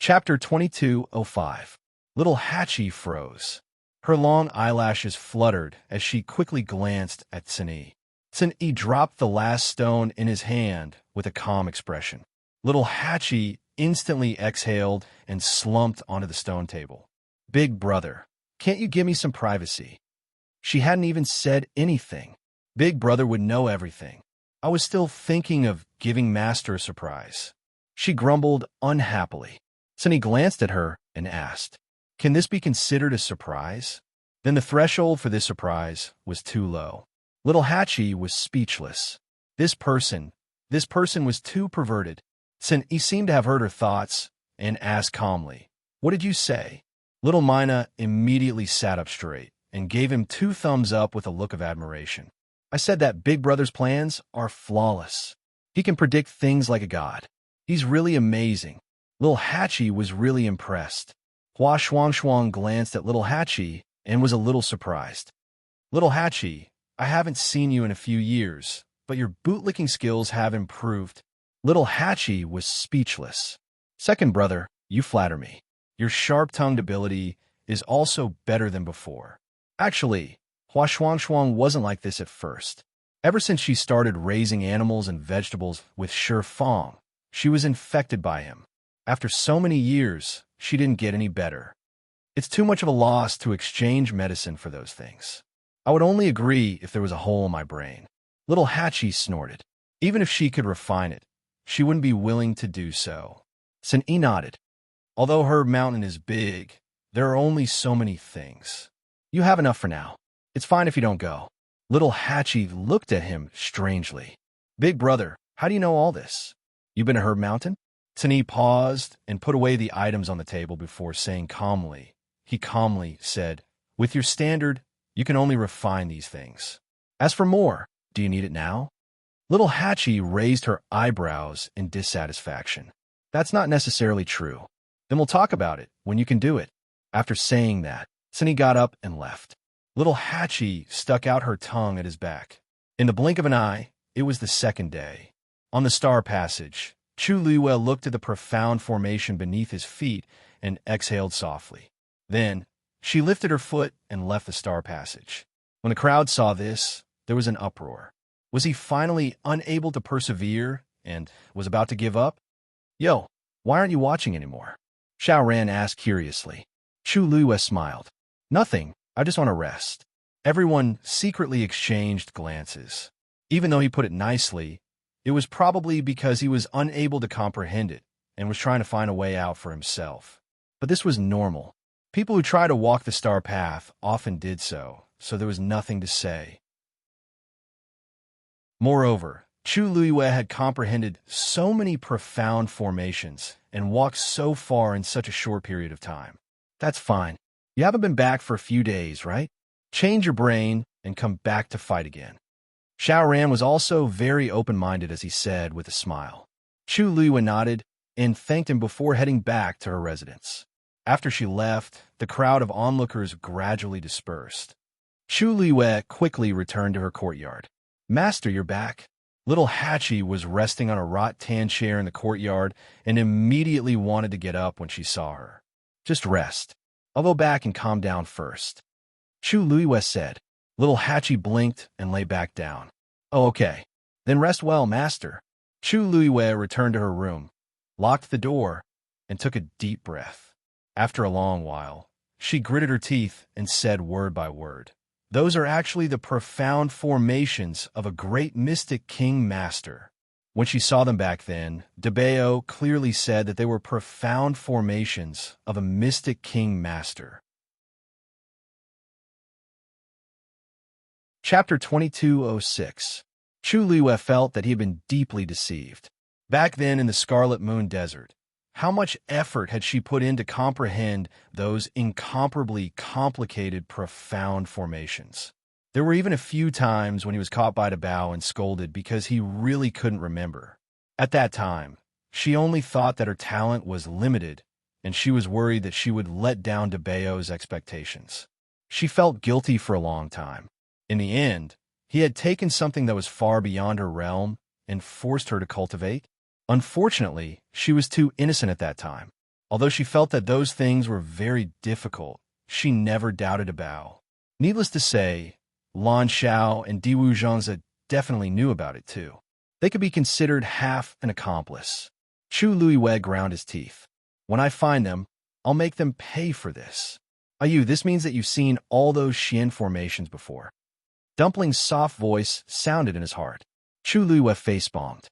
Chapter 2205. Little Hachi froze. Her long eyelashes fluttered as she quickly glanced at Tsunee. Tsunee dropped the last stone in his hand with a calm expression. Little Hachi instantly exhaled and slumped onto the stone table. Big brother, can't you give me some privacy? She hadn't even said anything. Big brother would know everything. I was still thinking of giving Master a surprise. She grumbled unhappily. Tsunee glanced at her and asked, "Can this be considered a surprise?" Then the threshold for this surprise was too low. Little Hachi was speechless. This person was too perverted. Tsunee seemed to have heard her thoughts and asked calmly, "What did you say?" Little Mina immediately sat up straight and gave him 2 thumbs up with a look of admiration. "I said that Big Brother's plans are flawless. He can predict things like a god. He's really amazing." Little Hachi was really impressed. Hua Shuang glanced at Little Hachi and was a little surprised. "Little Hachi, I haven't seen you in a few years, but your bootlicking skills have improved." Little Hachi was speechless. "Second brother, you flatter me. Your sharp-tongued ability is also better than before." Actually, Hua Shuang wasn't like this at first. Ever since she started raising animals and vegetables with Shi Fang, she was infected by him. After so many years, she didn't get any better. It's too much of a loss to exchange medicine for those things. I would only agree if there was a hole in my brain. Little Hachi snorted. Even if she could refine it, she wouldn't be willing to do so. Tsunee nodded. Although her mountain is big, there are only so many things. You have enough for now. It's fine if you don't go. Little Hachi looked at him strangely. "Big brother, how do you know all this? You been to Herb Mountain?" Tsunee paused and put away the items on the table before saying calmly. He calmly said, "With your standard, you can only refine these things. As for more, do you need it now?" Little Hachi raised her eyebrows in dissatisfaction. "That's not necessarily true. Then we'll talk about it when you can do it." After saying that, Tsunee got up and left. Little Hachi stuck out her tongue at his back. In the blink of an eye, it was the second day. On the star passage, Chu Liwei looked at the profound formation beneath his feet and exhaled softly. Then, she lifted her foot and left the star passage. When the crowd saw this, there was an uproar. Was he finally unable to persevere and was about to give up? "Yo, why aren't you watching anymore?" Xiao Ran asked curiously. Chu Liwei smiled. "Nothing, I just want to rest." Everyone secretly exchanged glances. Even though he put it nicely, it was probably because he was unable to comprehend it and was trying to find a way out for himself. But this was normal. People who try to walk the star path often did so there was nothing to say. Moreover, Chu Liwei had comprehended so many profound formations and walked so far in such a short period of time. "That's fine. You haven't been back for a few days, right? Change your brain and come back to fight again." Xiao Ran was also very open-minded as he said with a smile. Chu Liwei nodded and thanked him before heading back to her residence. After she left, the crowd of onlookers gradually dispersed. Chu Liwei quickly returned to her courtyard. "Master, you're back." Little Hachi was resting on a wrought-tan chair in the courtyard and immediately wanted to get up when she saw her. "Just rest. I'll go back and calm down first," Chu Liwei said. Little Hachi blinked and lay back down. "Oh, okay. Then rest well, Master." Chu Liwei returned to her room, locked the door, and took a deep breath. After a long while, she gritted her teeth and said word by word, "Those are actually the profound formations of a great mystic king master." When she saw them back then, Debeo clearly said that they were profound formations of a mystic king master. Chapter 2206. Chu Liwei felt that he had been deeply deceived. Back then in the Scarlet Moon Desert, how much effort had she put in to comprehend those incomparably complicated, profound formations? There were even a few times when he was caught by Debao and scolded because he really couldn't remember. At that time, she only thought that her talent was limited, and she was worried that she would let down Debeo's expectations. She felt guilty for a long time. In the end, he had taken something that was far beyond her realm and forced her to cultivate. Unfortunately, she was too innocent at that time. Although she felt that those things were very difficult, she never doubted Bao. Needless to say, Lan Xiao and Diwu Zhangzi definitely knew about it too. They could be considered half an accomplice. Chu Luiwei ground his teeth. When I find them, I'll make them pay for this. Ayu, this means that you've seen all those Xian formations before. Dumpling's soft voice sounded in his heart. Chu Luiwei face-bombed.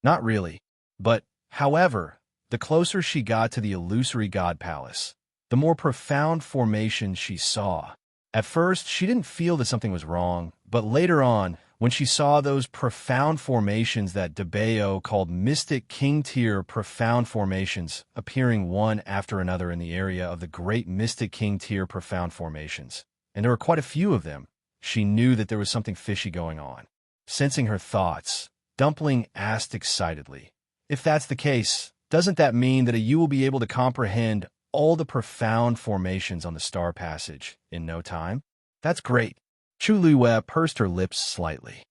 Not really. But, however, the closer she got to the illusory god palace, the more profound formations she saw. At first, she didn't feel that something was wrong, but later on, when she saw those profound formations that Dabeo called Mystic King-tier profound formations appearing one after another in the area of the great Mystic King-tier profound formations, and there were quite a few of them, she knew that there was something fishy going on. Sensing her thoughts, Dumpling asked excitedly, "If that's the case, doesn't that mean that you will be able to comprehend all the profound formations on the Star Passage in no time?" "That's great." Chu Luiwei pursed her lips slightly.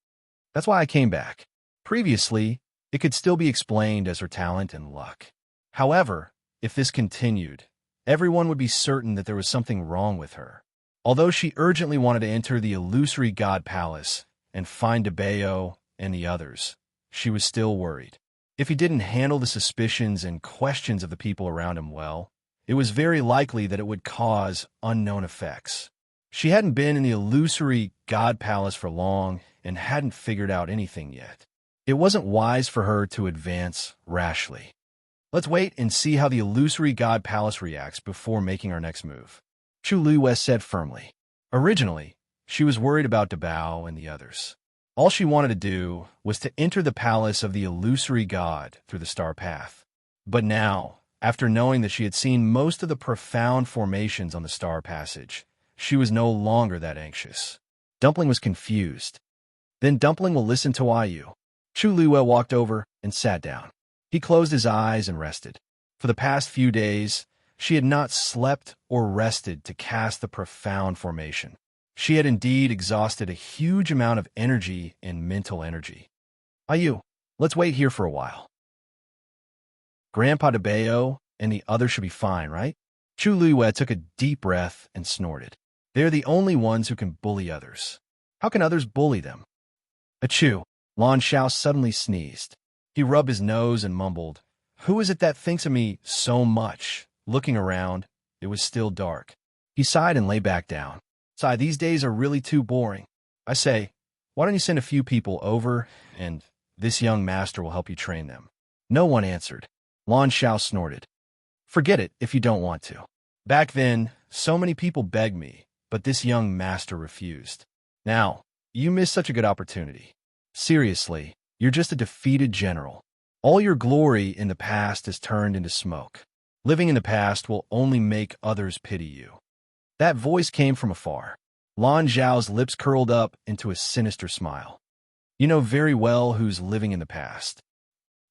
"That's why I came back. Previously, it could still be explained as her talent and luck. However, if this continued, everyone would be certain that there was something wrong with her." Although she urgently wanted to enter the illusory god palace and find Dabeo and the others, she was still worried. If he didn't handle the suspicions and questions of the people around him well, it was very likely that it would cause unknown effects. She hadn't been in the illusory god palace for long and hadn't figured out anything yet. It wasn't wise for her to advance rashly. "Let's wait and see how the illusory god palace reacts before making our next move," Chu Luiwei said firmly. Originally, she was worried about Dabao and the others. All she wanted to do was to enter the palace of the illusory god through the star path. But now, after knowing that she had seen most of the profound formations on the star passage, she was no longer that anxious. Dumpling was confused. "Then Dumpling will listen to Ayu." Chu Luiwei walked over and sat down. He closed his eyes and rested. For the past few days, she had not slept or rested to cast the profound formation. She had indeed exhausted a huge amount of energy and mental energy. "Ayu, let's wait here for a while. Grandpa Dabeo and the others should be fine, right?" Chu Luiwei took a deep breath and snorted. "They're the only ones who can bully others. How can others bully them?" "Achoo!" Lan Xiao suddenly sneezed. He rubbed his nose and mumbled, "Who is it that thinks of me so much?" Looking around, it was still dark. He sighed and lay back down. "Sigh, these days are really too boring. I say, why don't you send a few people over, and this young master will help you train them?" No one answered. Lan Xiao snorted. "Forget it if you don't want to. Back then, so many people begged me, but this young master refused. Now, you missed such a good opportunity. Seriously, you're just a defeated general. All your glory in the past is turned into smoke. Living in the past will only make others pity you." That voice came from afar. Lan Zhao's lips curled up into a sinister smile. "You know very well who's living in the past.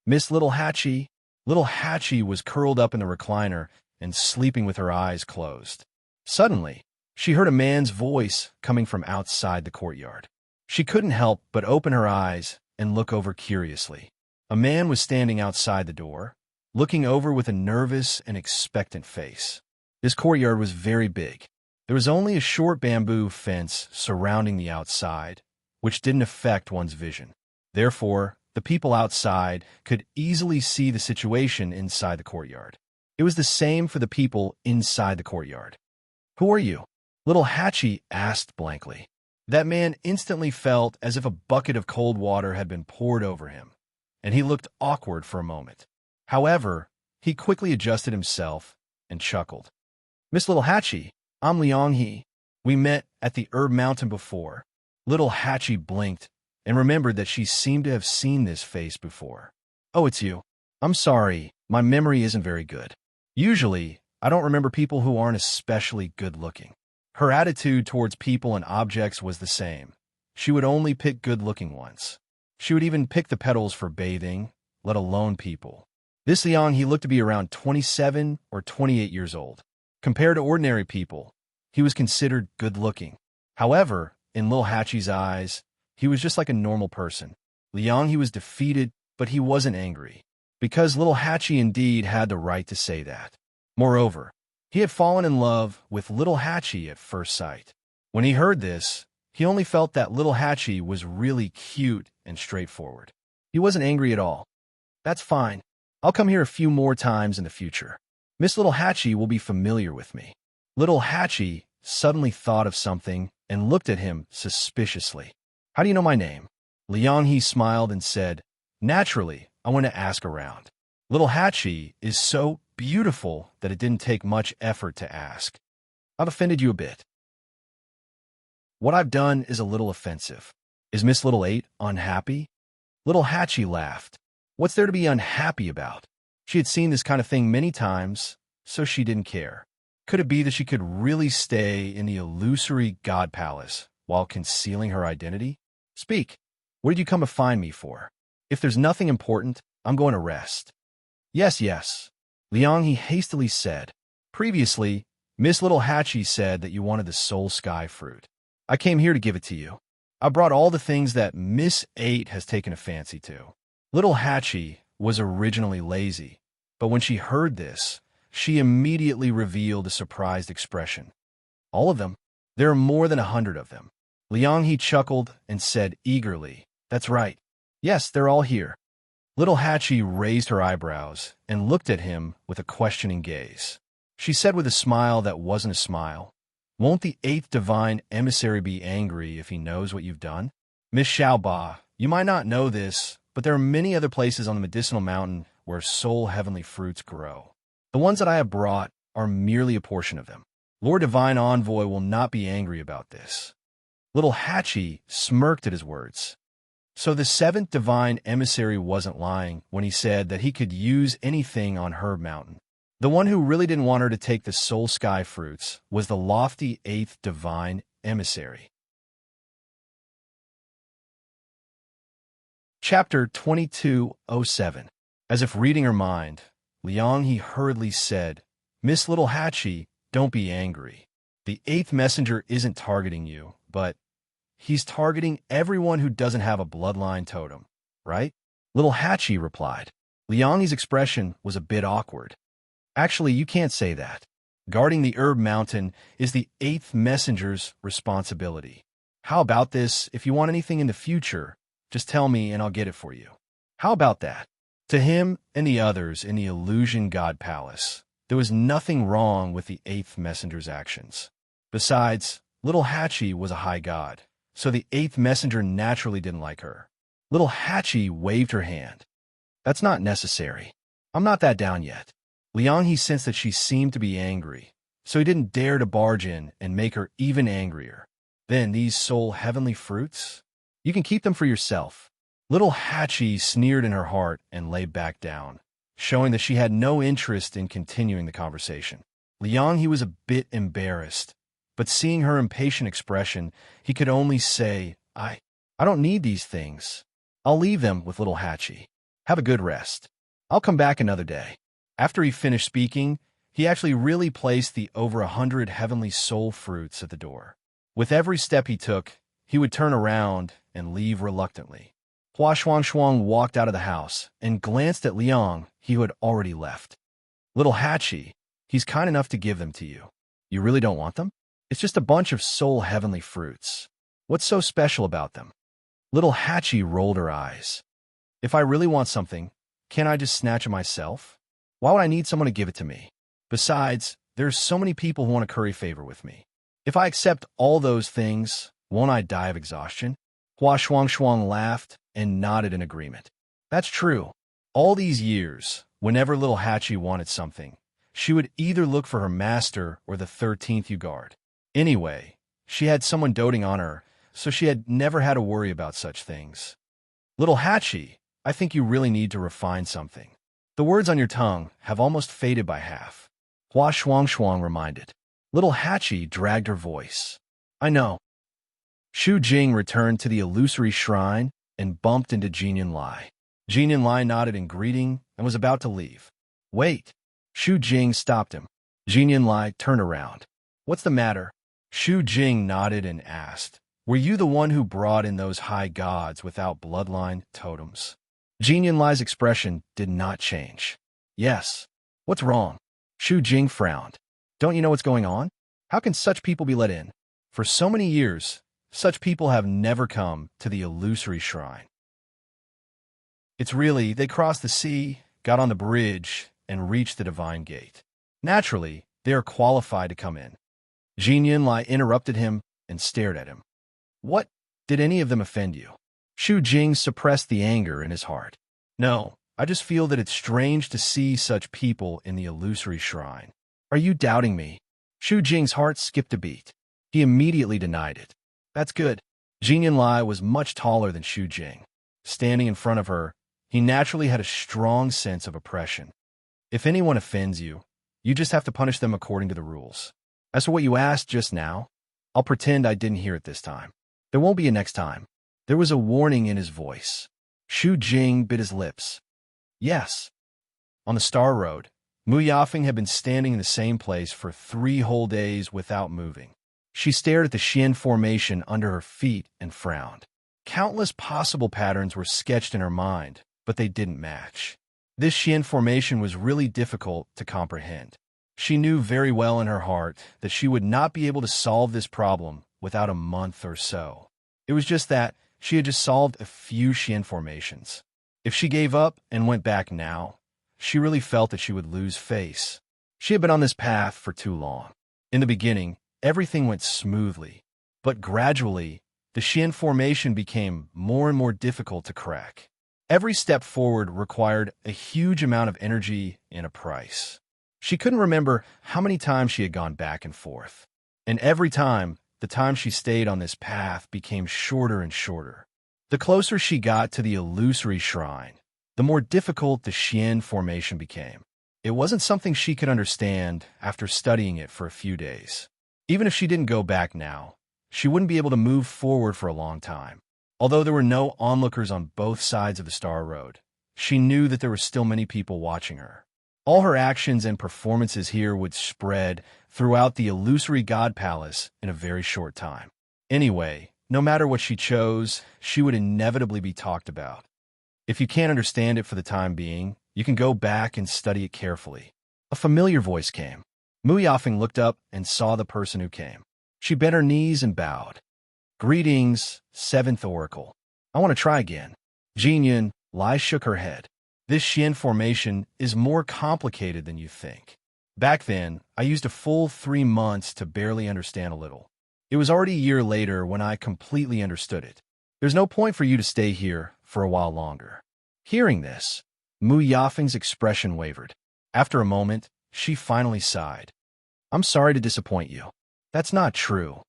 Miss Little Hatchie." Little Hatchie was curled up in the recliner and sleeping with her eyes closed. Suddenly, she heard a man's voice coming from outside the courtyard. She couldn't help but open her eyes and look over curiously. A man was standing outside the door, looking over with a nervous and expectant face. This courtyard was very big. There was only a short bamboo fence surrounding the outside, which didn't affect one's vision. Therefore, the people outside could easily see the situation inside the courtyard. It was the same for the people inside the courtyard. "Who are you?" Little Hatchie asked blankly. That man instantly felt as if a bucket of cold water had been poured over him, and he looked awkward for a moment. However, he quickly adjusted himself and chuckled. "Miss Little Hatchie, I'm Liang He. We met at the Herb Mountain before." Little Hatchie blinked and remembered that she seemed to have seen this face before. "Oh, it's you. I'm sorry, my memory isn't very good. Usually, I don't remember people who aren't especially good-looking." Her attitude towards people and objects was the same. She would only pick good-looking ones. She would even pick the petals for bathing, let alone people. This Liang, he looked to be around 27 or 28 years old. Compared to ordinary people, he was considered good-looking. However, in Lil Hatchie's eyes, he was just like a normal person. Liang, he was defeated, but he wasn't angry, because Little Hatchie indeed had the right to say that. Moreover, he had fallen in love with little Hatchie at first sight. When he heard this, he only felt that little Hatchie was really cute and straightforward. He wasn't angry at all. That's fine. I'll come here a few more times in the future. Miss Little Hatchie will be familiar with me. Little Hatchie suddenly thought of something and looked at him suspiciously. How do you know my name? Liang smiled and said, naturally, I want to ask around. Little Hatchie is so beautiful that it didn't take much effort to ask. I've offended you a bit. What I've done is a little offensive. Is Miss Little 8 unhappy? Little Hatchie laughed. What's there to be unhappy about? She had seen this kind of thing many times, so she didn't care. Could it be that she could really stay in the illusory god palace while concealing her identity? Speak. What did you come to find me for? If there's nothing important, I'm going to rest. Yes. Liang hastily said. Previously, Miss Little Hatchie said that you wanted the soul sky fruit. I came here to give it to you. I brought all the things that Miss 8 has taken a fancy to. Little Hatchie was originally lazy, but when she heard this, she immediately revealed a surprised expression. All of them? There are more than 100 of them. Liang chuckled and said eagerly, That's right. Yes, they're all here. Little Hatchie raised her eyebrows and looked at him with a questioning gaze. She said with a smile that wasn't a smile, Won't the 8th divine emissary be angry if he knows what you've done? Miss Xiaoba, you might not know this, but there are many other places on the medicinal mountain where soul heavenly fruits grow. The ones that I have brought are merely a portion of them. Lord Divine Envoy will not be angry about this. Little Hatchie smirked at his words. So the 7th divine emissary wasn't lying when he said that he could use anything on her mountain. The one who really didn't want her to take the soul sky fruits was the lofty 8th divine emissary. Chapter 2207. As if reading her mind, Liang hurriedly said, Miss Little Hatchie, don't be angry. The 8th messenger isn't targeting you, but he's targeting everyone who doesn't have a bloodline totem, right? Little Hatchie replied. Liang's expression was a bit awkward. Actually, you can't say that. Guarding the herb mountain is the 8th messenger's responsibility. How about this? If you want anything in the future, just tell me and I'll get it for you. How about that? To him and the others in the Illusion God Palace, there was nothing wrong with the 8th messenger's actions. Besides, Little Hatchie was a high god, so the 8th messenger naturally didn't like her. Little Hatchie waved her hand. That's not necessary. I'm not that down yet. Liang sensed that she seemed to be angry, so he didn't dare to barge in and make her even angrier. Then these soul heavenly fruits? You can keep them for yourself. Little Hatchie sneered in her heart and lay back down, showing that she had no interest in continuing the conversation. Liang was a bit embarrassed, but seeing her impatient expression, he could only say, I don't need these things. I'll leave them with Little Hatchie. Have a good rest. I'll come back another day. After he finished speaking, he actually really placed the over 100 heavenly soul fruits at the door. With every step he took, he would turn around and leave reluctantly. Hua Shuang walked out of the house and glanced at Liang, who had already left. Little Hatchie, he's kind enough to give them to you. You really don't want them? It's just a bunch of soul heavenly fruits. What's so special about them? Little Hatchie rolled her eyes. If I really want something, can't I just snatch it myself? Why would I need someone to give it to me? Besides, there's so many people who want to curry favor with me. If I accept all those things, won't I die of exhaustion? Hua Shuang laughed and nodded in agreement. That's true. All these years, whenever Little Hatchie wanted something, she would either look for her master or the 13th guard. Anyway, she had someone doting on her, so she had never had to worry about such things. Little Hatchie, I think you really need to refine something. The words on your tongue have almost faded by half. Hua Shuang reminded. Little Hatchie dragged her voice. I know. Xu Jing returned to the illusory shrine and bumped into Jin Lai. Jin Lai nodded in greeting and was about to leave. Wait. Xu Jing stopped him. Jin Lai turned around. What's the matter? Xu Jing nodded and asked, Were you the one who brought in those high gods without bloodline totems? Jin Lai's expression did not change. Yes. What's wrong? Shu Jing frowned. Don't you know what's going on? How can such people be let in? For so many years, such people have never come to the illusory shrine. They crossed the sea, got on the bridge, and reached the divine gate. Naturally, they are qualified to come in. Jin Yinlai interrupted him and stared at him. What? Did any of them offend you? Shu Jing suppressed the anger in his heart. No, I just feel that it's strange to see such people in the illusory shrine. Are you doubting me? Shu Jing's heart skipped a beat. He immediately denied it. That's good. Jin Yinlai was much taller than Shu Jing. Standing in front of her, he naturally had a strong sense of oppression. If anyone offends you, you just have to punish them according to the rules. As for what you asked just now, I'll pretend I didn't hear it this time. There won't be a next time. There was a warning in his voice. Shu Jing bit his lips. Yes. On the Star Road, Mu Yafeng had been standing in the same place for 3 whole days without moving. She stared at the Xian formation under her feet and frowned. Countless possible patterns were sketched in her mind, but they didn't match. This Xian formation was really difficult to comprehend. She knew very well in her heart that she would not be able to solve this problem without a month or so. It was just that she had just solved a few Xian formations. If she gave up and went back now, she really felt that she would lose face. She had been on this path for too long. In the beginning, everything went smoothly, but gradually, the Xian formation became more and more difficult to crack. Every step forward required a huge amount of energy and a price. She couldn't remember how many times she had gone back and forth. And every time, the time she stayed on this path became shorter and shorter. The closer she got to the illusory shrine, the more difficult the Xian formation became. It wasn't something she could understand after studying it for a few days. Even if she didn't go back now, she wouldn't be able to move forward for a long time. Although there were no onlookers on both sides of the Star Road, she knew that there were still many people watching her. All her actions and performances here would spread throughout the illusory God Palace in a very short time. Anyway, no matter what she chose, she would inevitably be talked about. If you can't understand it for the time being, you can go back and study it carefully. A familiar voice came. Mu Yafeng looked up and saw the person who came. She bent her knees and bowed. Greetings, 7th Oracle. I want to try again. Jin Yinlai shook her head. This Xian formation is more complicated than you think. Back then, I used a full 3 months to barely understand a little. It was already a year later when I completely understood it. There's no point for you to stay here for a while longer. Hearing this, Mu Yafeng's expression wavered. After a moment, she finally sighed. I'm sorry to disappoint you. That's not true.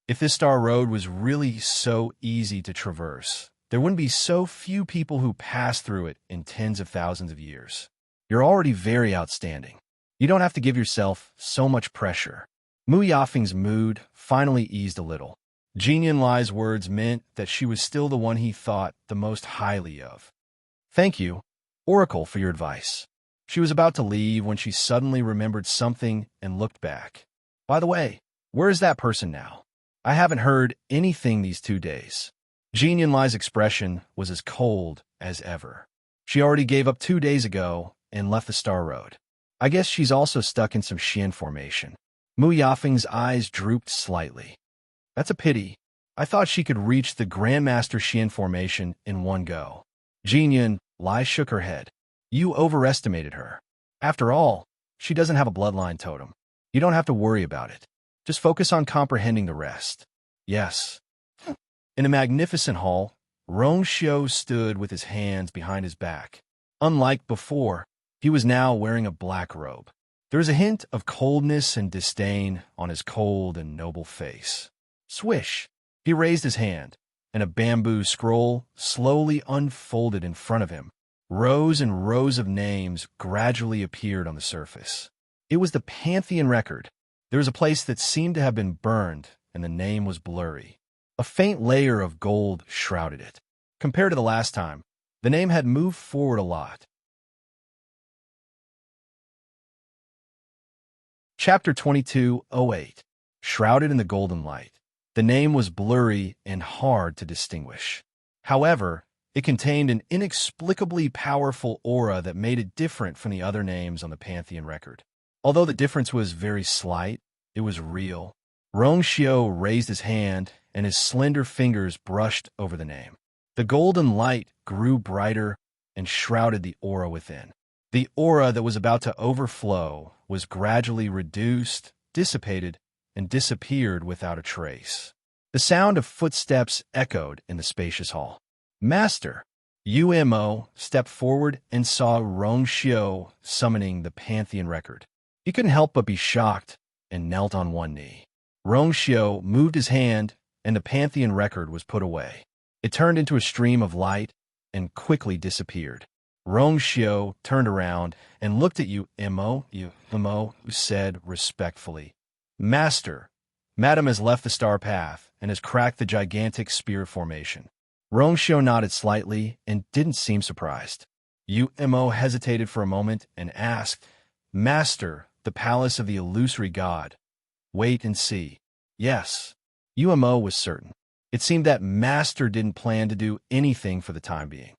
If this Star Road was really so easy to traverse, there wouldn't be so few people who pass through it in tens of thousands of years. You're already very outstanding. You don't have to give yourself so much pressure. Mu Yafeng's mood finally eased a little. Jin Yinlai's words meant that she was still the one he thought the most highly of. Thank you, Oracle, for your advice. She was about to leave when she suddenly remembered something and looked back. By the way, where is that person now? I haven't heard anything these 2 days. Jin Yinlai's expression was as cold as ever. She already gave up 2 days ago and left the Star Road. I guess she's also stuck in some Xian formation. Mu Yafeng's eyes drooped slightly. That's a pity. I thought she could reach the Grandmaster Xian formation in one go. Jin Yinlai shook her head. You overestimated her. After all, she doesn't have a bloodline totem. You don't have to worry about it. Just focus on comprehending the rest. Yes. In a magnificent hall, Rong Xiu stood with his hands behind his back. Unlike before, he was now wearing a black robe. There was a hint of coldness and disdain on his cold and noble face. Swish! He raised his hand, and a bamboo scroll slowly unfolded in front of him. Rows and rows of names gradually appeared on the surface. It was the Pantheon record. There was a place that seemed to have been burned, and the name was blurry. A faint layer of gold shrouded it. Compared to the last time, the name had moved forward a lot. Chapter 2208. Shrouded in the golden light. The name was blurry and hard to distinguish. However, It contained an inexplicably powerful aura that made it different from the other names on the Pantheon record. Although the difference was very slight, it was real. Rongxiu raised his hand, and his slender fingers brushed over the name. The golden light grew brighter and shrouded the aura within. The aura that was about to overflow was gradually reduced, dissipated, and disappeared without a trace. The sound of footsteps echoed in the spacious hall. Master! Umo stepped forward and saw Rongxiu summoning the Pantheon record. He couldn't help but be shocked and knelt on one knee. Rongxiu moved his hand, and the Pantheon record was put away. It turned into a stream of light and quickly disappeared. Rongxiu turned around and looked at Umo, who said respectfully, Master, Madam has left the star path and has cracked the gigantic spirit formation. Rongxiu nodded slightly and didn't seem surprised. Umo hesitated for a moment and asked, Master, the palace of the illusory god. Wait and see. Yes. Umo was certain. It seemed that Master didn't plan to do anything for the time being.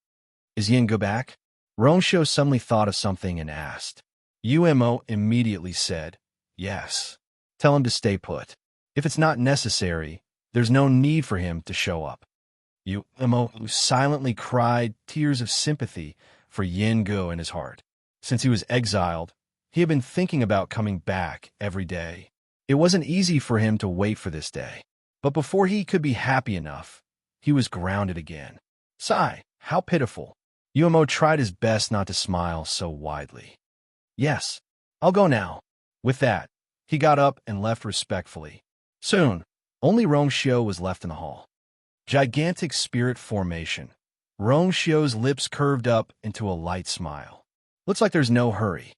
Is Yin go back? Rongxiu suddenly thought of something and asked. Umo immediately said, Yes. Tell him to stay put. If it's not necessary, there's no need for him to show up. Umo silently cried tears of sympathy for Yin Go in his heart. Since he was exiled, he had been thinking about coming back every day. It wasn't easy for him to wait for this day. But before he could be happy enough, he was grounded again. Sigh, how pitiful. Umo tried his best not to smile so widely. Yes, I'll go now. With that, he got up and left respectfully. Soon, only Rongxiu was left in the hall. Gigantic spirit formation. Rongxiu's lips curved up into a light smile. Looks like there's no hurry.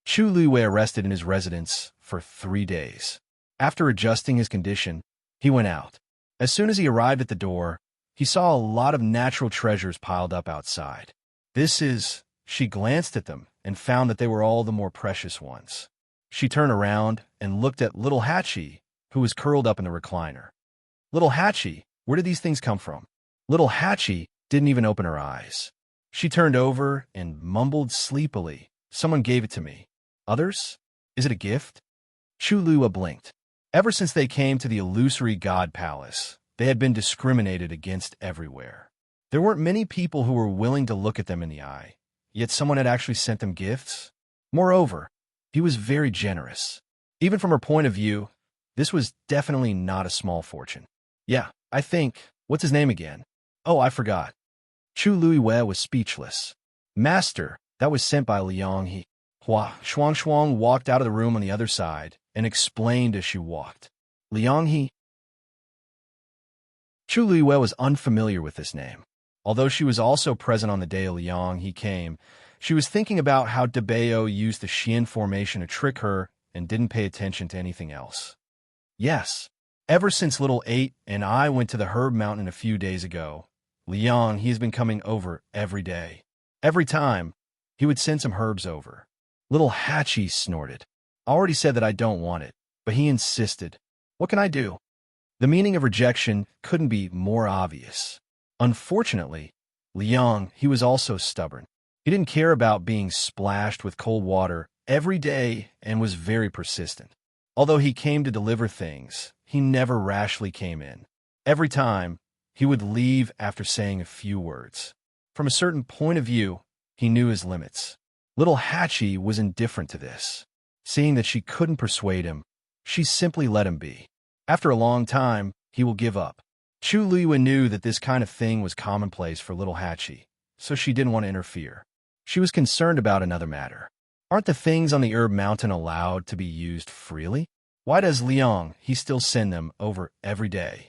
Chu Luiwei rested in his residence for 3 days. After adjusting his condition, he went out. As soon as he arrived at the door, he saw a lot of natural treasures piled up outside. She glanced at them and found that they were all the more precious ones. She turned around and looked at little Hachi, who was curled up in the recliner. Little Hachi, where did these things come from? Little Hachi didn't even open her eyes. She turned over and mumbled sleepily, Someone gave it to me. Others? Is it a gift? Chulua blinked. Ever since they came to the illusory god palace, they had been discriminated against everywhere. There weren't many people who were willing to look at them in the eye, yet someone had actually sent them gifts. Moreover, he was very generous. Even from her point of view, this was definitely not a small fortune. Yeah, what's his name again? Oh, I forgot. Chu Luiwei was speechless. Master, that was sent by Liang He. Hua Shuang walked out of the room on the other side and explained as she walked. Liang He. Chu Luiwei was unfamiliar with this name. Although she was also present on the day Liang He came, she was thinking about how Debeo used the Xian formation to trick her and didn't pay attention to anything else. Yes, ever since little 8 and I went to the herb mountain a few days ago, Liang He has been coming over every day. Every time, he would send some herbs over. Little Hachi snorted. I already said that I don't want it, but he insisted. What can I do? The meaning of rejection couldn't be more obvious. Unfortunately, Liang, he was also stubborn. He didn't care about being splashed with cold water every day and was very persistent. Although he came to deliver things, he never rashly came in. Every time, he would leave after saying a few words. From a certain point of view, he knew his limits. Little Hachi was indifferent to this. Seeing that she couldn't persuade him, she simply let him be. After a long time, he will give up. Chu Luiwei knew that this kind of thing was commonplace for little Hachi, so she didn't want to interfere. She was concerned about another matter. Aren't the things on the herb mountain allowed to be used freely? Why does Liang he still send them over every day?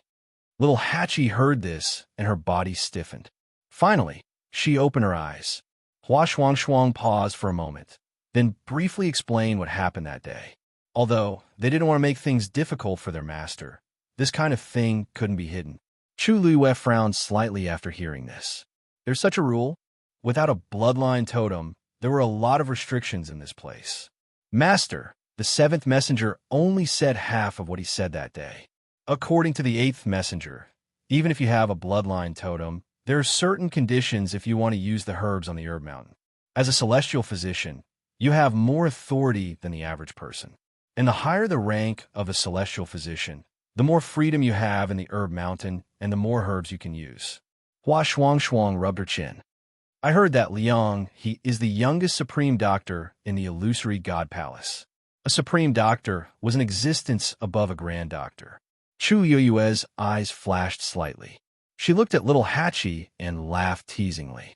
Little Hachi heard this, and her body stiffened. Finally, she opened her eyes. Hua Shuang paused for a moment, then briefly explained what happened that day. Although they didn't want to make things difficult for their master, this kind of thing couldn't be hidden. Chu Luiwei frowned slightly after hearing this. There's such a rule. Without a bloodline totem, there were a lot of restrictions in this place. Master, the 7th messenger only said half of what he said that day. According to the 8th messenger, even if you have a bloodline totem, There are certain conditions if you want to use the herbs on the herb mountain. As a celestial physician, you have more authority than the average person. And the higher the rank of a celestial physician, the more freedom you have in the herb mountain and the more herbs you can use. Hua Shuang rubbed her chin. I heard that Liang, he is the youngest supreme doctor in the illusory god palace. A supreme doctor was an existence above a grand doctor. Chu Yoyue's eyes flashed slightly. She looked at little Hachi and laughed teasingly.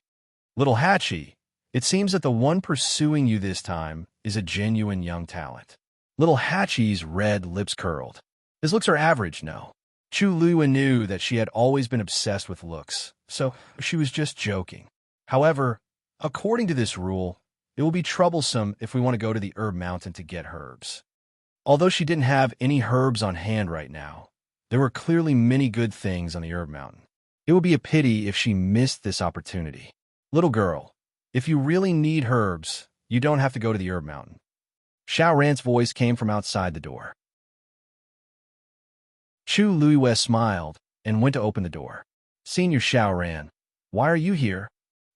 Little Hachi, it seems that the one pursuing you this time is a genuine young talent. Little Hachi's red lips curled. His looks are average, no. Chu Lua knew that she had always been obsessed with looks, so she was just joking. However, according to this rule, it will be troublesome if we want to go to the herb mountain to get herbs. Although she didn't have any herbs on hand right now, there were clearly many good things on the herb mountain. It would be a pity if she missed this opportunity. Little girl, if you really need herbs, you don't have to go to the herb mountain. Xiao Ran's voice came from outside the door. Chu Luiyue smiled and went to open the door. Senior Xiao Ran, why are you here?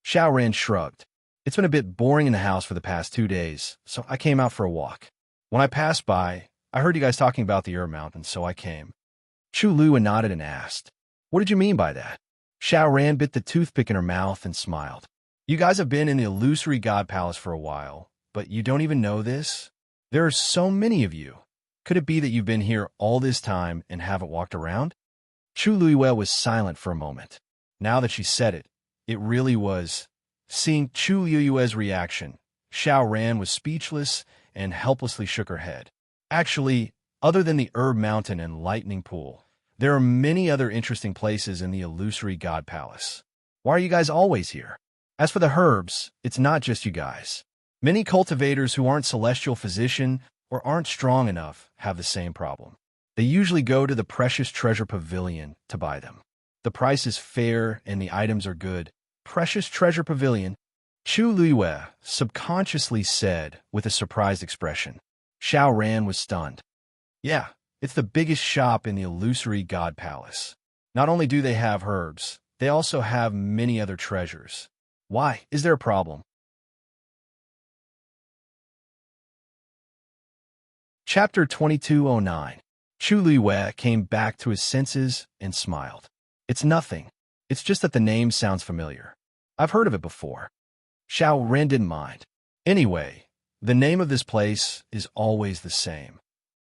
Xiao Ran shrugged. It's been a bit boring in the house for the past 2 days, so I came out for a walk. When I passed by, I heard you guys talking about the herb mountain, so I came. Chu Lua nodded and asked, what did you mean by that? Xiao Ran bit the toothpick in her mouth and smiled. You guys have been in the illusory god palace for a while, but you don't even know this? There are so many of you. Could it be that you've been here all this time and haven't walked around? Chu Luiyue was silent for a moment. Now that she said it, it really was. Seeing Chu Luiyue's reaction, Xiao Ran was speechless and helplessly shook her head. Actually, other than the herb mountain and lightning pool, there are many other interesting places in the illusory god palace. Why are you guys always here? As for the herbs, it's not just you guys. Many cultivators who aren't celestial physician or aren't strong enough have the same problem. They usually go to the precious treasure pavilion to buy them. The price is fair and the items are good. Precious treasure pavilion, Chu Luiyue subconsciously said with a surprised expression. Xiao Ran was stunned. Yeah, it's the biggest shop in the illusory god palace. Not only do they have herbs, they also have many other treasures. Why? Is there a problem? Chapter 2209. Chu Luiyue came back to his senses and smiled. It's nothing. It's just that the name sounds familiar. I've heard of it before. Xiao Ran didn't mind. Anyway, the name of this place is always the same.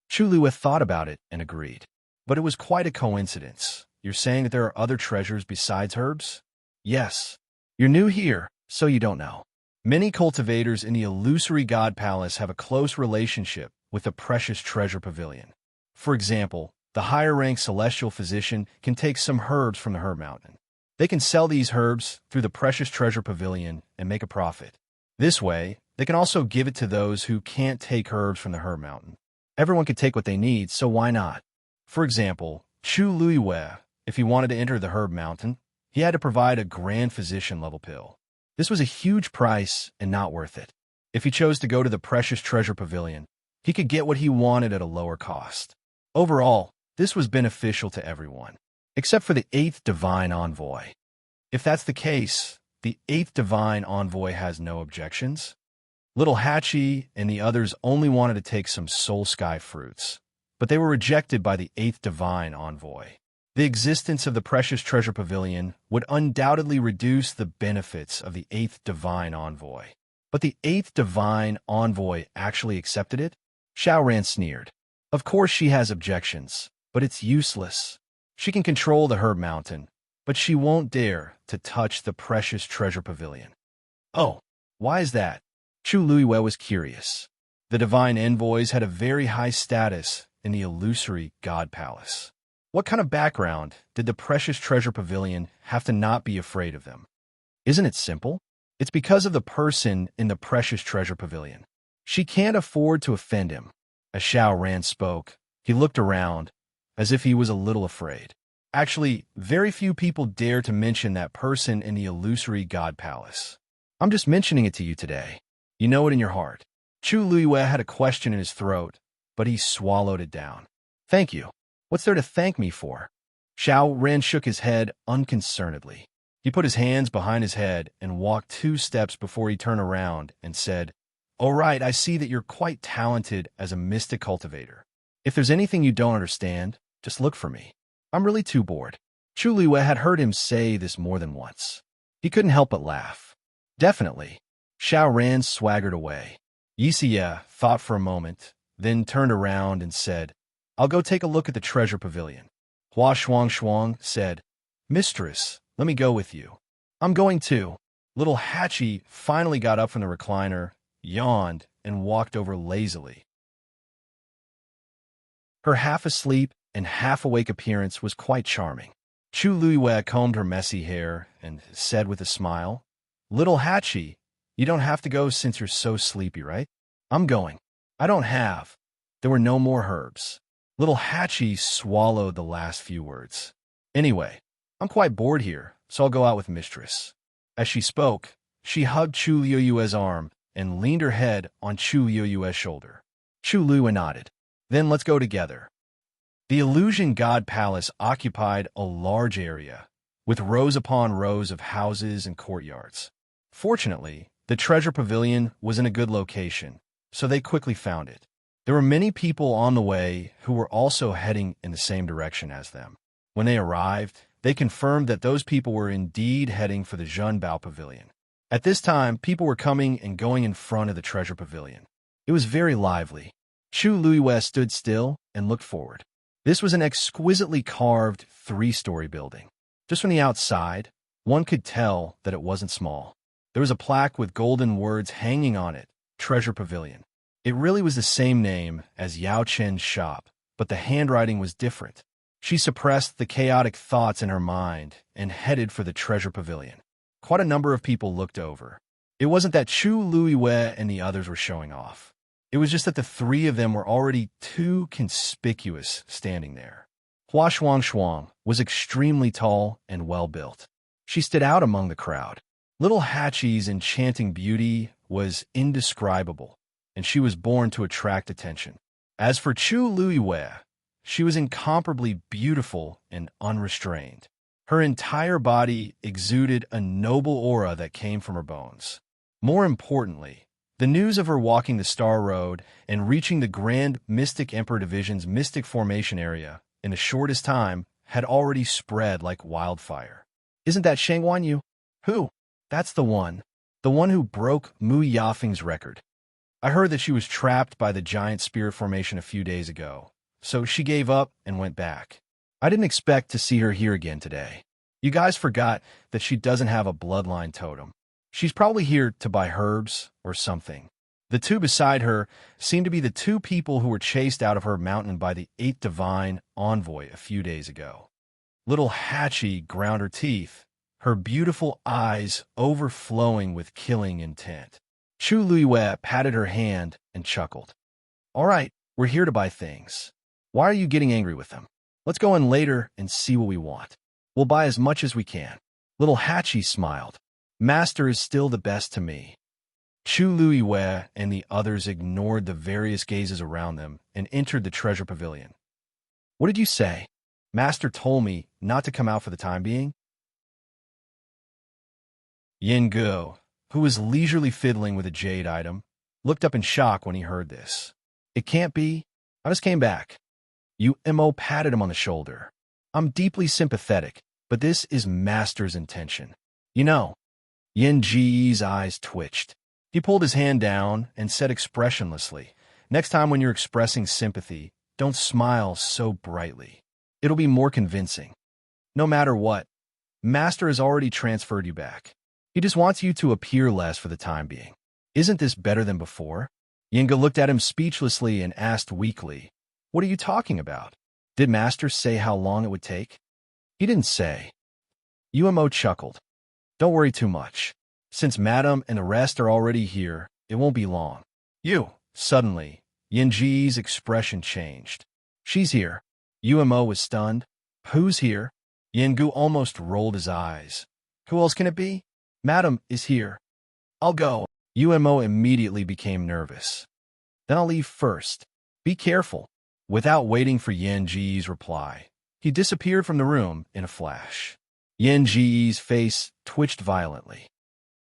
Chu Luiyue thought about it and agreed. But it was quite a coincidence. You're saying that there are other treasures besides herbs? Yes. You're new here, so you don't know. Many cultivators in the illusory god palace have a close relationship with the precious treasure pavilion. For example, the higher-ranked celestial physician can take some herbs from the herb mountain. They can sell these herbs through the precious treasure pavilion and make a profit. This way, they can also give it to those who can't take herbs from the herb mountain. Everyone can take what they need, so why not? For example, Chu Luiyue, if he wanted to enter the herb mountain, he had to provide a grand physician level pill. This was a huge price and not worth it. If he chose to go to the precious treasure pavilion, he could get what he wanted at a lower cost. Overall, this was beneficial to everyone, except for the 8th Divine Envoy. If that's the case, the 8th Divine Envoy has no objections. Little Hachi and the others only wanted to take some soul sky fruits, but they were rejected by the 8th Divine Envoy. The existence of the precious treasure pavilion would undoubtedly reduce the benefits of the 8th Divine Envoy. But the 8th Divine Envoy actually accepted it? Xiao Ran sneered. Of course she has objections, but it's useless. She can control the herb mountain, but she won't dare to touch the precious treasure pavilion. Oh, why is that? Chu Luiyue was curious. The divine envoys had a very high status in the illusory god palace. What kind of background did the precious treasure pavilion have to not be afraid of them? Isn't it simple? It's because of the person in the precious treasure pavilion. She can't afford to offend him. As Xiao Ran spoke, he looked around, as if he was a little afraid. Actually, very few people dare to mention that person in the illusory god palace. I'm just mentioning it to you today. You know it in your heart. Chu Luiyue had a question in his throat, but he swallowed it down. Thank you. What's there to thank me for? Xiao Ran shook his head unconcernedly. He put his hands behind his head and walked 2 steps before he turned around and said, "All right, I see that you're quite talented as a mystic cultivator. If there's anything you don't understand, just look for me. I'm really too bored." Chu Liwei had heard him say this more than once. He couldn't help but laugh. "Definitely." Xiao Ran swaggered away. Yixia thought for a moment, then turned around and said, "I'll go take a look at the treasure pavilion." Hua Shuang said, "Mistress, let me go with you." "I'm going too." Little Hatchie finally got up from the recliner, yawned, and walked over lazily. Her half-asleep and half-awake appearance was quite charming. Chu Liwei combed her messy hair and said with a smile, "Little Hatchie, you don't have to go since you're so sleepy, right?" "I'm going." "I don't have." There were no more herbs. Little Hatchie swallowed the last few words. "Anyway, I'm quite bored here, so I'll go out with Mistress." As she spoke, she hugged Chu Liu's arm and leaned her head on Chu Liu's shoulder. Chu Liu nodded. "Then let's go together." The Illusion God Palace occupied a large area, with rows upon rows of houses and courtyards. Fortunately, the treasure pavilion was in a good location, so they quickly found it. There were many people on the way who were also heading in the same direction as them. When they arrived, they confirmed that those people were indeed heading for the Zhenbao Pavilion. At this time, people were coming and going in front of the treasure pavilion. It was very lively. Chu Liwei stood still and looked forward. This was an exquisitely carved 3-story building. Just from the outside, one could tell that it wasn't small. There was a plaque with golden words hanging on it, Treasure Pavilion. It really was the same name as Yao Chen's shop, but the handwriting was different. She suppressed the chaotic thoughts in her mind and headed for the treasure pavilion. Quite a number of people looked over. It wasn't that Chu Liwei and the others were showing off. It was just that the 3 of them were already too conspicuous standing there. Hua Shuang was extremely tall and well-built. She stood out among the crowd. Little Hatchie's enchanting beauty was indescribable, and she was born to attract attention. As for Chu Liwei, she was incomparably beautiful and unrestrained. Her entire body exuded a noble aura that came from her bones. More importantly, the news of her walking the Star Road and reaching the Grand Mystic Emperor Division's Mystic Formation area in the shortest time had already spread like wildfire. "Isn't that Shang Wanyu?" "Who?" "That's the one who broke Mu Yafeng's record. I heard that she was trapped by the giant spirit formation a few days ago, so she gave up and went back. I didn't expect to see her here again today. You guys forgot that she doesn't have a bloodline totem. She's probably here to buy herbs or something." The 2 beside her seemed to be the 2 people who were chased out of her mountain by the 8th divine envoy a few days ago. Little Hatchie ground her teeth, her beautiful eyes overflowing with killing intent. Chu Liwei patted her hand and chuckled. "All right, we're here to buy things. Why are you getting angry with them? Let's go in later and see what we want. We'll buy as much as we can." Little Hatchie smiled. "Master is still the best to me." Chu Liwei and the others ignored the various gazes around them and entered the treasure pavilion. "What did you say?" "Master told me not to come out for the time being." Yin Guo, who was leisurely fiddling with a jade item, looked up in shock when he heard this. "It can't be. I just came back." Mo patted him on the shoulder. "I'm deeply sympathetic, but this is Master's intention. You know." Yin Ji's eyes twitched. He pulled his hand down and said expressionlessly, "Next time when you're expressing sympathy, don't smile so brightly. It'll be more convincing. No matter what, Master has already transferred you back. He just wants you to appear less for the time being. Isn't this better than before?" Yinga looked at him speechlessly and asked weakly, "What are you talking about? Did Master say how long it would take?" "He didn't say." Mo chuckled. "Don't worry too much. Since Madame and the rest are already here, it won't be long." Suddenly, Yinji's expression changed. "She's here." Mo was stunned. "Who's here?" Yingu almost rolled his eyes. "Who else can it be? Madame is here." "I'll go." Mo immediately became nervous. "Then I'll leave first. Be careful." Without waiting for Yinji's reply, he disappeared from the room in a flash. Yin Ji's face twitched violently.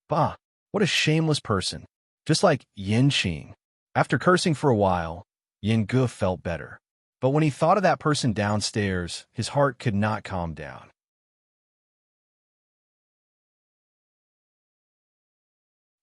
Bah, what a shameless person. Just like Yin Qing. After cursing for a while, Yin Ge felt better. But when he thought of that person downstairs, his heart could not calm down.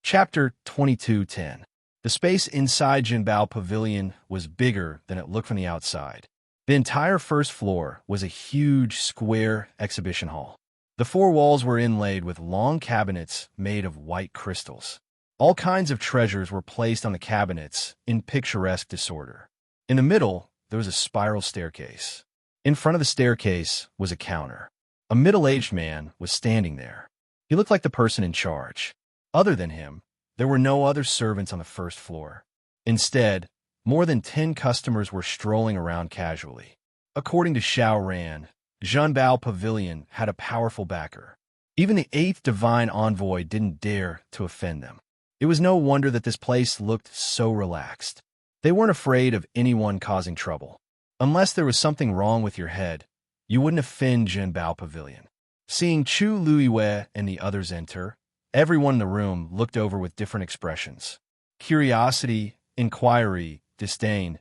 Chapter 22:10. The space inside Jinbao Pavilion was bigger than it looked from the outside. The entire first floor was a huge, square exhibition hall. The four walls were inlaid with long cabinets made of white crystals. All kinds of treasures were placed on the cabinets in picturesque disorder. In the middle, there was a spiral staircase. In front of the staircase was a counter. A middle-aged man was standing there. He looked like the person in charge. Other than him, there were no other servants on the first floor. Instead, more than 10 customers were strolling around casually. According to Xiao Ran, Jinbao Pavilion had a powerful backer. Even the 8th divine envoy didn't dare to offend them. It was no wonder that this place looked so relaxed. They weren't afraid of anyone causing trouble. Unless there was something wrong with your head, you wouldn't offend Jinbao Pavilion. Seeing Chu Luiwei and the others enter, everyone in the room looked over with different expressions. Curiosity, inquiry, disdain.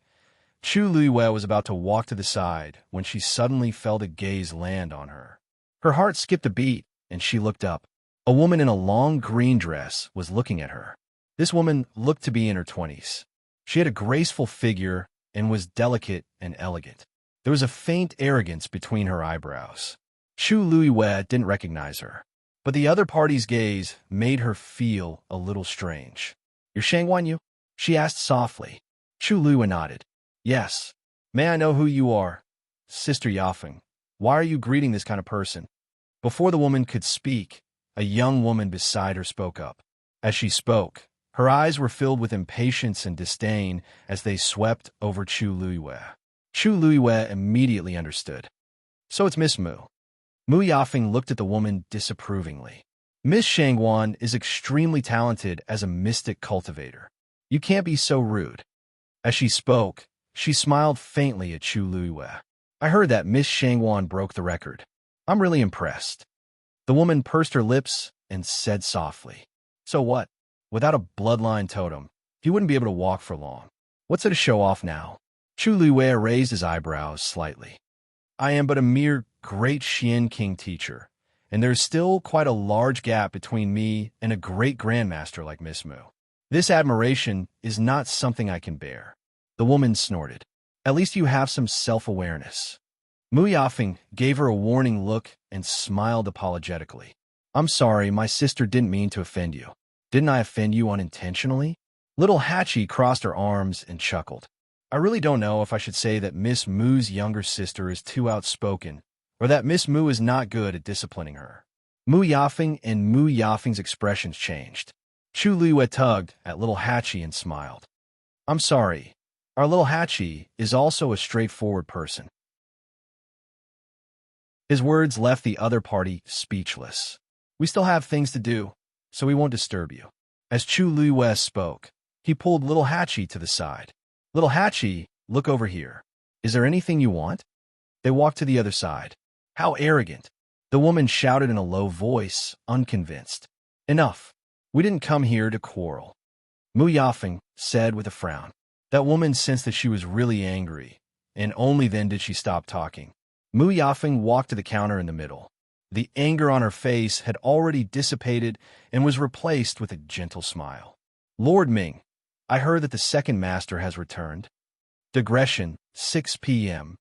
Chu Luiwei was about to walk to the side when she suddenly felt a gaze land on her. Her heart skipped a beat, and she looked up. A woman in a long green dress was looking at her. This woman looked to be in her 20s. She had a graceful figure and was delicate and elegant. There was a faint arrogance between her eyebrows. Chu Luiwei didn't recognize her, but the other party's gaze made her feel a little strange. "You're Shangwan Yu?" she asked softly. Chu Luiwei nodded. "Yes. May I know who you are?" "Sister Yafeng, why are you greeting this kind of person?" Before the woman could speak, a young woman beside her spoke up. As she spoke, her eyes were filled with impatience and disdain as they swept over Chu Luiwei. Chu Luiwei immediately understood. "So it's Miss Mu." Mu Yafeng looked at the woman disapprovingly. "Miss Shangwan is extremely talented as a mystic cultivator. You can't be so rude." As she spoke, she smiled faintly at Chu Luiwei. "I heard that Miss Shangwan broke the record. I'm really impressed." The woman pursed her lips and said softly, "So what? Without a bloodline totem, he wouldn't be able to walk for long. What's it to show off now?" Chu Luiwei raised his eyebrows slightly. "I am but a mere great Xian King teacher, and there's still quite a large gap between me and a great grandmaster like Miss Mu. This admiration is not something I can bear." The woman snorted. "At least you have some self-awareness." Mu Yafeng gave her a warning look and smiled apologetically. "I'm sorry, my sister didn't mean to offend you." "Didn't I offend you unintentionally?" Little Hachi crossed her arms and chuckled. "I really don't know if I should say that Miss Mu's younger sister is too outspoken, or that Miss Mu is not good at disciplining her." Mu Yafeng and Mu Yafeng's expressions changed. Chu Luiwei tugged at Little Hachi and smiled. "I'm sorry. Our Little Hachi is also a straightforward person." His words left the other party speechless. "We still have things to do, so we won't disturb you." As Chu Luiwei spoke, he pulled Little Hachi to the side. "Little Hachi, look over here. Is there anything you want?" They walked to the other side. "How arrogant!" The woman shouted in a low voice, unconvinced. "Enough. We didn't come here to quarrel." Mu Yafeng said with a frown. That woman sensed that she was really angry, and only then did she stop talking. Mu Yafeng walked to the counter in the middle. The anger on her face had already dissipated and was replaced with a gentle smile. "Lord Ming, I heard that the second master has returned." Digression, 6 p.m.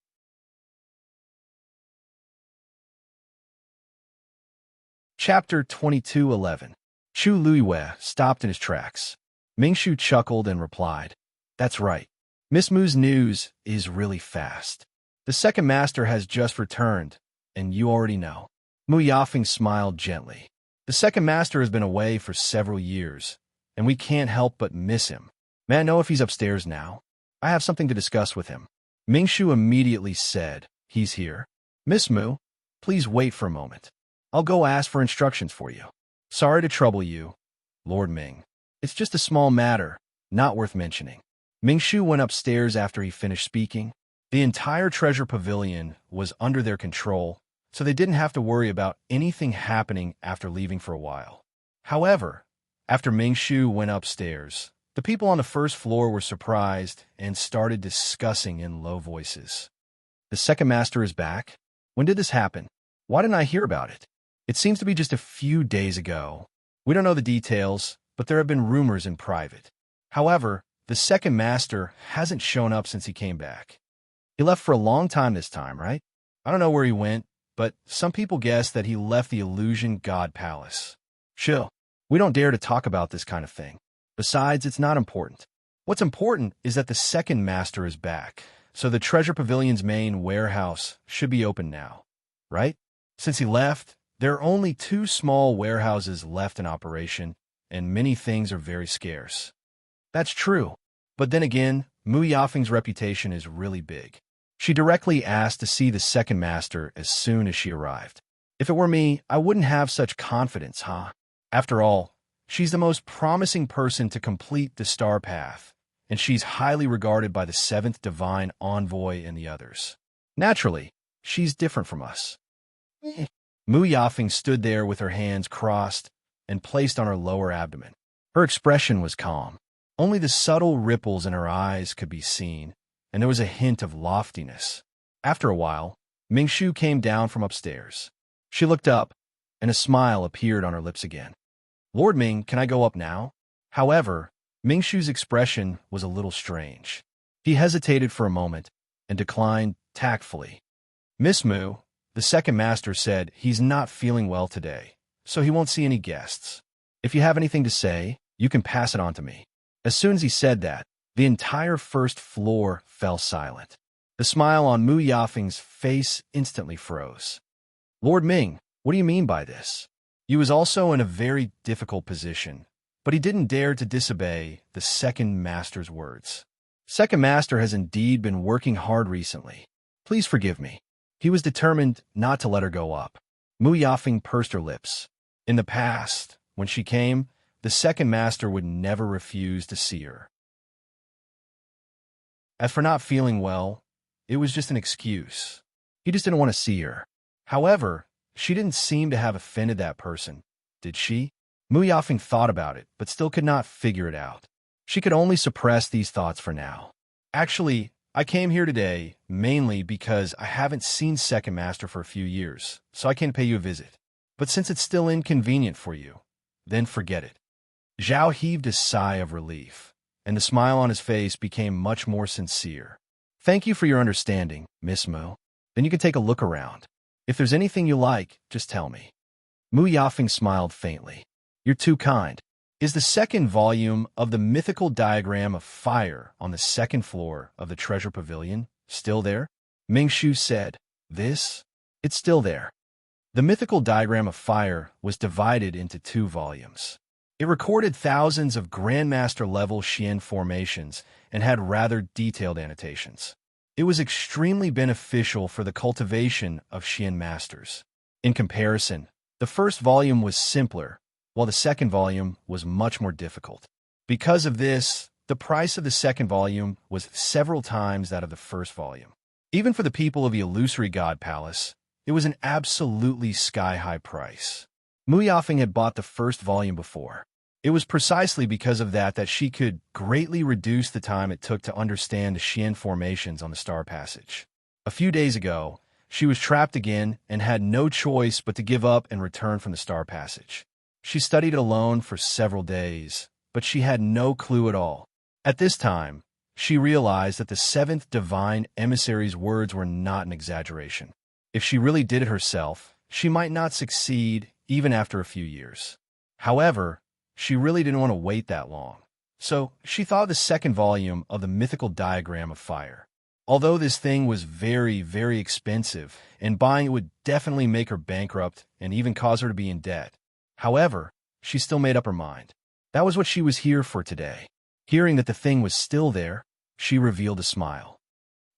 Chapter 22:11. Chu Luiwei stopped in his tracks. Mingshu chuckled and replied, "That's right. Miss Mu's news is really fast. The second master has just returned, and you already know." Mu Yafeng smiled gently. "The second master has been away for several years, and we can't help but miss him. May I know if he's upstairs now? I have something to discuss with him." Mingshu immediately said, "He's here." "Miss Mu, please wait for a moment. I'll go ask for instructions for you." "Sorry to trouble you, Lord Ming. It's just a small matter, not worth mentioning." Mingshu went upstairs after he finished speaking. The entire treasure pavilion was under their control, so they didn't have to worry about anything happening after leaving for a while. However, after Mingshu went upstairs, the people on the first floor were surprised and started discussing in low voices. The second master is back? When did this happen? Why didn't I hear about it? It seems to be just a few days ago. We don't know the details, but there have been rumors in private. However, the second master hasn't shown up since he came back. He left for a long time this time, right? I don't know where he went, but some people guess that he left the Illusion God Palace. Chill. We don't dare to talk about this kind of thing. Besides, it's not important. What's important is that the second master is back, so the Treasure Pavilion's main warehouse should be open now, right? Since he left, there are only 2 small warehouses left in operation, and many things are very scarce. That's true, but then again, Mu Yafeng's reputation is really big. She directly asked to see the second master as soon as she arrived. If it were me, I wouldn't have such confidence, huh? After all, she's the most promising person to complete the Star Path, and she's highly regarded by the 7th Divine Envoy and the others. Naturally, she's different from us. Mu Yafeng stood there with her hands crossed and placed on her lower abdomen. Her expression was calm. Only the subtle ripples in her eyes could be seen, and there was a hint of loftiness. After a while, Mingshu came down from upstairs. She looked up, and a smile appeared on her lips again. Lord Ming, can I go up now? However, Mingshu's expression was a little strange. He hesitated for a moment and declined tactfully. Miss Mu, the second master said he's not feeling well today, so he won't see any guests. If you have anything to say, you can pass it on to me. As soon as he said that, the entire first floor fell silent. The smile on Mu Yafeng's face instantly froze. Lord Ming, what do you mean by this? He was also in a very difficult position, but he didn't dare to disobey the second master's words. Second master has indeed been working hard recently. Please forgive me. He was determined not to let her go up. Mu Yafeng pursed her lips. In the past, when she came, the second master would never refuse to see her. As for not feeling well, it was just an excuse. He just didn't want to see her. However, she didn't seem to have offended that person, did she? Mu Yafeng thought about it, but still could not figure it out. She could only suppress these thoughts for now. Actually, I came here today mainly because I haven't seen Second Master for a few years, so I can pay you a visit. But since it's still inconvenient for you, then forget it. Zhao heaved a sigh of relief, and the smile on his face became much more sincere. Thank you for your understanding, Miss Mu. Then you can take a look around. If there's anything you like, just tell me. Mu Yafeng smiled faintly. You're too kind. Is the second volume of the mythical diagram of fire on the second floor of the Treasure Pavilion still there? Mingshu said. This? It's still there. The mythical diagram of fire was divided into 2 volumes. It recorded thousands of Grandmaster-level Xian formations and had rather detailed annotations. It was extremely beneficial for the cultivation of Xian masters. In comparison, the first volume was simpler, while the second volume was much more difficult. Because of this, the price of the second volume was several times that of the first volume. Even for the people of the Illusory God Palace, it was an absolutely sky-high price. Mu Yafeng had bought the first volume before. It was precisely because of that she could greatly reduce the time it took to understand the Xian formations on the Star Passage. A few days ago, she was trapped again and had no choice but to give up and return from the Star Passage. She studied alone for several days, but she had no clue at all. At this time, she realized that the 7th Divine Emissary's words were not an exaggeration. If she really did it herself, she might not succeed even after a few years. However, she really didn't want to wait that long. So she thought of the second volume of the mythical diagram of fire. Although this thing was very, very expensive, and buying it would definitely make her bankrupt and even cause her to be in debt. However, she still made up her mind. That was what she was here for today. Hearing that the thing was still there, she revealed a smile.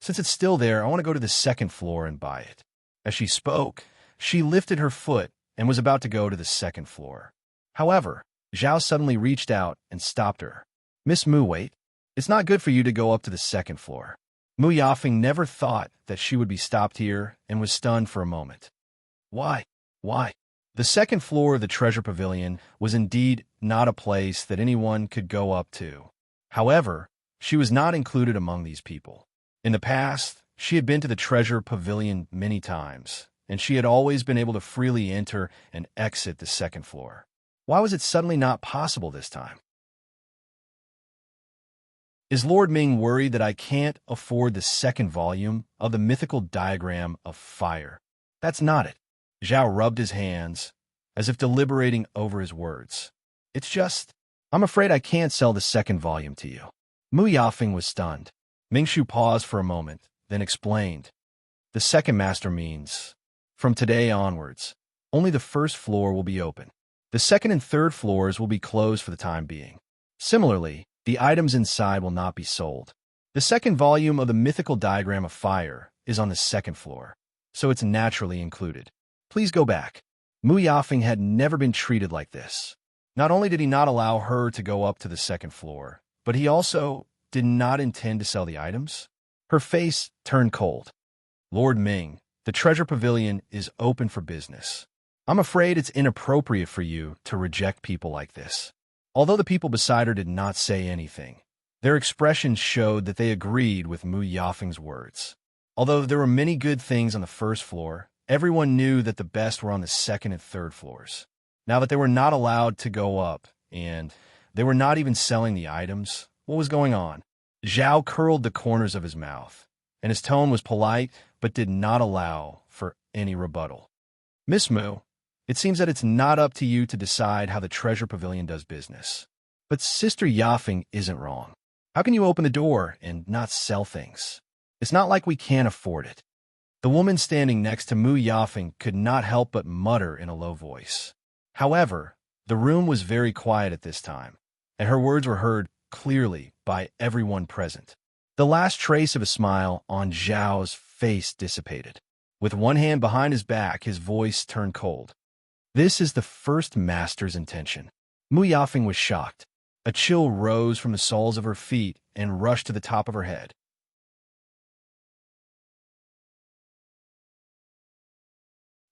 Since it's still there, I want to go to the second floor and buy it. As she spoke, she lifted her foot and was about to go to the second floor. However, Zhao suddenly reached out and stopped her. Miss Mu, wait. It's not good for you to go up to the second floor. Mu Yafeng never thought that she would be stopped here and was stunned for a moment. Why? Why? The second floor of the treasure pavilion was indeed not a place that anyone could go up to. However, she was not included among these people. In the past, she had been to the treasure pavilion many times, and she had always been able to freely enter and exit the second floor. Why was it suddenly not possible this time? Is Lord Ming worried that I can't afford the second volume of the mythical diagram of fire? That's not it. Zhao rubbed his hands, as if deliberating over his words. It's just, I'm afraid I can't sell the second volume to you. Mu Yafeng was stunned. Mingshu paused for a moment, then explained. The second master means, from today onwards, only the first floor will be open. The second and third floors will be closed for the time being. Similarly, the items inside will not be sold. The second volume of the mythical diagram of fire is on the second floor, so it's naturally included. Please go back. Mu Yafeng had never been treated like this. Not only did he not allow her to go up to the second floor, but he also did not intend to sell the items. Her face turned cold. Lord Ming, the treasure pavilion is open for business. I'm afraid it's inappropriate for you to reject people like this. Although the people beside her did not say anything, their expressions showed that they agreed with Mu Yafeng's words. Although there were many good things on the first floor, everyone knew that the best were on the second and third floors. Now that they were not allowed to go up, and they were not even selling the items, what was going on? Zhao curled the corners of his mouth, and his tone was polite but did not allow for any rebuttal. Miss Mu, it seems that it's not up to you to decide how the treasure pavilion does business. But Sister Yafeng isn't wrong. How can you open the door and not sell things? It's not like we can't afford it. The woman standing next to Mu Yafeng could not help but mutter in a low voice. However, the room was very quiet at this time, and her words were heard clearly by everyone present. The last trace of a smile on Zhao's face dissipated. With one hand behind his back, his voice turned cold. This is the first master's intention. Mu Yafeng was shocked. A chill rose from the soles of her feet and rushed to the top of her head.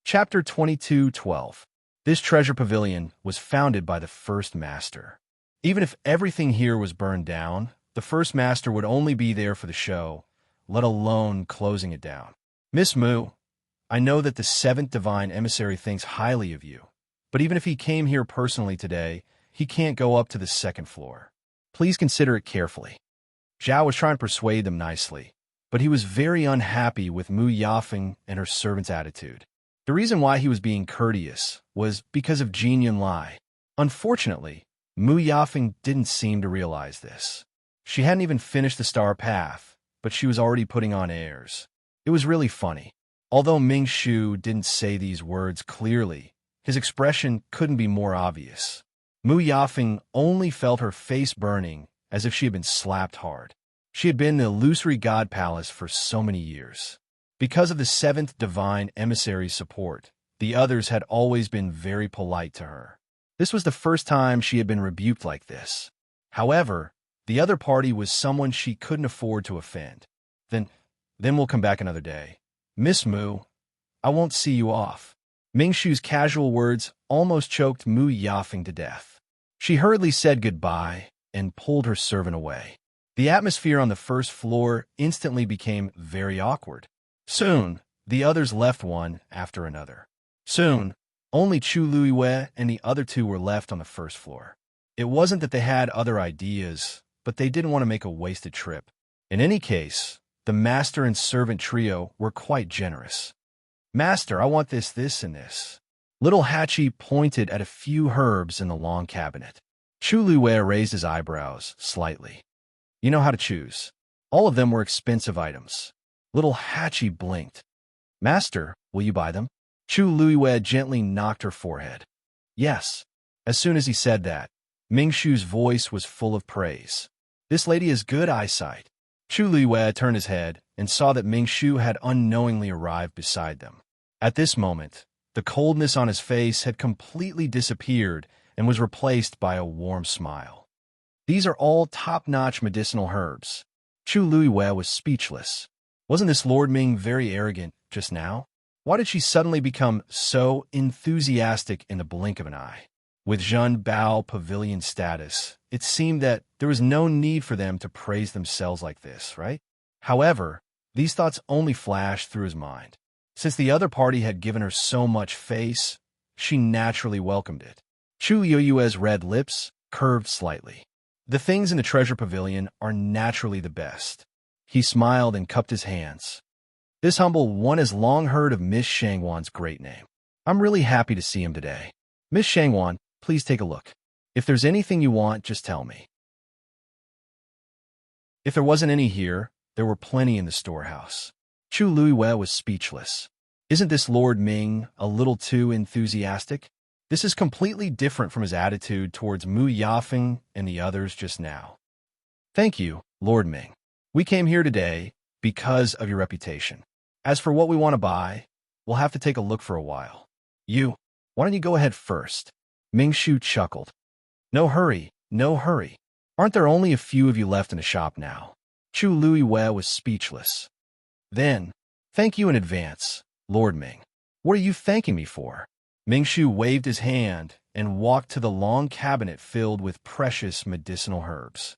Chapter 22:12. This treasure pavilion was founded by the first master. Even if everything here was burned down, the first master would only be there for the show, let alone closing it down. Miss Mu, I know that the seventh divine emissary thinks highly of you, but even if he came here personally today, he can't go up to the second floor. Please consider it carefully. Zhao was trying to persuade them nicely, but he was very unhappy with Mu Yafeng and her servant's attitude. The reason why he was being courteous was because of Jin Yunlai. Unfortunately, Mu Yafeng didn't seem to realize this. She hadn't even finished the star path, but she was already putting on airs. It was really funny. Although Ming Shu didn't say these words clearly, his expression couldn't be more obvious. Mu Yafeng only felt her face burning as if she had been slapped hard. She had been in the illusory god palace for so many years. Because of the seventh divine emissary's support, the others had always been very polite to her. This was the first time she had been rebuked like this. However, the other party was someone she couldn't afford to offend. Then we'll come back another day. Miss Mu, I won't see you off. Ming Shu's casual words almost choked Mu Yafeng to death. She hurriedly said goodbye and pulled her servant away. The atmosphere on the first floor instantly became very awkward. Soon, the others left one after another. Soon, only Chu Luiwei and the other two were left on the first floor. It wasn't that they had other ideas, but they didn't want to make a wasted trip. In any case, the master and servant trio were quite generous. Master, I want this, and this. Little Hachi pointed at a few herbs in the long cabinet. Chu Luiwei raised his eyebrows slightly. You know how to choose. All of them were expensive items. Little Hachi blinked. Master, will you buy them? Chu Luiwei gently knocked her forehead. Yes. As soon as he said that, Ming Shu's voice was full of praise. This lady has good eyesight. Chu Luiwei turned his head and saw that Ming Shu had unknowingly arrived beside them. At this moment, the coldness on his face had completely disappeared and was replaced by a warm smile. These are all top-notch medicinal herbs. Chu Luiwei was speechless. Wasn't this Lord Ming very arrogant just now? Why did she suddenly become so enthusiastic in the blink of an eye? With Jean Bao Pavilion status, it seemed that there was no need for them to praise themselves like this, right? However, these thoughts only flashed through his mind. Since the other party had given her so much face, she naturally welcomed it. Chu Yoyue's red lips curved slightly. The things in the treasure pavilion are naturally the best. He smiled and cupped his hands. This humble one has long heard of Miss Shangwan's great name. I'm really happy to see him today. Miss Shangwan, please take a look. If there's anything you want, just tell me. If there wasn't any here, there were plenty in the storehouse. Chu Luiyue was speechless. Isn't this Lord Ming a little too enthusiastic? This is completely different from his attitude towards Mu Yafeng and the others just now. Thank you, Lord Ming. We came here today because of your reputation. As for what we want to buy, we'll have to take a look for a while. Why don't you go ahead first? Ming Shu chuckled. No hurry, no hurry. Aren't there only a few of you left in the shop now? Chu Luiyue was speechless. Then, thank you in advance, Lord Ming. What are you thanking me for? Ming Shu waved his hand and walked to the long cabinet filled with precious medicinal herbs.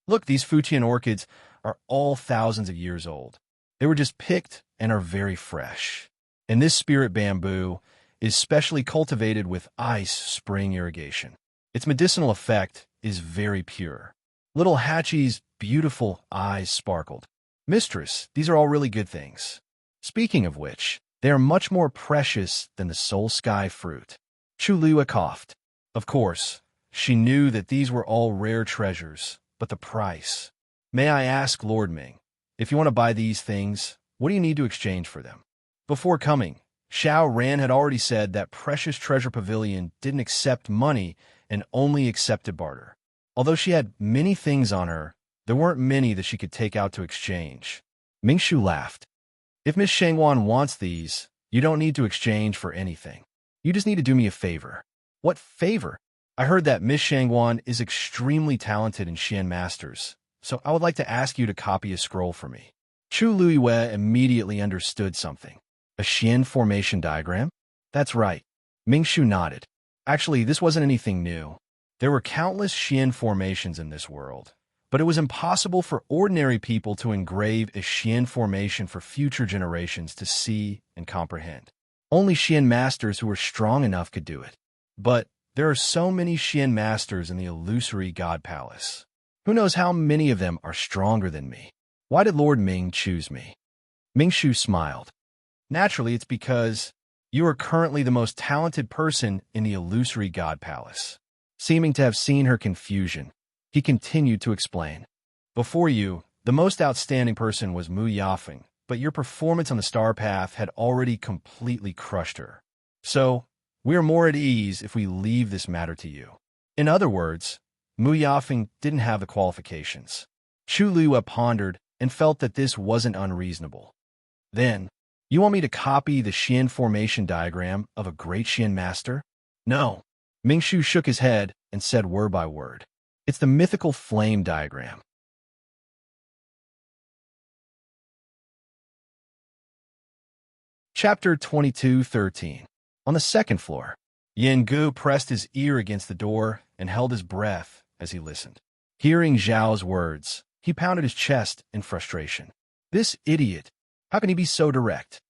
Look, these Fujian orchids are all thousands of years old. They were just picked and are very fresh. And this spirit bamboo is specially cultivated with ice spring irrigation. Its medicinal effect is very pure. Little Hachi's beautiful eyes sparkled. Mistress, these are all really good things. Speaking of which, they are much more precious than the soul sky fruit. Chu Luiyue coughed. Of course, she knew that these were all rare treasures, but the price. May I ask, Lord Ming, if you want to buy these things, what do you need to exchange for them? Before coming, Xiao Ran had already said that Precious Treasure Pavilion didn't accept money and only accepted barter. Although she had many things on her, there weren't many that she could take out to exchange. Ming Shu laughed. If Miss Shangwan wants these, you don't need to exchange for anything. You just need to do me a favor. What favor? I heard that Miss Shangwan is extremely talented in Xian Masters, so I would like to ask you to copy a scroll for me. Chu Luiyue immediately understood something. A Xian formation diagram? That's right. Ming Shu nodded. Actually, this wasn't anything new. There were countless Xian formations in this world, but it was impossible for ordinary people to engrave a Xian formation for future generations to see and comprehend. Only Xian masters who were strong enough could do it. But there are so many Xian masters in the illusory God Palace. Who knows how many of them are stronger than me? Why did Lord Ming choose me? Ming Shu smiled. Naturally, it's because you are currently the most talented person in the illusory God Palace. Seeming to have seen her confusion, he continued to explain. Before you, the most outstanding person was Mu Yafeng, but your performance on the star path had already completely crushed her. So, we are more at ease if we leave this matter to you. In other words, Mu Yafeng didn't have the qualifications. Chu Luiyue pondered and felt that this wasn't unreasonable. Then, you want me to copy the Xian formation diagram of a great Xian master? No. Ming Shu shook his head and said word by word. It's the mythical flame diagram. Chapter 22:13. On the second floor, Yin Gu pressed his ear against the door and held his breath as he listened. Hearing Zhao's words, he pounded his chest in frustration. This idiot! How can he be so direct?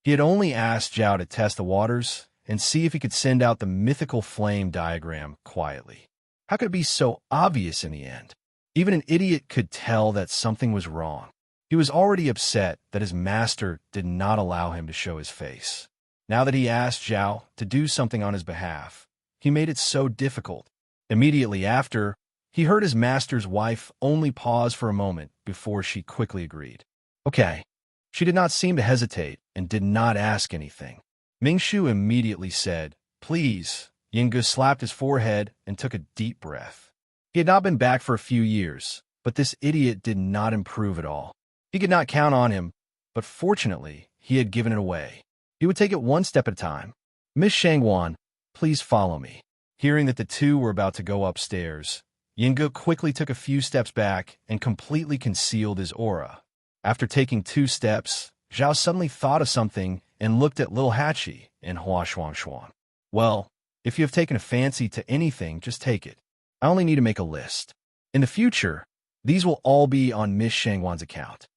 He had only asked Zhao to test the waters and see if he could send out the mythical flame diagram quietly. How could it be so obvious in the end? Even an idiot could tell that something was wrong. He was already upset that his master did not allow him to show his face. Now that he asked Zhao to do something on his behalf, he made it so difficult. Immediately after, he heard his master's wife only pause for a moment before she quickly agreed. Okay. She did not seem to hesitate and did not ask anything. Ming Shu immediately said, Please. Yinggu slapped his forehead and took a deep breath. He had not been back for a few years, but this idiot did not improve at all. He could not count on him, but fortunately, he had given it away. He would take it one step at a time. Miss Shangwan, please follow me. Hearing that the two were about to go upstairs, Yinggu quickly took a few steps back and completely concealed his aura. After taking 2 steps, Zhao suddenly thought of something and looked at little Hachi and Hua Shuang Shuang. Well, if you have taken a fancy to anything, just take it. I only need to make a list. In the future, these will all be on Miss Shangwan's account.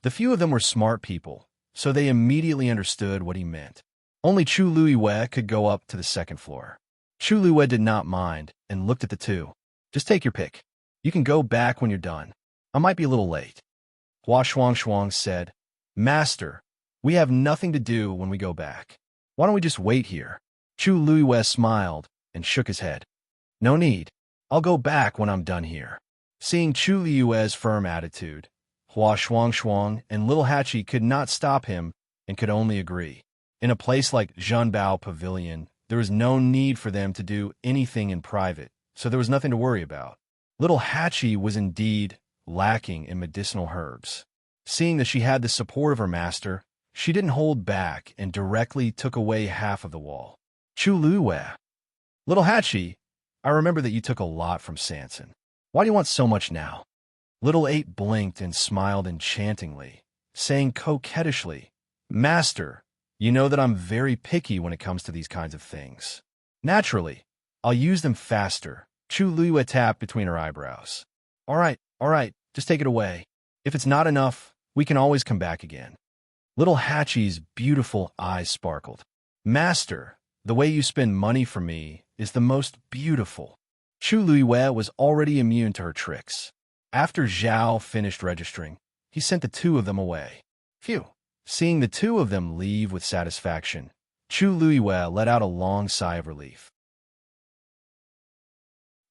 The few of them were smart people, so they immediately understood what he meant. Only Chu Luiwei could go up to the second floor. Chu Luiwei did not mind and looked at the two. Just take your pick. You can go back when you're done. I might be a little late. Hua Shuang Shuang said, Master, we have nothing to do when we go back. Why don't we just wait here? Chu Luiwei smiled and shook his head. No need. I'll go back when I'm done here. Seeing Chu Luiwei's firm attitude, Hua Shuang Shuang and little Hachi could not stop him and could only agree. In a place like Zhenbao Pavilion, there was no need for them to do anything in private, so there was nothing to worry about. Little Hachi was indeed lacking in medicinal herbs. Seeing that she had the support of her master, she didn't hold back and directly took away half of the wall. Chu Luiwei. Little Hachi, I remember that you took a lot from Sanson. Why do you want so much now? Little Eight blinked and smiled enchantingly, saying coquettishly, Master, you know that I'm very picky when it comes to these kinds of things. Naturally, I'll use them faster. Chu Luiwei tapped between her eyebrows. All right, just take it away. If it's not enough, we can always come back again. Little Hachi's beautiful eyes sparkled. Master, the way you spend money for me is the most beautiful. Chu Luiwei was already immune to her tricks. After Zhao finished registering, he sent the two of them away. Phew. Seeing the two of them leave with satisfaction, Chu Luiwei let out a long sigh of relief.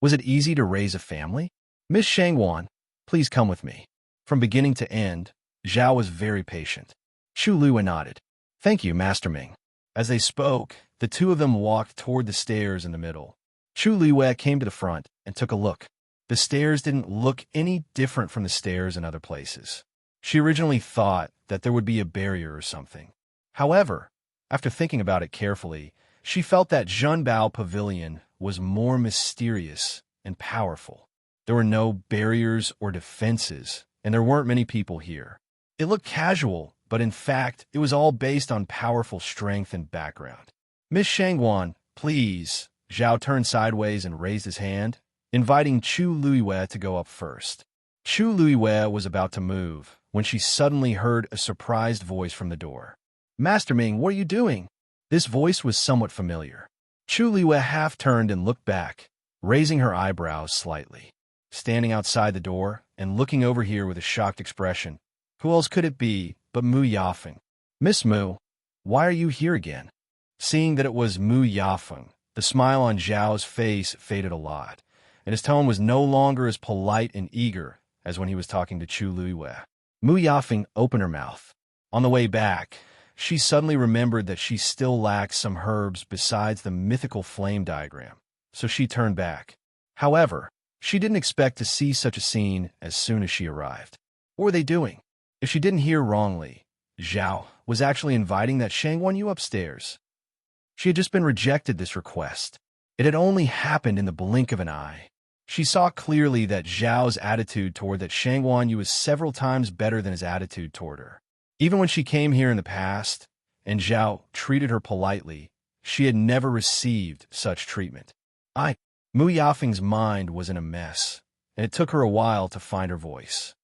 Was it easy to raise a family? Miss Shangwan, please come with me. From beginning to end, Zhao was very patient. Chu Luiwei nodded. Thank you, Master Ming. As they spoke, the two of them walked toward the stairs in the middle. Chu Luiwei came to the front and took a look. The stairs didn't look any different from the stairs in other places. She originally thought that there would be a barrier or something. However, after thinking about it carefully, she felt that Zhenbao Pavilion was more mysterious and powerful. There were no barriers or defenses, and there weren't many people here. It looked casual, but in fact, it was all based on powerful strength and background. Miss Shangwan, please. Zhao turned sideways and raised his hand, inviting Chu Luiwei to go up first. Chu Luiwei was about to move when she suddenly heard a surprised voice from the door. Master Ming, what are you doing? This voice was somewhat familiar. Chu Luiwei half turned and looked back, raising her eyebrows slightly. Standing outside the door and looking over here with a shocked expression, who else could it be but Mu Yafeng? Miss Mu, why are you here again? Seeing that it was Mu Yafeng, the smile on Zhao's face faded a lot, and his tone was no longer as polite and eager as when he was talking to Chu Luiwei. Mu Yafeng opened her mouth. On the way back, she suddenly remembered that she still lacked some herbs besides the mythical flame diagram, so she turned back. However, she didn't expect to see such a scene as soon as she arrived. What were they doing? If she didn't hear wrongly, Zhao was actually inviting that Shangwan Yu upstairs. She had just been rejected this request. It had only happened in the blink of an eye. She saw clearly that Zhao's attitude toward that Shangwan Yu was several times better than his attitude toward her. Even when she came here in the past, and Zhao treated her politely, she had never received such treatment. Mu Yafeng's mind was in a mess, and it took her a while to find her voice.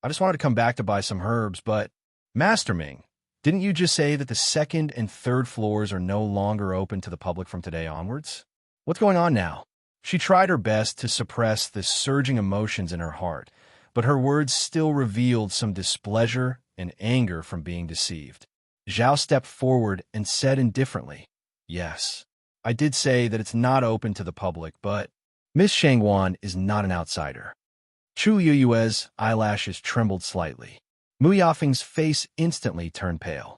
I just wanted to come back to buy some herbs, but Master Ming, didn't you just say that the second and third floors are no longer open to the public from today onwards? What's going on now? She tried her best to suppress the surging emotions in her heart, but her words still revealed some displeasure and anger from being deceived. Zhao stepped forward and said indifferently, Yes, I did say that it's not open to the public, but Miss Shangwan is not an outsider. Chu Luiwei's eyelashes trembled slightly. Mu Yafeng's face instantly turned pale.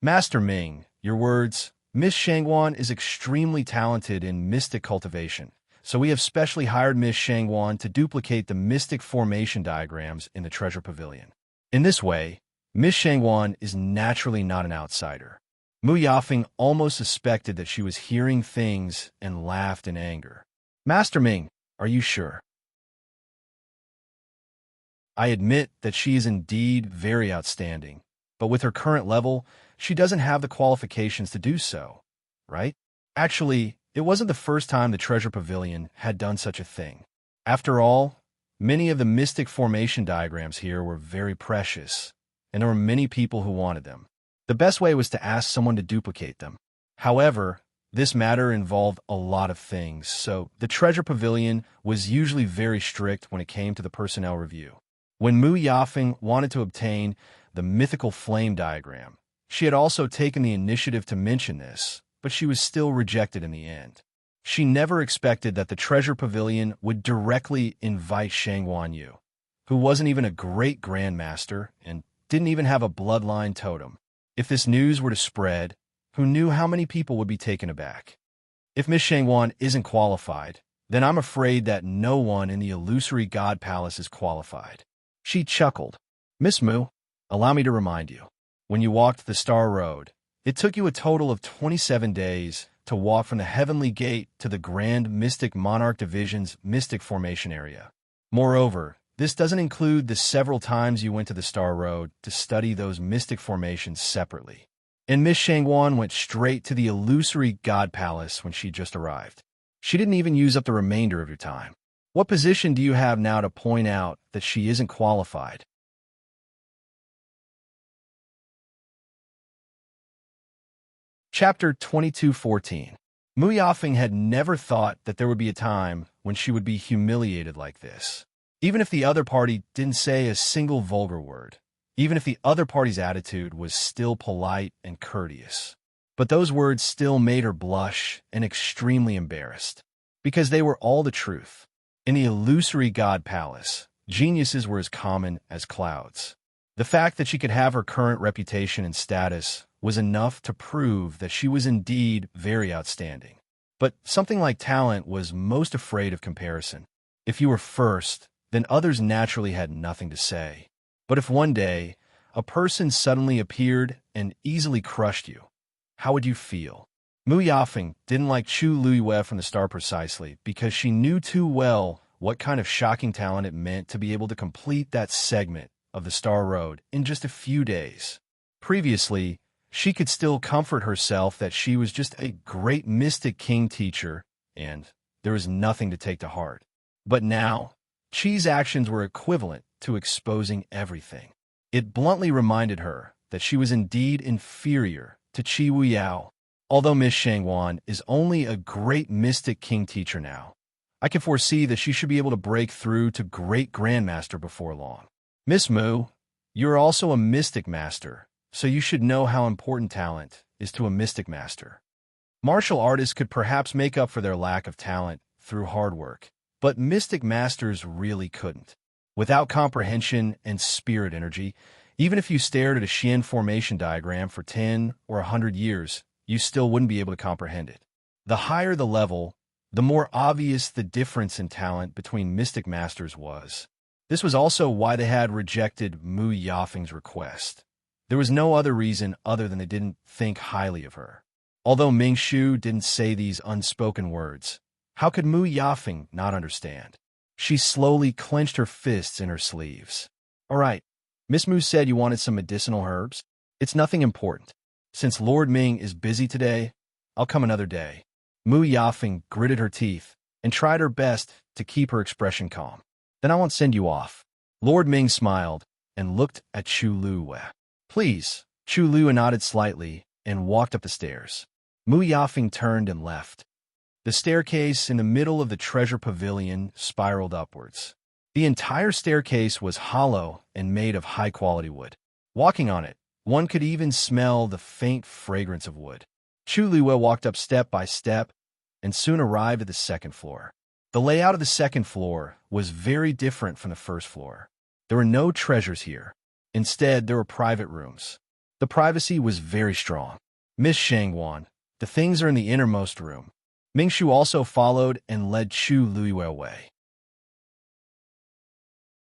Master Ming, your words, Miss Shangwan is extremely talented in mystic cultivation, so we have specially hired Miss Shangwan to duplicate the mystic formation diagrams in the Treasure Pavilion. In this way, Miss Shangwan is naturally not an outsider. Mu Yafeng almost suspected that she was hearing things and laughed in anger. Master Ming, are you sure? I admit that she is indeed very outstanding, But with her current level, she doesn't have the qualifications to do so, right? Actually, it wasn't the first time the Treasure Pavilion had done such a thing. After all, many of the mystic formation diagrams here were very precious, and there were many people who wanted them. The best way was to ask someone to duplicate them. However, this matter involved a lot of things, so the Treasure Pavilion was usually very strict when it came to the personnel review. When Mu Yafeng wanted to obtain the mythical flame diagram, she had also taken the initiative to mention this, but she was still rejected in the end. She never expected that the Treasure Pavilion would directly invite Shangguan Yu, who wasn't even a great grandmaster and didn't even have a bloodline totem. If this news were to spread, who knew how many people would be taken aback? If Miss Shangguan isn't qualified, then I'm afraid that no one in the illusory God Palace is qualified. She chuckled. Miss Mu, allow me to remind you. When you walked the Star Road, it took you a total of 27 days to walk from the Heavenly Gate to the Grand Mystic Monarch Division's Mystic Formation area. Moreover, this doesn't include the several times you went to the Star Road to study those mystic formations separately. And Miss Shangguan went straight to the illusory God Palace when she just arrived. She didn't even use up the remainder of your time. What position do you have now to point out that she isn't qualified? Chapter 22:14. Mu Yafeng had never thought that there would be a time when she would be humiliated like this. Even if the other party didn't say a single vulgar word, even if the other party's attitude was still polite and courteous. But those words still made her blush and extremely embarrassed, because they were all the truth. In the illusory God Palace, geniuses were as common as clouds. The fact that she could have her current reputation and status was enough to prove that she was indeed very outstanding. But something like talent was most afraid of comparison. If you were first, then others naturally had nothing to say. But if one day, a person suddenly appeared and easily crushed you, how would you feel? Mu Yafeng didn't like Chu Luiyue from the start precisely because she knew too well what kind of shocking talent it meant to be able to complete that segment of the Star Road in just a few days. Previously, she could still comfort herself that she was just a great mystic king teacher and there was nothing to take to heart. But now, Qi's actions were equivalent to exposing everything. It bluntly reminded her that she was indeed inferior to Qi Wuyao. Although Miss Shangguan is only a great mystic king teacher now, I can foresee that she should be able to break through to great grandmaster before long. Miss Mu, you're also a mystic master, so you should know how important talent is to a mystic master. Martial artists could perhaps make up for their lack of talent through hard work, but mystic masters really couldn't. Without comprehension and spirit energy, even if you stared at a Xian formation diagram for 10 or 100 years, you still wouldn't be able to comprehend it. The higher the level, the more obvious the difference in talent between mystic masters was. This was also why they had rejected Mu Yafeng's request. There was no other reason other than they didn't think highly of her. Although Ming Shu didn't say these unspoken words, how could Mu Yafeng not understand? She slowly clenched her fists in her sleeves. All right, Miss Mu said you wanted some medicinal herbs. It's nothing important. Since Lord Ming is busy today, I'll come another day. Mu Yafeng gritted her teeth and tried her best to keep her expression calm. Then I won't send you off. Lord Ming smiled and looked at Chu Luiyue. Please. Chu Luiyue nodded slightly and walked up the stairs. Mu Yafeng turned and left. The staircase in the middle of the treasure pavilion spiraled upwards. The entire staircase was hollow and made of high-quality wood. Walking on it, one could even smell the faint fragrance of wood. Chu Luiyue walked up step by step and soon arrived at the second floor. The layout of the second floor was very different from the first floor. There were no treasures here. Instead, there were private rooms. The privacy was very strong. Miss Shangguan, the things are in the innermost room. Ming Shu also followed and led Chu Luiyue away.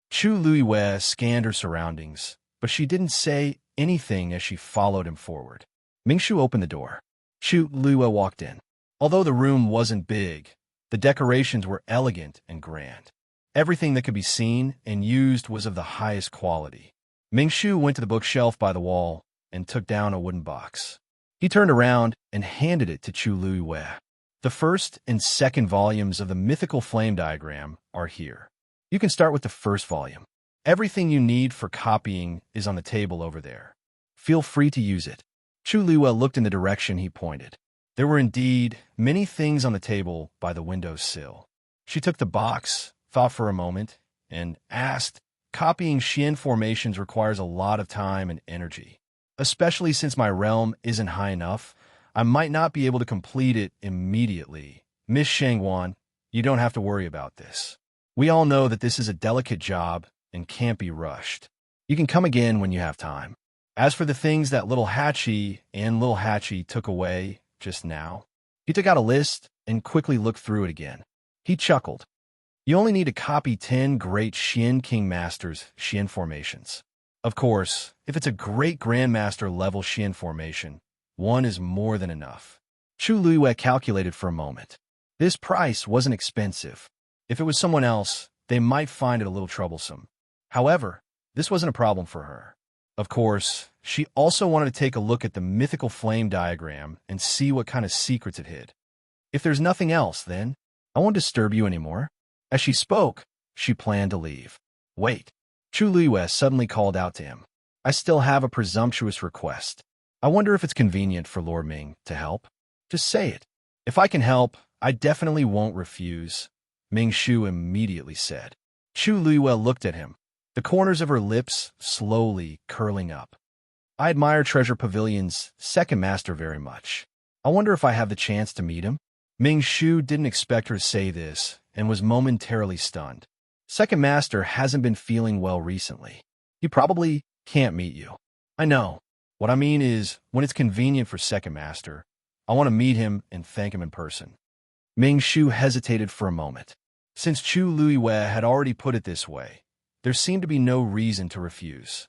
Chu Luiyue scanned her surroundings, but she didn't say anything as she followed him forward. Ming Shu opened the door. Chu Luiyue walked in. Although the room wasn't big, the decorations were elegant and grand. Everything that could be seen and used was of the highest quality. Ming Shu went to the bookshelf by the wall and took down a wooden box. He turned around and handed it to Chu Luiwei. The first and second volumes of the mythical flame diagram are here. You can start with the first volume. Everything you need for copying is on the table over there. Feel free to use it. Chu Luiwei looked in the direction he pointed. There were indeed many things on the table by the window sill. She took the box, thought for a moment, and asked, "Copying Xian formations requires a lot of time and energy. Especially since my realm isn't high enough, I might not be able to complete it immediately. Miss Shangwan, you don't have to worry about this. We all know that this is a delicate job and can't be rushed. You can come again when you have time. As for the things that Little Hatchie took away just now," he took out a list and quickly looked through it again. He chuckled. "You only need to copy 10 great Xian King Masters' Xian formations. Of course, if it's a great Grandmaster level Xian formation, one is more than enough." Chu Luiwei calculated for a moment. This price wasn't expensive. If it was someone else, they might find it a little troublesome. However, this wasn't a problem for her. Of course, she also wanted to take a look at the mythical flame diagram and see what kind of secrets it hid. "If there's nothing else, then, I won't disturb you anymore." As she spoke, she planned to leave. "Wait." Chu Luiwei suddenly called out to him. "I still have a presumptuous request. I wonder if it's convenient for Lord Ming to help. Just say it." "If I can help, I definitely won't refuse," Ming Shu immediately said. Chu Luiwei looked at him, the corners of her lips slowly curling up. "I admire Treasure Pavilion's second master very much. I wonder if I have the chance to meet him." Ming Shu didn't expect her to say this and was momentarily stunned. "Second master hasn't been feeling well recently. He probably can't meet you." "I know. What I mean is, when it's convenient for second master, I want to meet him and thank him in person." Ming Shu hesitated for a moment. Since Chu Luiwei had already put it this way, there seemed to be no reason to refuse.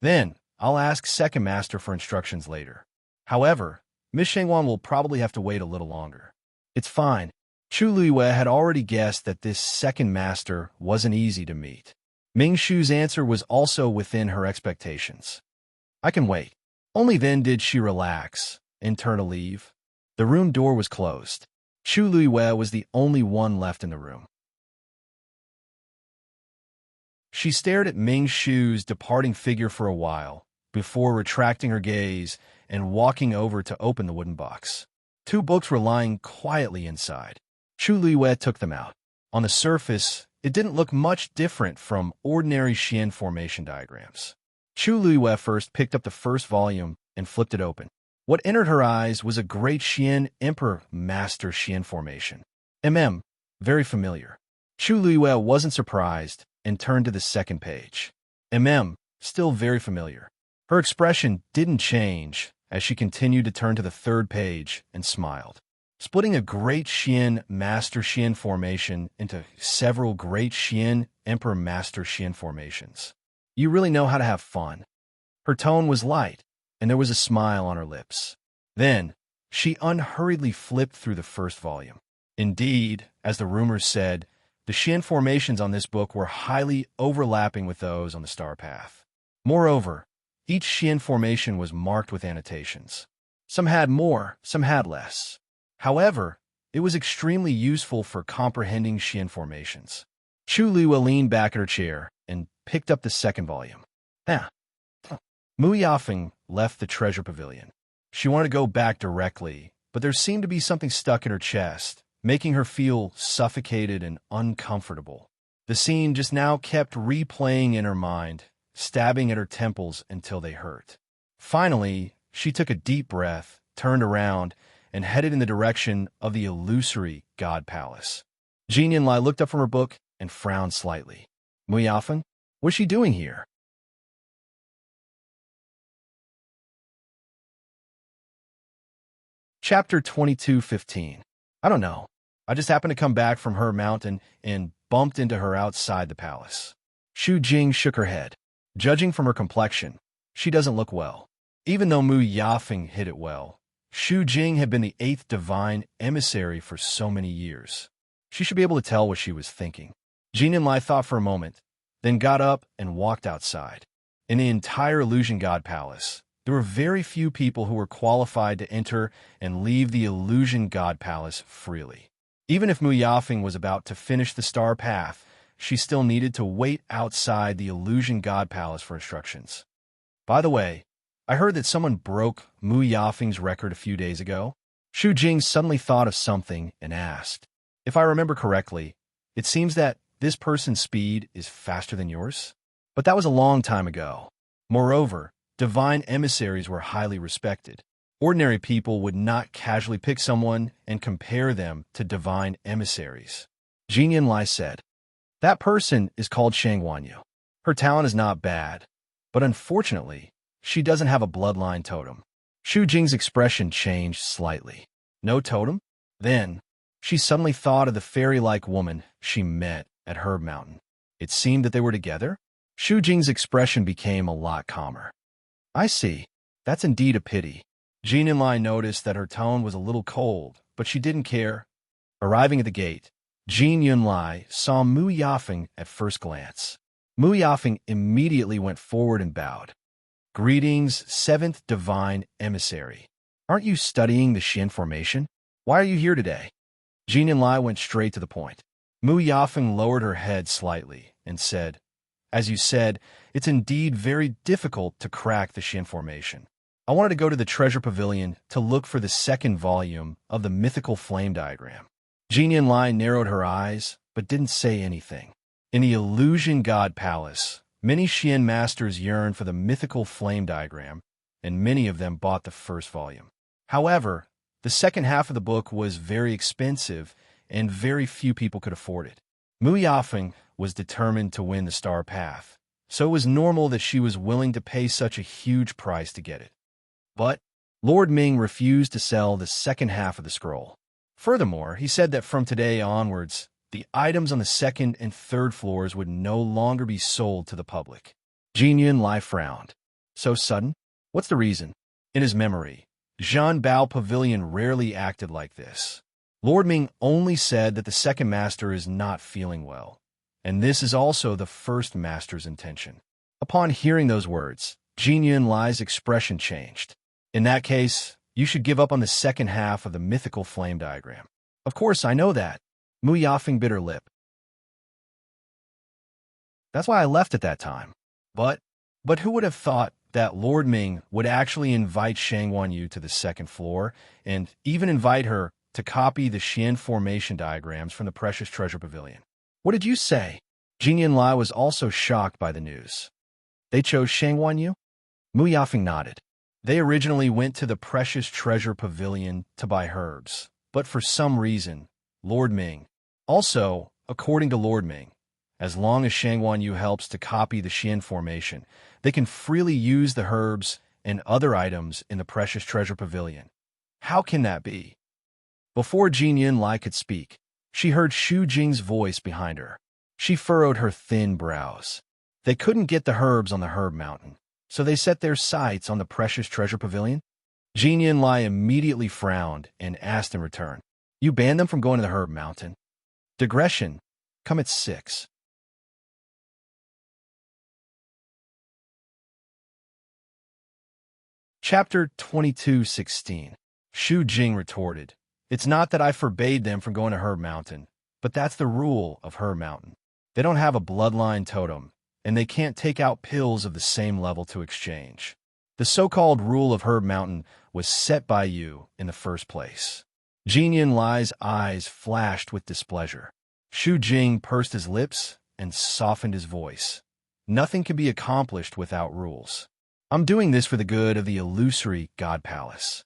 "Then, I'll ask second master for instructions later. However, Miss Shangwan will probably have to wait a little longer." "It's fine." Chu Luiwei had already guessed that this second master wasn't easy to meet. Ming Shu's answer was also within her expectations. "I can wait." Only then did she relax and turn to leave. The room door was closed. Chu Luiwei was the only one left in the room. She stared at Ming Shu's departing figure for a while, before retracting her gaze and walking over to open the wooden box. 2 books were lying quietly inside. Chu Luiwei took them out. On the surface, it didn't look much different from ordinary Xian formation diagrams. Chu Luiwei first picked up the first volume and flipped it open. What entered her eyes was a great Xian Emperor Master Xian formation. Very familiar. Chu Luiwei wasn't surprised and turned to the second page. Still very familiar. Her expression didn't change as she continued to turn to the third page and smiled. Splitting a great Xian Master Xian formation into several great Xian Emperor Master Xian formations. You really know how to have fun. Her tone was light, and there was a smile on her lips. Then, she unhurriedly flipped through the first volume. Indeed, as the rumors said, the Xian formations on this book were highly overlapping with those on the star path. Moreover, each Xian formation was marked with annotations. Some had more, some had less. However, it was extremely useful for comprehending Xian formations. Chu Luiwei leaned back in her chair and picked up the second volume. Mu Yafeng left the treasure pavilion. She wanted to go back directly, but there seemed to be something stuck in her chest, making her feel suffocated and uncomfortable. The scene just now kept replaying in her mind, stabbing at her temples until they hurt. Finally, she took a deep breath, turned around, and headed in the direction of the illusory God Palace. Jin Yanlai looked up from her book and frowned slightly. Mu Yafeng? What's she doing here? Chapter 22:15. I don't know. I just happened to come back from her mountain and bumped into her outside the palace. Xu Jing shook her head. Judging from her complexion, she doesn't look well. Even though Mu Yafeng hid it well, Xu Jing had been the 8th divine emissary for so many years. She should be able to tell what she was thinking. Jin Yanlai thought for a moment, then got up and walked outside. In the entire Illusion God Palace, there were very few people who were qualified to enter and leave the Illusion God Palace freely. Even if Mu Yafeng was about to finish the Star Path, she still needed to wait outside the Illusion God Palace for instructions. By the way, I heard that someone broke Mu Yafeng's record a few days ago. Xu Jing suddenly thought of something and asked, "If I remember correctly, it seems that this person's speed is faster than yours?" But that was a long time ago. Moreover, divine emissaries were highly respected. Ordinary people would not casually pick someone and compare them to divine emissaries. Jin Yinlai said, "That person is called Shang Wanyu. Her talent is not bad, but unfortunately, she doesn't have a bloodline totem." Xu Jing's expression changed slightly. No totem? Then, she suddenly thought of the fairy-like woman she met at Herb Mountain. It seemed that they were together? Xu Jing's expression became a lot calmer. "I see. That's indeed a pity." Jin Yinlai noticed that her tone was a little cold, but she didn't care. Arriving at the gate, Jin Yinlai saw Mu Yafeng at first glance. Mu Yafeng immediately went forward and bowed. "Greetings, seventh divine emissary. Aren't you studying the Xian formation? Why are you here today?" Jin Yinlai went straight to the point. Mu Yafeng lowered her head slightly and said, "As you said, it's indeed very difficult to crack the Xian formation. I wanted to go to the treasure pavilion to look for the second volume of the mythical flame diagram." Jin Yinlai narrowed her eyes, but didn't say anything. In the Illusion God Palace, many Xian masters yearned for the mythical flame diagram, and many of them bought the first volume. However, the second half of the book was very expensive, and very few people could afford it. Mu Yafeng was determined to win the Star Path, so it was normal that she was willing to pay such a huge price to get it. But Lord Ming refused to sell the second half of the scroll. Furthermore, he said that from today onwards, the items on the second and third floors would no longer be sold to the public. Jin Yinlai frowned. "So sudden? What's the reason?" In his memory, Zhan Bao Pavilion rarely acted like this. Lord Ming only said that the second master is not feeling well, and this is also the first master's intention. Upon hearing those words, Jin Yinlai's expression changed. "In that case, you should give up on the second half of the mythical flame diagram." "Of course, I know that." Mu Yafeng bit her lip. "That's why I left at that time." But who would have thought that Lord Ming would actually invite Shang Wanyu to the second floor, and even invite her to copy the Xian formation diagrams from the Precious Treasure Pavilion? "What did you say?" Jin Yinlai was also shocked by the news. "They chose Shang Wanyu?" Mu Yafeng nodded. "They originally went to the Precious Treasure Pavilion to buy herbs, but for some reason, Lord Ming. Also, according to Lord Ming, as long as Shang Wanyu helps to copy the Xian formation, they can freely use the herbs and other items in the Precious Treasure Pavilion. How can that be?" Before Jin Yinlai could speak, she heard Xu Jing's voice behind her. She furrowed her thin brows. They couldn't get the herbs on the Herb Mountain, so they set their sights on the Precious Treasure Pavilion. Jin Yinlai immediately frowned and asked in return, "You banned them from going to the Herb Mountain?" Digression, come at 6. Chapter 22:16. Xu Jing retorted, "It's not that I forbade them from going to Herb Mountain, but that's the rule of Herb Mountain. They don't have a bloodline totem, and they can't take out pills of the same level to exchange. The so-called rule of Herb Mountain was set by you in the first place." Jin Yinlai's eyes flashed with displeasure. Xu Jing pursed his lips and softened his voice. "Nothing can be accomplished without rules. I'm doing this for the good of the illusory God Palace."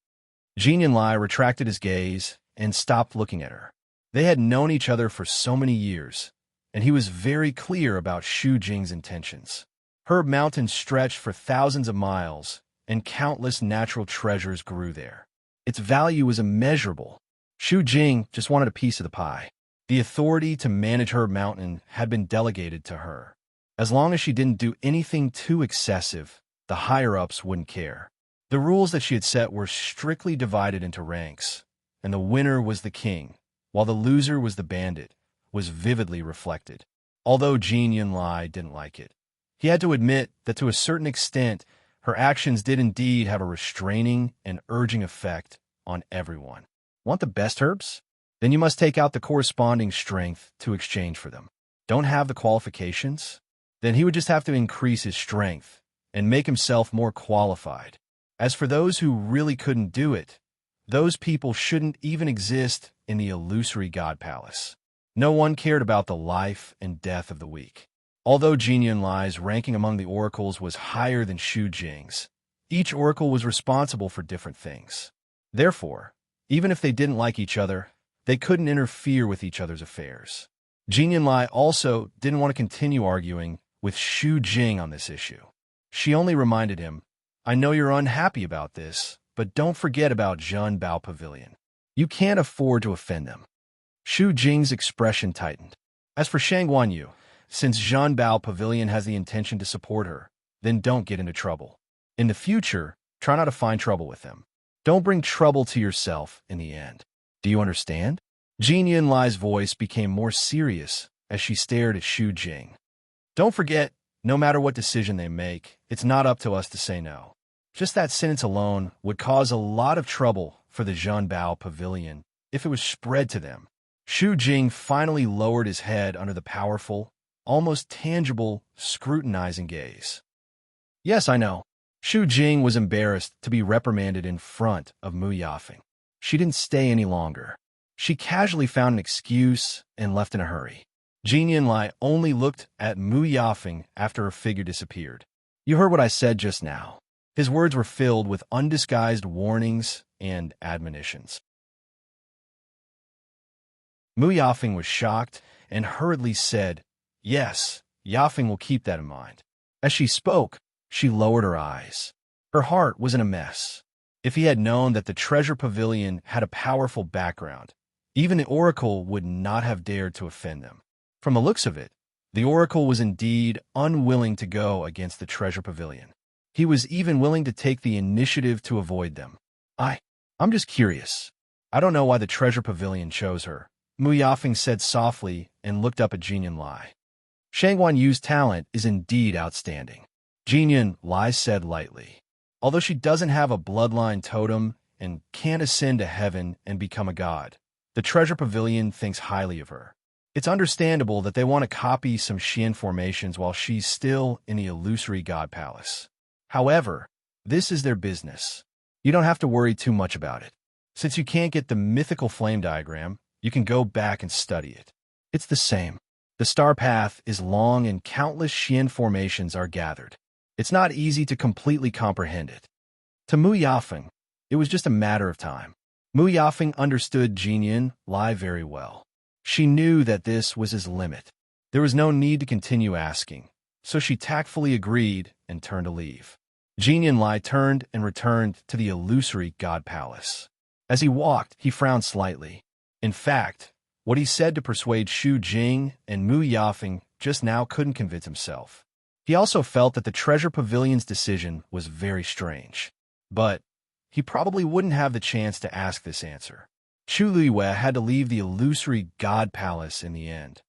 Jin Yinlai retracted his gaze and stopped looking at her. They had known each other for so many years, and he was very clear about Xu Jing's intentions. Herb Mountain stretched for thousands of miles, and countless natural treasures grew there. Its value was immeasurable. Xu Jing just wanted a piece of the pie. The authority to manage Herb Mountain had been delegated to her. As long as she didn't do anything too excessive, the higher-ups wouldn't care. The rules that she had set were strictly divided into ranks, and the winner was the king, while the loser was the bandit, was vividly reflected. Although Jin Yinlai didn't like it, He had to admit that to a certain extent, her actions did indeed have a restraining and urging effect on everyone. Want the best herbs? Then you must take out the corresponding strength to exchange for them. Don't have the qualifications? Then he would just have to increase his strength and make himself more qualified. As for those who really couldn't do it, those people shouldn't even exist in the illusory god palace. No one cared about the life and death of the weak. Although Jinyanlai's ranking among the oracles was higher than Xu Jing's, each oracle was responsible for different things. Therefore, even if they didn't like each other, they couldn't interfere with each other's affairs. Jinyanlai also didn't want to continue arguing with Xu Jing on this issue. She only reminded him, I know you're unhappy about this, but don't forget about Zhen Bao Pavilion. You can't afford to offend them. Xu Jing's expression tightened. As for Shang Guanyu, since Zhen Bao Pavilion has the intention to support her, then don't get into trouble. In the future, try not to find trouble with them. Don't bring trouble to yourself in the end. Do you understand? Jin Yinlai's voice became more serious as she stared at Xu Jing. Don't forget, no matter what decision they make, it's not up to us to say no. Just that sentence alone would cause a lot of trouble for the Zhen Bao Pavilion if it was spread to them. Xu Jing finally lowered his head under the powerful, almost tangible, scrutinizing gaze. Yes, I know. Xu Jing was embarrassed to be reprimanded in front of Mu Yafeng. She didn't stay any longer. She casually found an excuse and left in a hurry. Jin Yinlai only looked at Mu Yafeng after her figure disappeared. You heard what I said just now. His words were filled with undisguised warnings and admonitions. Mu Yafeng was shocked and hurriedly said, Yes, Yafeng will keep that in mind. As she spoke, she lowered her eyes. Her heart was in a mess. If he had known that the treasure pavilion had a powerful background, even the oracle would not have dared to offend them. From the looks of it, the oracle was indeed unwilling to go against the treasure pavilion. He was even willing to take the initiative to avoid them. I'm just curious. I don't know why the treasure pavilion chose her, Mu Yafeng said softly and looked up at Jin Yinlai. Shang Guanyu's talent is indeed outstanding, Jin Yinlai said lightly. Although she doesn't have a bloodline totem and can't ascend to heaven and become a god, the treasure pavilion thinks highly of her. It's understandable that they want to copy some Xian formations while she's still in the illusory god palace. However, this is their business. You don't have to worry too much about it. Since you can't get the mythical flame diagram, you can go back and study it. It's the same. The star path is long and countless Xian formations are gathered. It's not easy to completely comprehend it. To Mu Yafeng, it was just a matter of time. Mu Yafeng understood Jin Yinlai very well. She knew that this was his limit. There was no need to continue asking, so she tactfully agreed and turned to leave. Jin Yinlai turned and returned to the illusory god palace. As he walked, he frowned slightly. In fact, what he said to persuade Xu Jing and Mu Yafeng just now couldn't convince himself. He also felt that the treasure pavilion's decision was very strange. But he probably wouldn't have the chance to ask this answer. Chu Luiyue had to leave the illusory god palace in the end.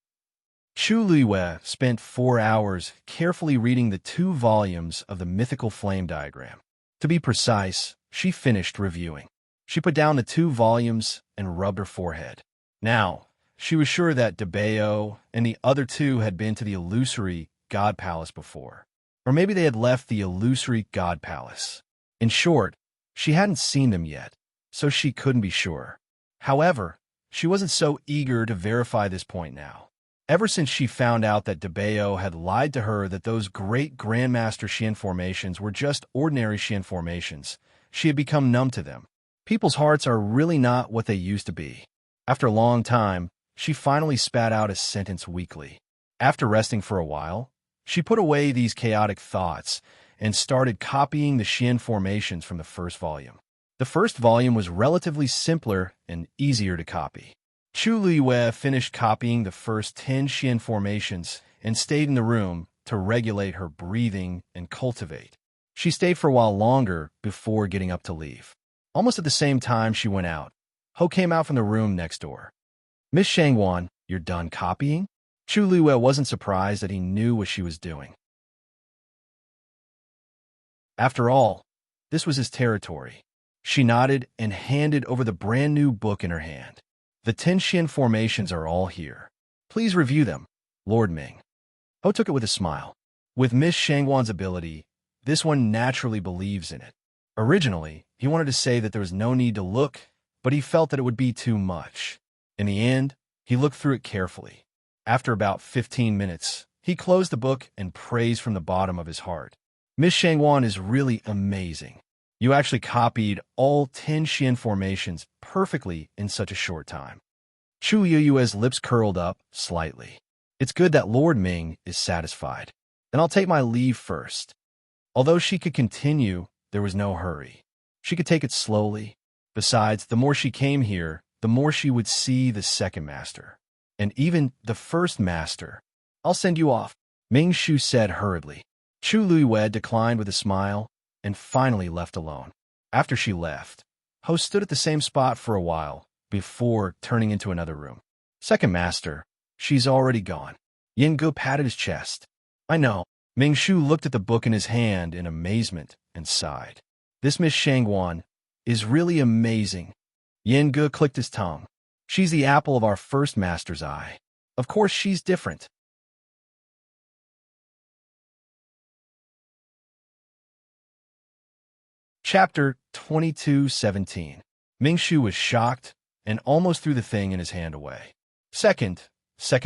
Chu Luiyue spent 4 hours carefully reading the 2 volumes of the mythical flame diagram. To be precise, she finished reviewing. She put down the 2 volumes and rubbed her forehead. Now, she was sure that Debao and the other 2 had been to the illusory god palace before. Or maybe they had left the illusory god palace. In short, she hadn't seen them yet, so she couldn't be sure. However, she wasn't so eager to verify this point now. Ever since she found out that Debao had lied to her that those great Grandmaster Xian formations were just ordinary Xian formations, she had become numb to them. People's hearts are really not what they used to be. After a long time, she finally spat out a sentence weakly. After resting for a while, she put away these chaotic thoughts and started copying the Xian formations from the first volume. The first volume was relatively simpler and easier to copy. Chu Luiyue finished copying the first 10 Xian formations and stayed in the room to regulate her breathing and cultivate. She stayed for a while longer before getting up to leave. Almost at the same time she went out, Ho came out from the room next door. Miss Shangguan, you're done copying? Chu Luiyue wasn't surprised that he knew what she was doing. After all, this was his territory. She nodded and handed over the brand-new book in her hand. The 10 Qian formations are all here. Please review them, Lord Ming. Ho took it with a smile. With Miss Shangwan's ability, this one naturally believes in it. Originally, he wanted to say that there was no need to look, but he felt that it would be too much. In the end, he looked through it carefully. After about 15 minutes, he closed the book and praised from the bottom of his heart. Miss Shangwan is really amazing. You actually copied all 10 Qian formations perfectly in such a short time. Chu Yuyue's lips curled up slightly. It's good that Lord Ming is satisfied. Then I'll take my leave first. Although she could continue, there was no hurry. She could take it slowly. Besides, the more she came here, the more she would see the second master. And even the first master. I'll send you off, Ming Shu said hurriedly. Chu Luiyue declined with a smile and finally left alone. After she left, Ho stood at the same spot for a while before turning into another room. Second master, she's already gone. Yin Gu patted his chest. I know. Ming Shu looked at the book in his hand in amazement and sighed. This Miss Shangwan is really amazing. Yin Gu clicked his tongue. She's the apple of our first master's eye. Of course she's different. Chapter 22:17. Ming Shu was shocked and almost threw the thing in his hand away. Second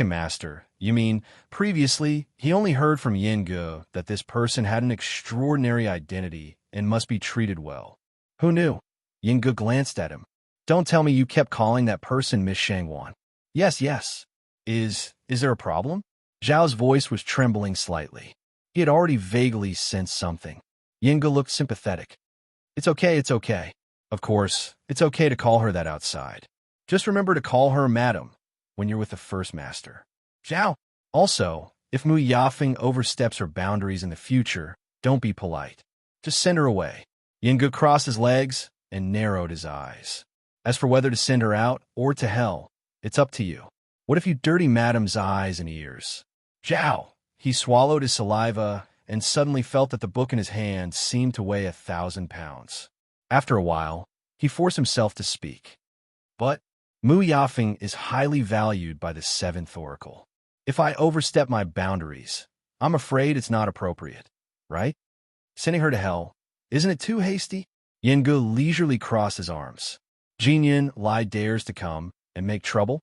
master, you mean previously he only heard from Yin Gu that this person had an extraordinary identity and must be treated well. Who knew? Yin Gu glanced at him. Don't tell me you kept calling that person Miss Shangwan. Yes. Is there a problem? Zhao's voice was trembling slightly. He had already vaguely sensed something. Yin Gu looked sympathetic. It's okay. Of course, it's okay to call her that outside. Just remember to call her Madam when you're with the first master. Zhao. Also, if Mu Yafeng oversteps her boundaries in the future, don't be polite. Just send her away. Yin Gu crossed his legs and narrowed his eyes. As for whether to send her out or to hell, it's up to you. What if you dirty Madam's eyes and ears? Zhao. He swallowed his saliva and suddenly felt that the book in his hand seemed to weigh 1,000 pounds. After a while, he forced himself to speak. But Mu Yafeng is highly valued by the 7th Oracle. If I overstep my boundaries, I'm afraid it's not appropriate, right? Sending her to hell, isn't it too hasty? Yin Gu leisurely crossed his arms. Jinyan Lai dares to come and make trouble?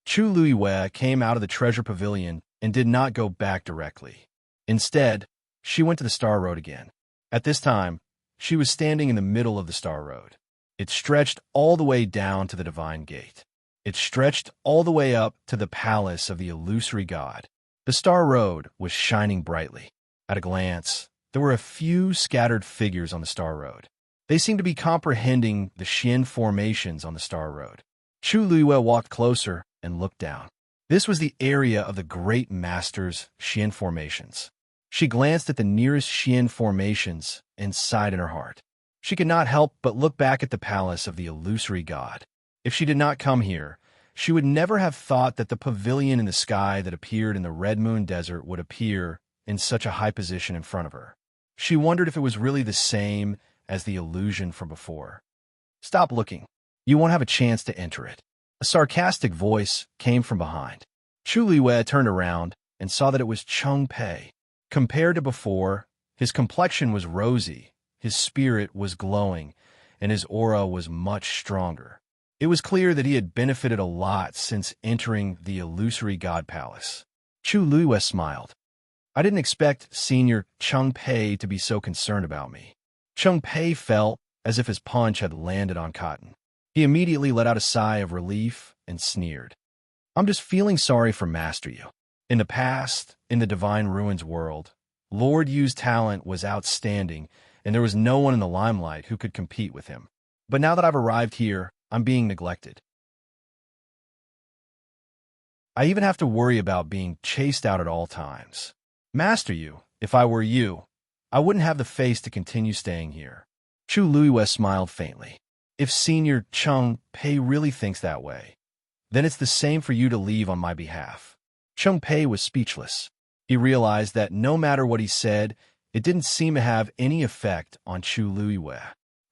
Chu Luiyue came out of the treasure pavilion and did not go back directly. Instead, she went to the Star Road again. At this time, she was standing in the middle of the Star Road. It stretched all the way down to the Divine Gate. It stretched all the way up to the palace of the illusory god. The Star Road was shining brightly. At a glance, there were a few scattered figures on the Star Road. They seemed to be comprehending the Qian formations on the Star Road. Chu Luiyue walked closer and looked down. This was the area of the great master's Qian formations. She glanced at the nearest Qian formations and sighed in her heart. She could not help but look back at the palace of the illusory god. If she did not come here, she would never have thought that the pavilion in the sky that appeared in the Red Moon Desert would appear in such a high position in front of her. She wondered if it was really the same as the illusion from before. Stop looking. You won't have a chance to enter it. A sarcastic voice came from behind. Chu Luiyue turned around and saw that it was Cheng Pei. Compared to before, his complexion was rosy, his spirit was glowing, and his aura was much stronger. It was clear that he had benefited a lot since entering the illusory god palace. Chu Luiyue smiled. I didn't expect Senior Cheng Pei to be so concerned about me. Cheng Pei felt as if his punch had landed on cotton. He immediately let out a sigh of relief and sneered. I'm just feeling sorry for Master Yu. In the past, in the Divine Ruins world, Lord Yu's talent was outstanding, and there was no one in the limelight who could compete with him. But now that I've arrived here, I'm being neglected. I even have to worry about being chased out at all times. Master Yu, if I were you, I wouldn't have the face to continue staying here. Chu Luiyue smiled faintly. If Senior Cheng Pei really thinks that way, then it's the same for you to leave on my behalf. Cheng Pei was speechless. He realized that no matter what he said, it didn't seem to have any effect on Chu Luiwei.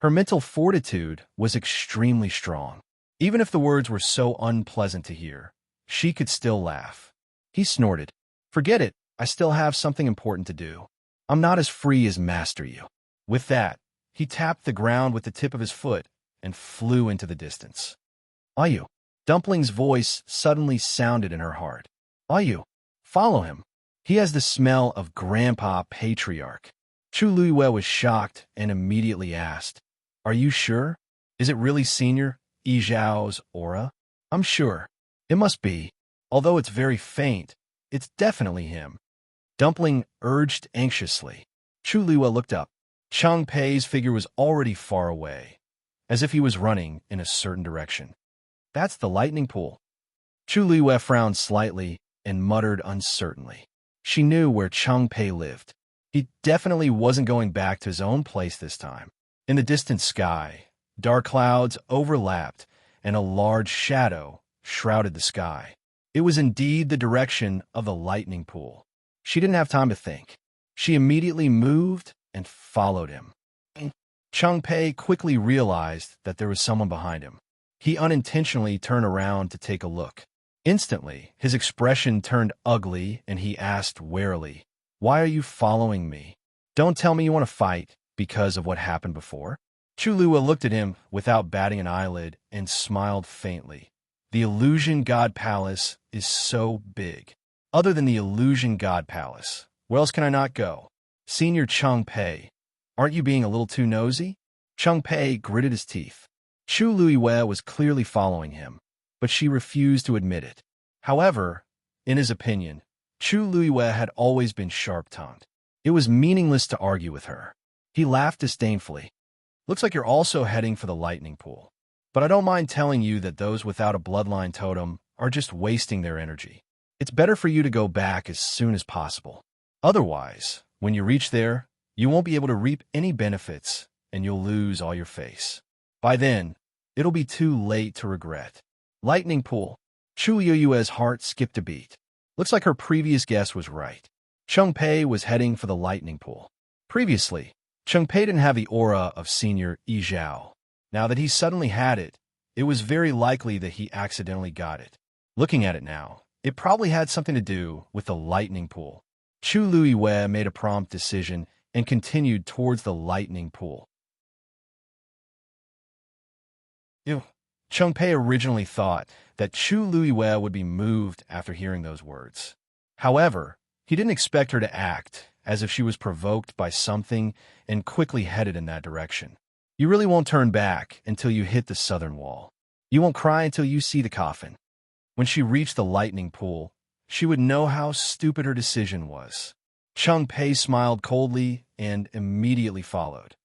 Her mental fortitude was extremely strong. Even if the words were so unpleasant to hear, she could still laugh. He snorted. "Forget it, I still have something important to do. I'm not as free as Master Yu." With that, he tapped the ground with the tip of his foot and flew into the distance. "Ayu." Dumpling's voice suddenly sounded in her heart. "Ayu, follow him. He has the smell of Grandpa Patriarch." Chu Luiwei was shocked and immediately asked, "Are you sure? Is it really Senior Yi aura?" "I'm sure. It must be. Although it's very faint, it's definitely him." Dumpling urged anxiously. Chu Luiwei looked up. Chang Pei's figure was already far away, as if he was running in a certain direction. "That's the lightning pool." Chu Luiwei frowned slightly and muttered uncertainly. She knew where Chang Pei lived. He definitely wasn't going back to his own place this time. In the distant sky, dark clouds overlapped and a large shadow shrouded the sky. It was indeed the direction of the lightning pool. She didn't have time to think. She immediately moved and followed him. Chang Pei quickly realized that there was someone behind him. He unintentionally turned around to take a look. Instantly, his expression turned ugly and he asked warily, "Why are you following me? Don't tell me you want to fight because of what happened before?" Chu Luiwei looked at him without batting an eyelid and smiled faintly. "The Illusion God Palace is so big. Other than the Illusion God Palace, where else can I not go? Senior Chang Pei, aren't you being a little too nosy?" Chang Pei gritted his teeth. Chu Luiwei was clearly following him, but she refused to admit it. However, in his opinion, Chu Luiwei had always been sharp-tongued. It was meaningless to argue with her. He laughed disdainfully. "Looks like you're also heading for the lightning pool. But I don't mind telling you that those without a bloodline totem are just wasting their energy. It's better for you to go back as soon as possible. Otherwise, when you reach there, you won't be able to reap any benefits and you'll lose all your face. By then, it'll be too late to regret." Lightning pool. Chu Luiwei's heart skipped a beat. Looks like her previous guess was right. Chang Pei was heading for the lightning pool. Previously, Chang Pei didn't have the aura of Senior Yi Zhao. Now that he suddenly had it, it was very likely that he accidentally got it. Looking at it now, it probably had something to do with the lightning pool. Chu Luiwei made a prompt decision and continued towards the lightning pool. Chang Pei originally thought that Chu Luiwei would be moved after hearing those words. However, he didn't expect her to act as if she was provoked by something and quickly headed in that direction. "You really won't turn back until you hit the southern wall. You won't cry until you see the coffin." When she reached the lightning pool, she would know how stupid her decision was. Chang Pei smiled coldly and immediately followed.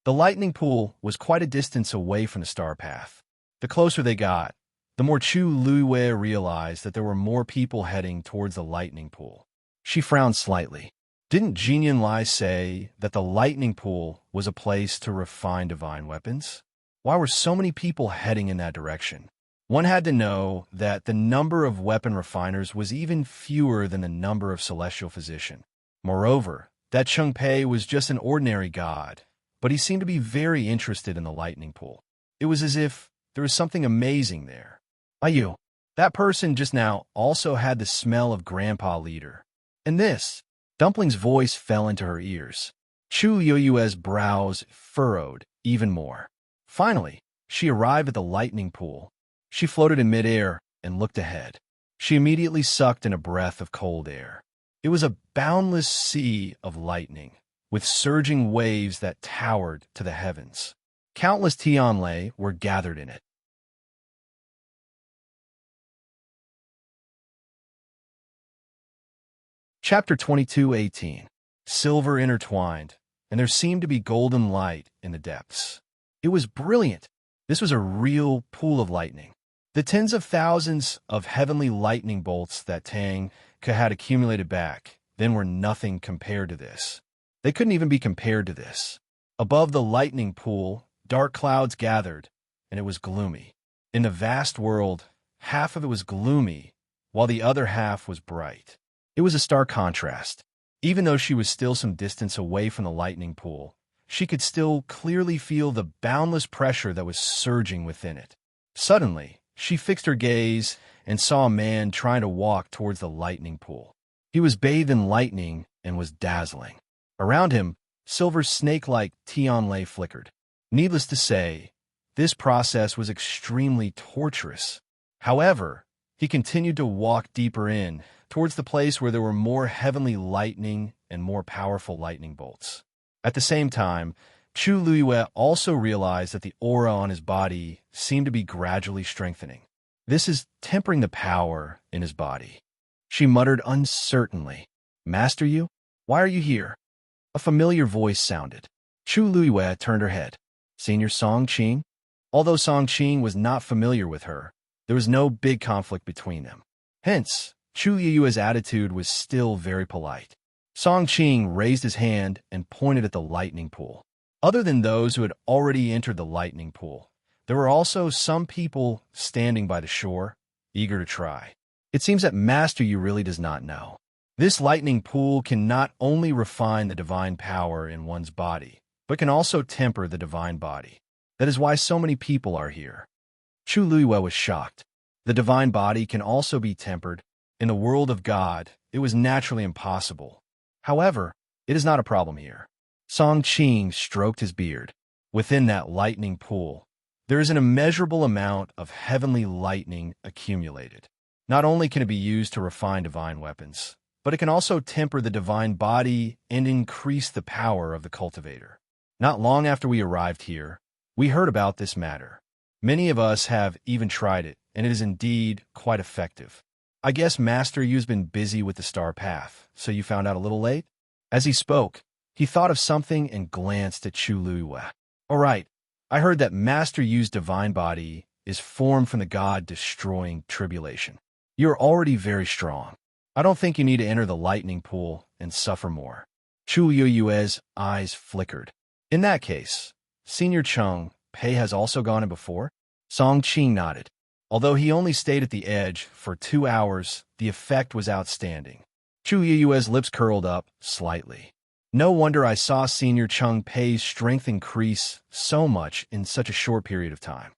The lightning pool was quite a distance away from the star path. The closer they got, the more Chu Luiwei realized that there were more people heading towards the lightning pool. She frowned slightly. Didn't Jinyan Lai say that the lightning pool was a place to refine divine weapons? Why were so many people heading in that direction? One had to know that the number of weapon refiners was even fewer than the number of celestial physicians. Moreover, that Chang Pei was just an ordinary god, but he seemed to be very interested in the lightning pool. It was as if there was something amazing there. "Ayu, that person just now also had the smell of Grandpa Leader. And this." Dumpling's voice fell into her ears. Chu Luiwei's brows furrowed even more. Finally, she arrived at the lightning pool. She floated in midair and looked ahead. She immediately sucked in a breath of cold air. It was a boundless sea of lightning, with surging waves that towered to the heavens. Countless Tianlei were gathered in it. Chapter 22:18. Silver intertwined, and there seemed to be golden light in the depths. It was brilliant. This was a real pool of lightning. The tens of thousands of heavenly lightning bolts that Tang had accumulated back then were nothing compared to this. They couldn't even be compared to this. Above the lightning pool, dark clouds gathered, and it was gloomy. In the vast world, half of it was gloomy, while the other half was bright. It was a stark contrast. Even though she was still some distance away from the lightning pool, she could still clearly feel the boundless pressure that was surging within it. Suddenly, she fixed her gaze and saw a man trying to walk towards the lightning pool. He was bathed in lightning and was dazzling. Around him, silver snake-like tianlei flickered. Needless to say, this process was extremely torturous. However, he continued to walk deeper in, towards the place where there were more heavenly lightning and more powerful lightning bolts. At the same time, Chu Luiyue also realized that the aura on his body seemed to be gradually strengthening. This is tempering the power in his body. She muttered uncertainly, "Master Yu, why are you here?" A familiar voice sounded. Chu Luiyue turned her head. Senior Song Qing? Although Song Qing was not familiar with her, there was no big conflict between them. Hence, Chu Liyue's attitude was still very polite. Song Qing raised his hand and pointed at the lightning pool. Other than those who had already entered the lightning pool, there were also some people standing by the shore, eager to try. It seems that Master Yu really does not know. This lightning pool can not only refine the divine power in one's body, but can also temper the divine body. That is why so many people are here. Chu Luiyue was shocked. The divine body can also be tempered. In the world of God, it was naturally impossible. However, it is not a problem here. Song Qing stroked his beard. Within that lightning pool, there is an immeasurable amount of heavenly lightning accumulated. Not only can it be used to refine divine weapons, but it can also temper the divine body and increase the power of the cultivator. Not long after we arrived here, we heard about this matter. Many of us have even tried it, and it is indeed quite effective. I guess Master Yu's been busy with the star path, so you found out a little late? As he spoke, he thought of something and glanced at Chu Luiyue. All right, I heard that Master Yu's divine body is formed from the God-destroying tribulation. You're already very strong. I don't think you need to enter the lightning pool and suffer more. Chu Liyue's eyes flickered. In that case, Senior Cheng Pei has also gone in before? Song Qing nodded. Although he only stayed at the edge for 2 hours, the effect was outstanding. Chu Liyue's lips curled up slightly. No wonder I saw Senior Cheng Pei's strength increase so much in such a short period of time.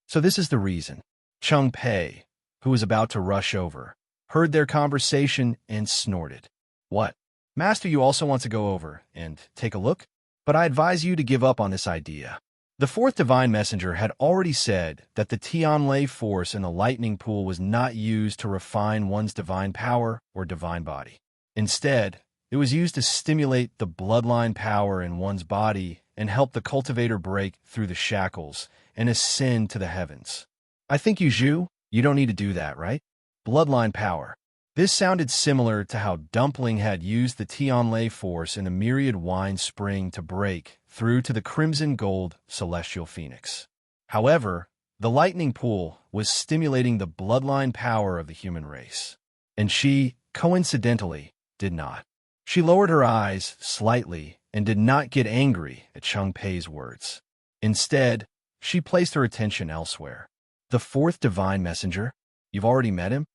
So this is the reason. Cheng Pei, who was about to rush over, heard their conversation and snorted. What? Master, you also want to go over and take a look? But I advise you to give up on this idea. The fourth divine messenger had already said that the Tianlei force in the lightning pool was not used to refine one's divine power or divine body. Instead, it was used to stimulate the bloodline power in one's body and help the cultivator break through the shackles and ascend to the heavens. I think you don't need to do that, right? Bloodline power. This sounded similar to how Dumpling had used the Tianlei force in the myriad wine spring to break through to the crimson gold celestial phoenix. However, the lightning pool was stimulating the bloodline power of the human race, and she, coincidentally, did not. She lowered her eyes slightly and did not get angry at Cheng Pei's words. Instead, she placed her attention elsewhere. The fourth divine messenger? You've already met him?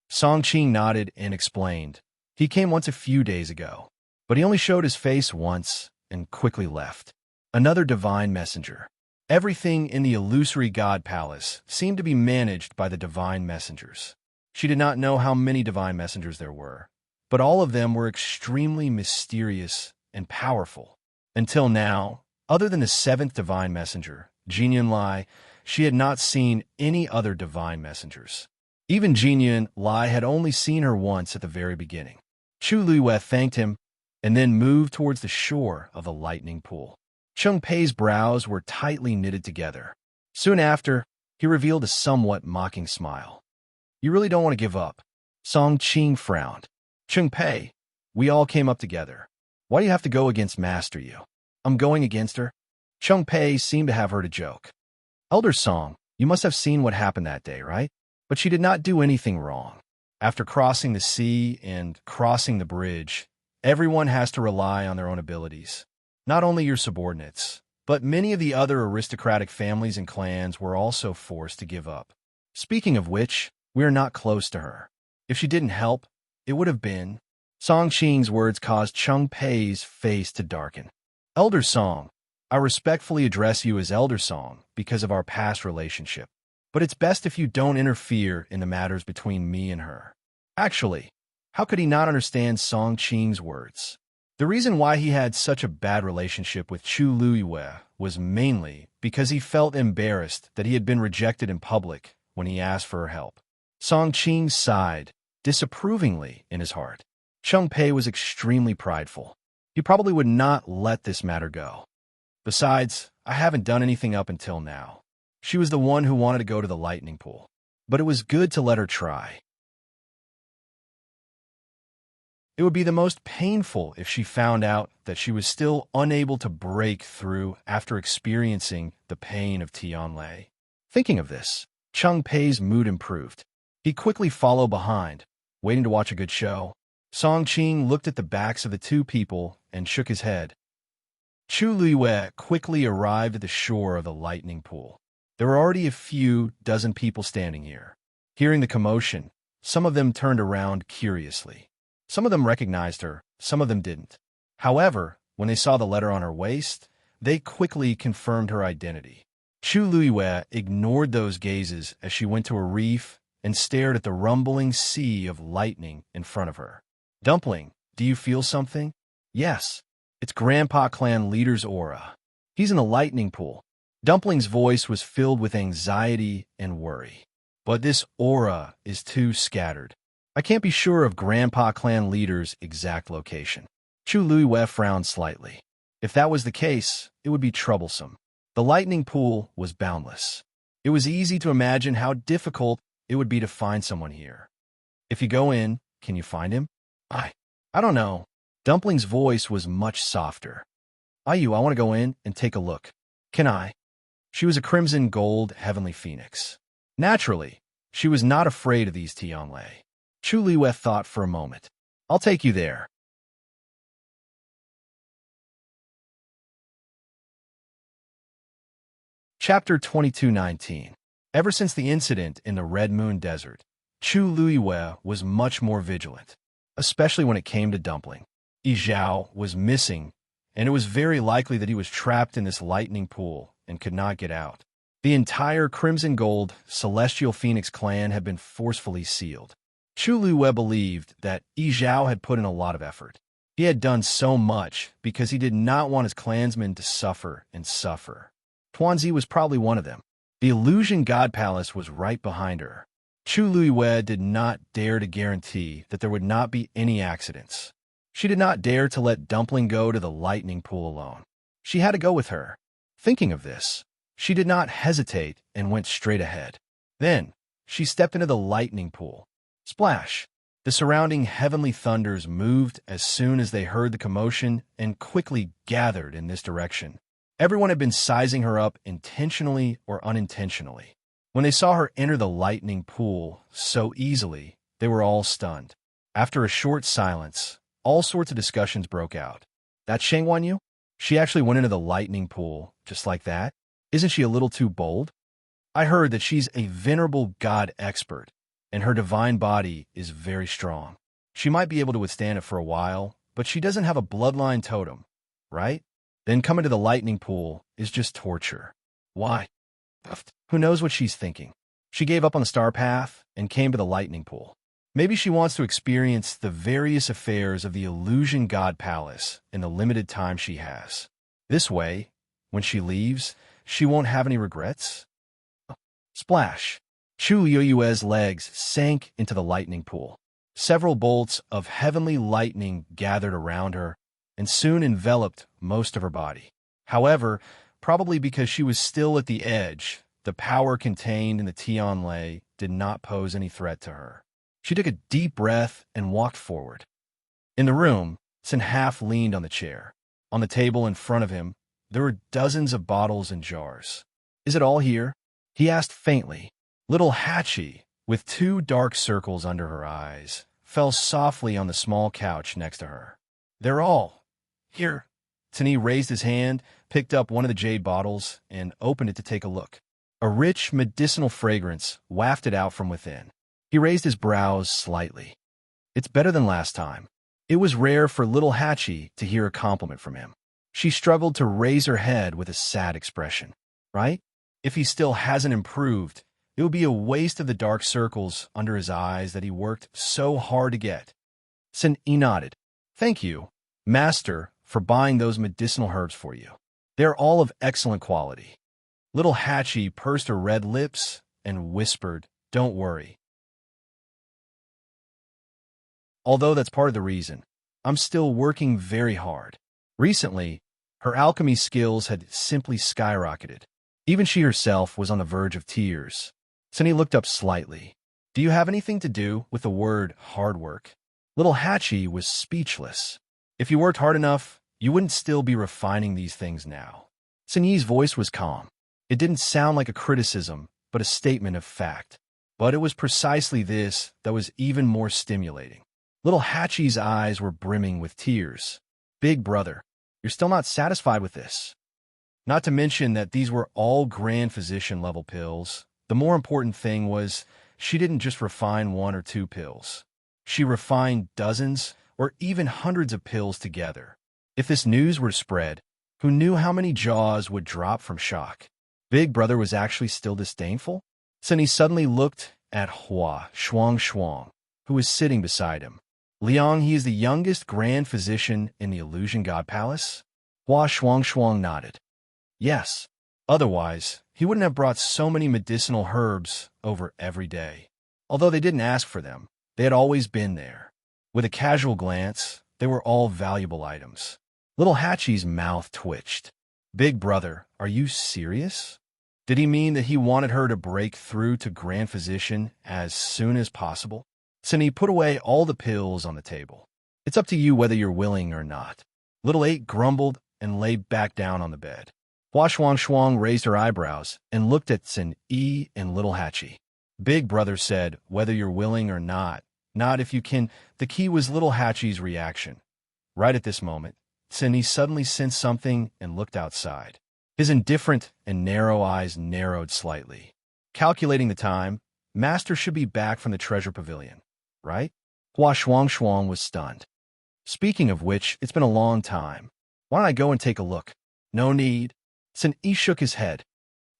Song Qing nodded and explained. He came once a few days ago, but he only showed his face once and quickly left. Another divine messenger. Everything in the illusory god palace seemed to be managed by the divine messengers. She did not know how many divine messengers there were, but all of them were extremely mysterious and powerful. Until now, other than the seventh divine messenger, Jinyan Lai, she had not seen any other divine messengers. Even Jinyan Lai had only seen her once at the very beginning. Chu Luiyue thanked him and then moved towards the shore of the lightning pool. Cheng Pei's brows were tightly knitted together. Soon after, he revealed a somewhat mocking smile. You really don't want to give up. Song Qing frowned. Cheng Pei, we all came up together. Why do you have to go against Master Yu? I'm going against her? Cheng Pei seemed to have heard a joke. Elder Song, you must have seen what happened that day, right? But she did not do anything wrong. After crossing the sea and crossing the bridge, everyone has to rely on their own abilities. Not only your subordinates, but many of the other aristocratic families and clans were also forced to give up. Speaking of which, we are not close to her. If she didn't help, it would have been. Song Qing's words caused Cheng Pei's face to darken. Elder Song, I respectfully address you as Elder Song because of our past relationship. But it's best if you don't interfere in the matters between me and her. Actually, how could he not understand Song Qing's words? The reason why he had such a bad relationship with Chu Luiyue was mainly because he felt embarrassed that he had been rejected in public when he asked for her help. Song Qing sighed disapprovingly in his heart. Cheng Pei was extremely prideful. He probably would not let this matter go. Besides, I haven't done anything up until now. She was the one who wanted to go to the lightning pool, but it was good to let her try. It would be the most painful if she found out that she was still unable to break through after experiencing the pain of Tianlei. Thinking of this, Cheng Pei's mood improved. He quickly followed behind, waiting to watch a good show. Song Qing looked at the backs of the two people and shook his head. Chu Luiyue quickly arrived at the shore of the lightning pool. There were already a few dozen people standing here. Hearing the commotion, some of them turned around curiously. Some of them recognized her, some of them didn't. However, when they saw the letter on her waist, they quickly confirmed her identity. Chu Luiyue ignored those gazes as she went to a reef and stared at the rumbling sea of lightning in front of her. Dumpling, do you feel something? Yes, it's Grandpa Clan Leader's aura. He's in the lightning pool. Dumpling's voice was filled with anxiety and worry. But this aura is too scattered. I can't be sure of Grandpa Clan Leader's exact location. Chu Luiyue frowned slightly. If that was the case, it would be troublesome. The lightning pool was boundless. It was easy to imagine how difficult it would be to find someone here. If you go in, can you find him? I don't know. Dumpling's voice was much softer. I want to go in and take a look. Can I? She was a crimson gold heavenly phoenix. Naturally, she was not afraid of these Tianlei. Chu Luiyue thought for a moment. I'll take you there. Chapter 2219. Ever since the incident in the Red Moon Desert, Chu Luiyue was much more vigilant, especially when it came to Dumpling. Yi Zhao was missing, and it was very likely that he was trapped in this lightning pool and could not get out. The entire Crimson Gold Celestial Phoenix clan had been forcefully sealed. Chu Luiyue believed that Yi Zhao had put in a lot of effort. He had done so much because he did not want his clansmen to suffer and suffer. Tuanzi was probably one of them. The Illusion God Palace was right behind her. Chu Luiyue did not dare to guarantee that there would not be any accidents. She did not dare to let Dumpling go to the lightning pool alone. She had to go with her. Thinking of this, she did not hesitate and went straight ahead. Then, she stepped into the lightning pool. Splash! The surrounding heavenly thunders moved as soon as they heard the commotion and quickly gathered in this direction. Everyone had been sizing her up intentionally or unintentionally. When they saw her enter the lightning pool so easily, they were all stunned. After a short silence, all sorts of discussions broke out. That Sheng Wanyu? She actually went into the lightning pool just like that? Isn't she a little too bold? I heard that she's a venerable god expert, and her divine body is very strong. She might be able to withstand it for a while, but she doesn't have a bloodline totem, right? Then coming to the lightning pool is just torture. Why? Who knows what she's thinking? She gave up on the star path and came to the lightning pool. Maybe she wants to experience the various affairs of the Illusion God Palace in the limited time she has. This way, when she leaves, she won't have any regrets. Splash! Chu Luiyue's legs sank into the lightning pool. Several bolts of heavenly lightning gathered around her and soon enveloped most of her body. However, probably because she was still at the edge, the power contained in the Tianlei did not pose any threat to her. She took a deep breath and walked forward. In the room, Sin half leaned on the chair. On the table in front of him, there were dozens of bottles and jars. Is it all here? He asked faintly. Little Hatchie, with two dark circles under her eyes, fell softly on the small couch next to her. They're all here. Tani raised his hand, picked up one of the jade bottles, and opened it to take a look. A rich, medicinal fragrance wafted out from within. He raised his brows slightly. It's better than last time. It was rare for little Hatchie to hear a compliment from him. She struggled to raise her head with a sad expression. Right? If he still hasn't improved, it would be a waste of the dark circles under his eyes that he worked so hard to get. He nodded. Thank you, Master, for buying those medicinal herbs for you. They are all of excellent quality. Little Hatchie pursed her red lips and whispered, Don't worry. Although that's part of the reason, I'm still working very hard. Recently, her alchemy skills had simply skyrocketed. Even she herself was on the verge of tears. Sunny looked up slightly. Do you have anything to do with the word hard work? Little Hatchie was speechless. If you worked hard enough, you wouldn't still be refining these things now. Sunyi's voice was calm. It didn't sound like a criticism, but a statement of fact. But it was precisely this that was even more stimulating. Little Hatchie's eyes were brimming with tears. Big brother, you're still not satisfied with this. Not to mention that these were all Grand Physician level pills. The more important thing was she didn't just refine 1 or 2 pills. She refined dozens or even hundreds of pills together. If this news were to spread, who knew how many jaws would drop from shock? Big brother was actually still disdainful? Sunny suddenly looked at Hua Shuang, who was sitting beside him. Liang, he is the youngest Grand Physician in the Illusion God Palace? Hua Shuang nodded. Yes. Otherwise, he wouldn't have brought so many medicinal herbs over every day. Although they didn't ask for them, they had always been there. With a casual glance, they were all valuable items. Little Hatchie's mouth twitched. Big brother, are you serious? Did he mean that he wanted her to break through to Grand Physician as soon as possible? Sunny put away all the pills on the table. It's up to you whether you're willing or not. Little 8 grumbled and lay back down on the bed. Hua Shuang raised her eyebrows and looked at Sun Yi and Little Hatchie. Big brother said, whether you're willing or not if you can. The key was Little Hatchie's reaction. Right at this moment, Sun Yi suddenly sensed something and looked outside. His indifferent and narrow eyes narrowed slightly. Calculating the time, Master should be back from the treasure pavilion, right? Hua Shuang was stunned. Speaking of which, it's been a long time. Why don't I go and take a look? No need. Sun Yi shook his head.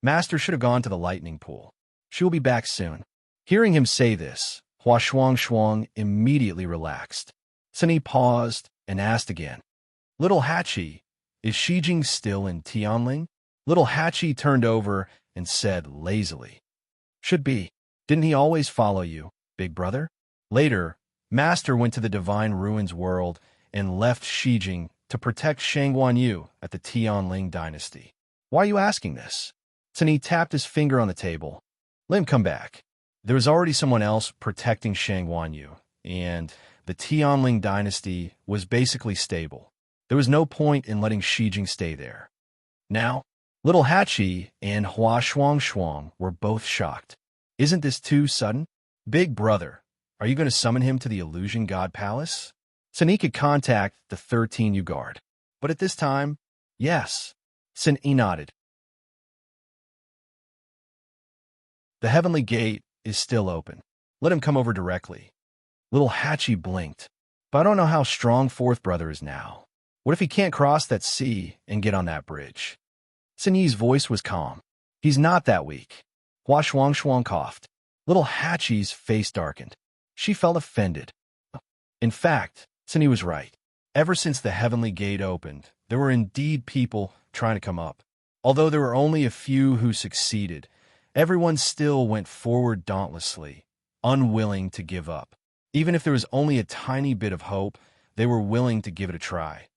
Master should have gone to the lightning pool. She will be back soon. Hearing him say this, Hua Shuang immediately relaxed. Sun Yi paused and asked again, Little Hatchie, is Shijing still in Tianling? Little Hatchie turned over and said lazily, Should be. Didn't he always follow you, big brother? Later, Master went to the Divine Ruins world and left Shijing to protect Shangguan Yu at the Tianling dynasty. Why are you asking this? Sun Yi tapped his finger on the table. Let him come back. There was already someone else protecting Shangguan Yu, and the Tianling dynasty was basically stable. There was no point in letting Shijing stay there. Now, Little Hatchie and Hua Shuang were both shocked. Isn't this too sudden? Big brother, are you going to summon him to the Illusion God Palace? Sun Yi could contact the 13U guard. But at this time, yes. Sun Yi nodded. The heavenly gate is still open. Let him come over directly. Little Hatchie blinked. But I don't know how strong fourth brother is now. What if he can't cross that sea and get on that bridge? Sun Yi's voice was calm. He's not that weak. Hua Shuang coughed. Little Hatchie's face darkened. She felt offended. In fact, Sun Yi was right. Ever since the heavenly gate opened, there were indeed people trying to come up. Although there were only a few who succeeded, everyone still went forward dauntlessly, unwilling to give up. Even if there was only a tiny bit of hope, they were willing to give it a try.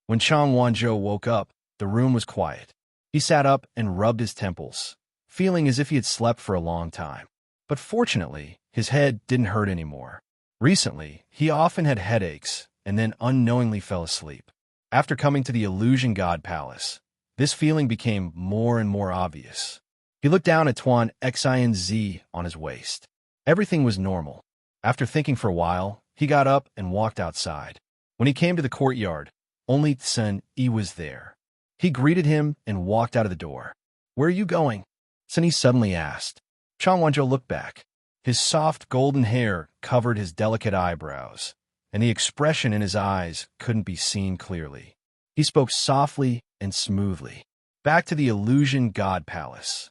When Chang Wanzhou woke up, the room was quiet. He sat up and rubbed his temples, feeling as if he had slept for a long time. But fortunately, his head didn't hurt anymore. Recently, he often had headaches and then unknowingly fell asleep. After coming to the Illusion God Palace, this feeling became more and more obvious. He looked down at Tuan Xinz on his waist. Everything was normal. After thinking for a while, he got up and walked outside. When he came to the courtyard, only Sun Yi was there. He greeted him and walked out of the door. Where are you going? Sun Yi suddenly asked. Chang Wanzhou looked back. His soft golden hair covered his delicate eyebrows, and the expression in his eyes couldn't be seen clearly. He spoke softly and smoothly. Back to the illusion god palace.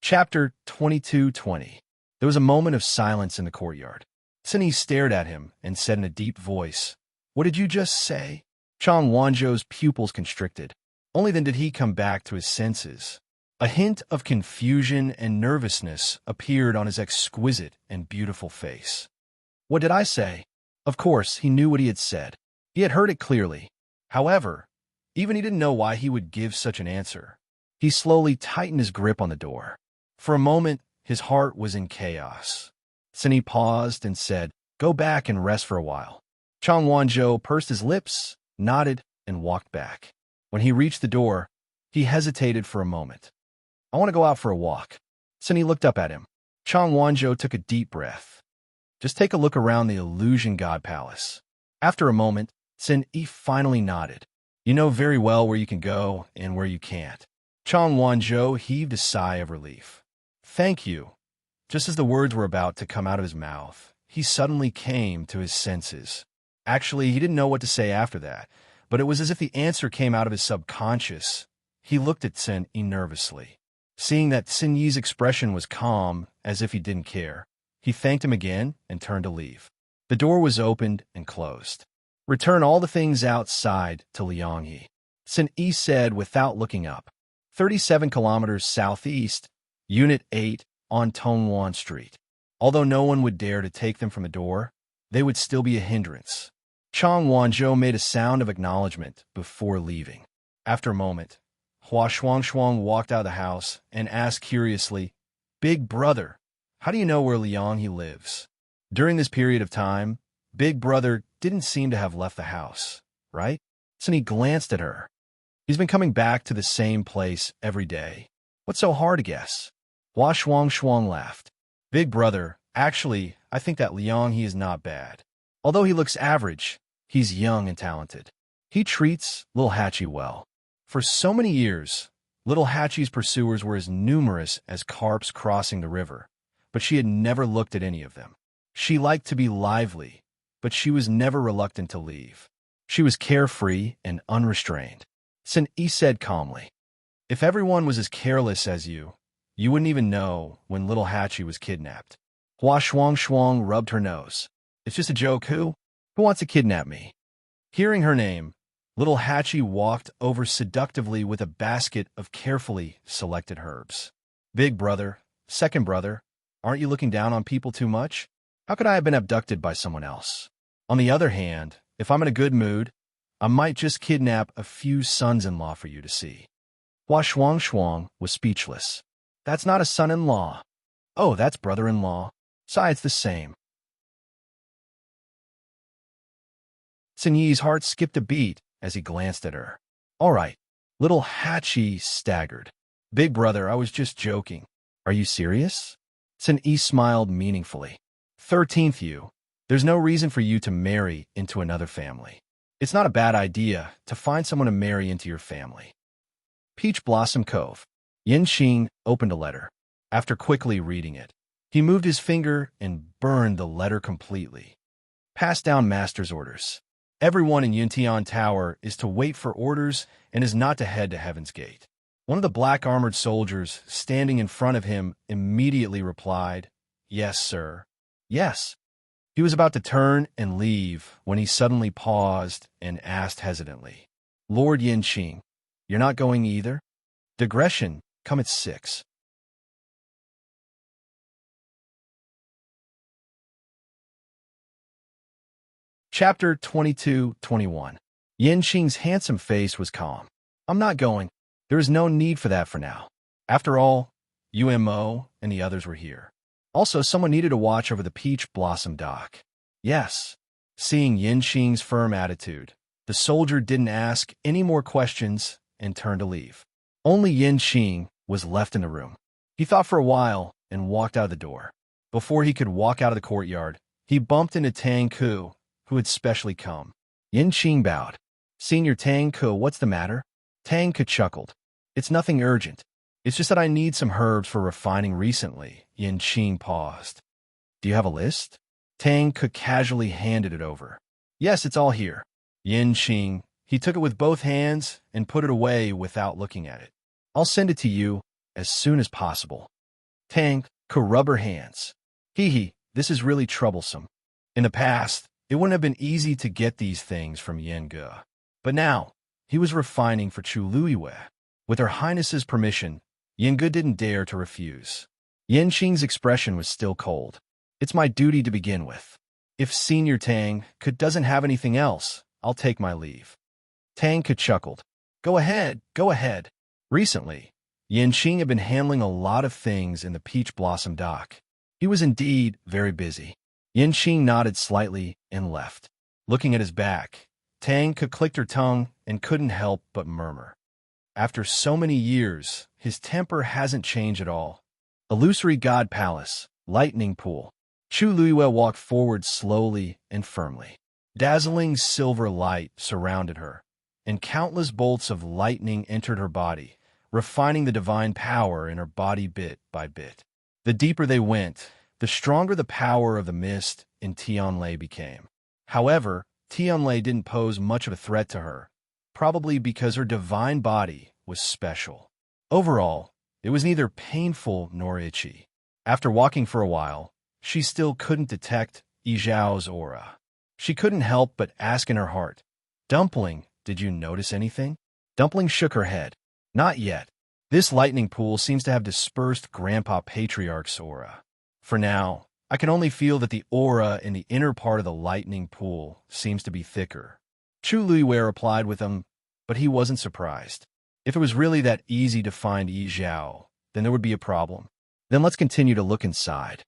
Chapter 22:20. There was a moment of silence in the courtyard. Sunny stared at him and said in a deep voice, "What did you just say?" Chang Wanzhou's pupils constricted. Only then did he come back to his senses. A hint of confusion and nervousness appeared on his exquisite and beautiful face. "What did I say?" Of course, he knew what he had said. He had heard it clearly. However, even he didn't know why he would give such an answer. He slowly tightened his grip on the door. For a moment, his heart was in chaos. Sunny paused and said, "Go back and rest for a while." Chang Wanzhou pursed his lips, nodded, and walked back. When he reached the door, he hesitated for a moment. "I want to go out for a walk." Sunny looked up at him. Chang Wanzhou took a deep breath. "Just take a look around the illusion god palace." After a moment, Sun Yi finally nodded. "You know very well where you can go and where you can't." Chang Wanzhou heaved a sigh of relief. "Thank you." Just as the words were about to come out of his mouth, he suddenly came to his senses. Actually, he didn't know what to say after that, but it was as if the answer came out of his subconscious. He looked at Sun Yi nervously. Seeing that Sun Yi's expression was calm, as if he didn't care, he thanked him again and turned to leave. The door was opened and closed. "Return all the things outside to Lianghe," Sun Yi said without looking up. 37 kilometers southeast, Unit 8 on Tongwan Street. Although no one would dare to take them from the door, they would still be a hindrance. Chang Wanzhou made a sound of acknowledgement before leaving. After a moment, Hua Shuangshuang walked out of the house and asked curiously, "Big brother, how do you know where Lianghe lives?" During this period of time, Big brother didn't seem to have left the house, right? So he glanced at her. "He's been coming back to the same place every day. What's so hard to guess?" Hua Shuangshuang laughed. "Big brother, actually, I think that Lianghe is not bad. Although he looks average, he's young and talented. He treats Little Hatchie well. For so many years, Little Hatchie's pursuers were as numerous as carps crossing the river, but she had never looked at any of them. She liked to be lively, but she was never reluctant to leave. She was carefree and unrestrained." Sun Yi said calmly, "If everyone was as careless as you wouldn't even know when Little Hatchie was kidnapped." Hua Shuangshuang rubbed her nose. "It's just a joke. Who wants to kidnap me?" Hearing her name, Little Hatchie walked over seductively with a basket of carefully selected herbs. "Big brother, second brother, aren't you looking down on people too much? How could I have been abducted by someone else? On the other hand, if I'm in a good mood, I might just kidnap a few sons-in-law for you to see." Hua Shuangshuang was speechless. "That's not a son-in-law." "Oh, that's brother-in-law. Besides, the same." Sun Yi's heart skipped a beat as he glanced at her. "All right." Little Hatchie staggered. "Big brother, I was just joking. Are you serious?" Sun Yi smiled meaningfully. 13th you. There's no reason for you to marry into another family. It's not a bad idea to find someone to marry into your family. Peach Blossom Cove. Yin Xing opened a letter. After quickly reading it, he moved his finger and burned the letter completely. Pass down master's orders. Everyone in Yuntian Tower is to wait for orders and is not to head to Heaven's Gate. One of the black-armored soldiers standing in front of him immediately replied, "Yes, sir." "Yes." He was about to turn and leave when he suddenly paused and asked hesitantly, "Lord Yinqing, you're not going either?" "Digression, come at 6. Chapter 22:21. Yinqing's handsome face was calm. "I'm not going. There is no need for that for now. After all, UMO and the others were here. Also, someone needed to watch over the Peach Blossom dock." "Yes." Seeing Yinqing's firm attitude, the soldier didn't ask any more questions and turned to leave. Only Yinqing was left in the room. He thought for a while and walked out of the door. Before he could walk out of the courtyard, he bumped into Tang Ku, who had specially come. Yinqing bowed. "Senior Tang Ku, what's the matter?" Tang chuckled. It's nothing urgent. It's just that I need some herbs for refining recently. Yin Qing paused. Do you have a list? Tang casually handed it over. Yes, it's all here. Yin Qing. He took it with both hands and put it away without looking at it. I'll send it to you as soon as possible. Tang rubbed her hands. Hee, this is really troublesome. In the past, it wouldn't have been easy to get these things from Yen Ge. But now, he was refining for Chu Luiyue. With Her Highness's permission, Yen Ge didn't dare to refuse. Yen Qing's expression was still cold. It's my duty to begin with. If Senior Tang doesn't have anything else, I'll take my leave. Tang chuckled. Go ahead, go ahead. Recently, Yen Qing had been handling a lot of things in the Peach Blossom dock. He was indeed very busy. Yen Qing nodded slightly and left. Looking at his back, Tang clicked her tongue and couldn't help but murmur. After so many years, his temper hasn't changed at all. Illusory God Palace, Lightning Pool. Chu Luiyue walked forward slowly and firmly. Dazzling silver light surrounded her, and countless bolts of lightning entered her body, refining the divine power in her body bit by bit. The deeper they went, the stronger the power of the mist in Tianlei became. However, Tianlei didn't pose much of a threat to her, probably because her divine body was special. Overall, it was neither painful nor itchy. After walking for a while, she still couldn't detect Yizhao's aura. She couldn't help but ask in her heart, Dumpling, did you notice anything? Dumpling shook her head. Not yet. This lightning pool seems to have dispersed Grandpa Patriarch's aura. For now, I can only feel that the aura in the inner part of the lightning pool seems to be thicker. Chu Luiyue replied with him, but he wasn't surprised. If it was really that easy to find Yizhao, then there would be a problem. Then let's continue to look inside.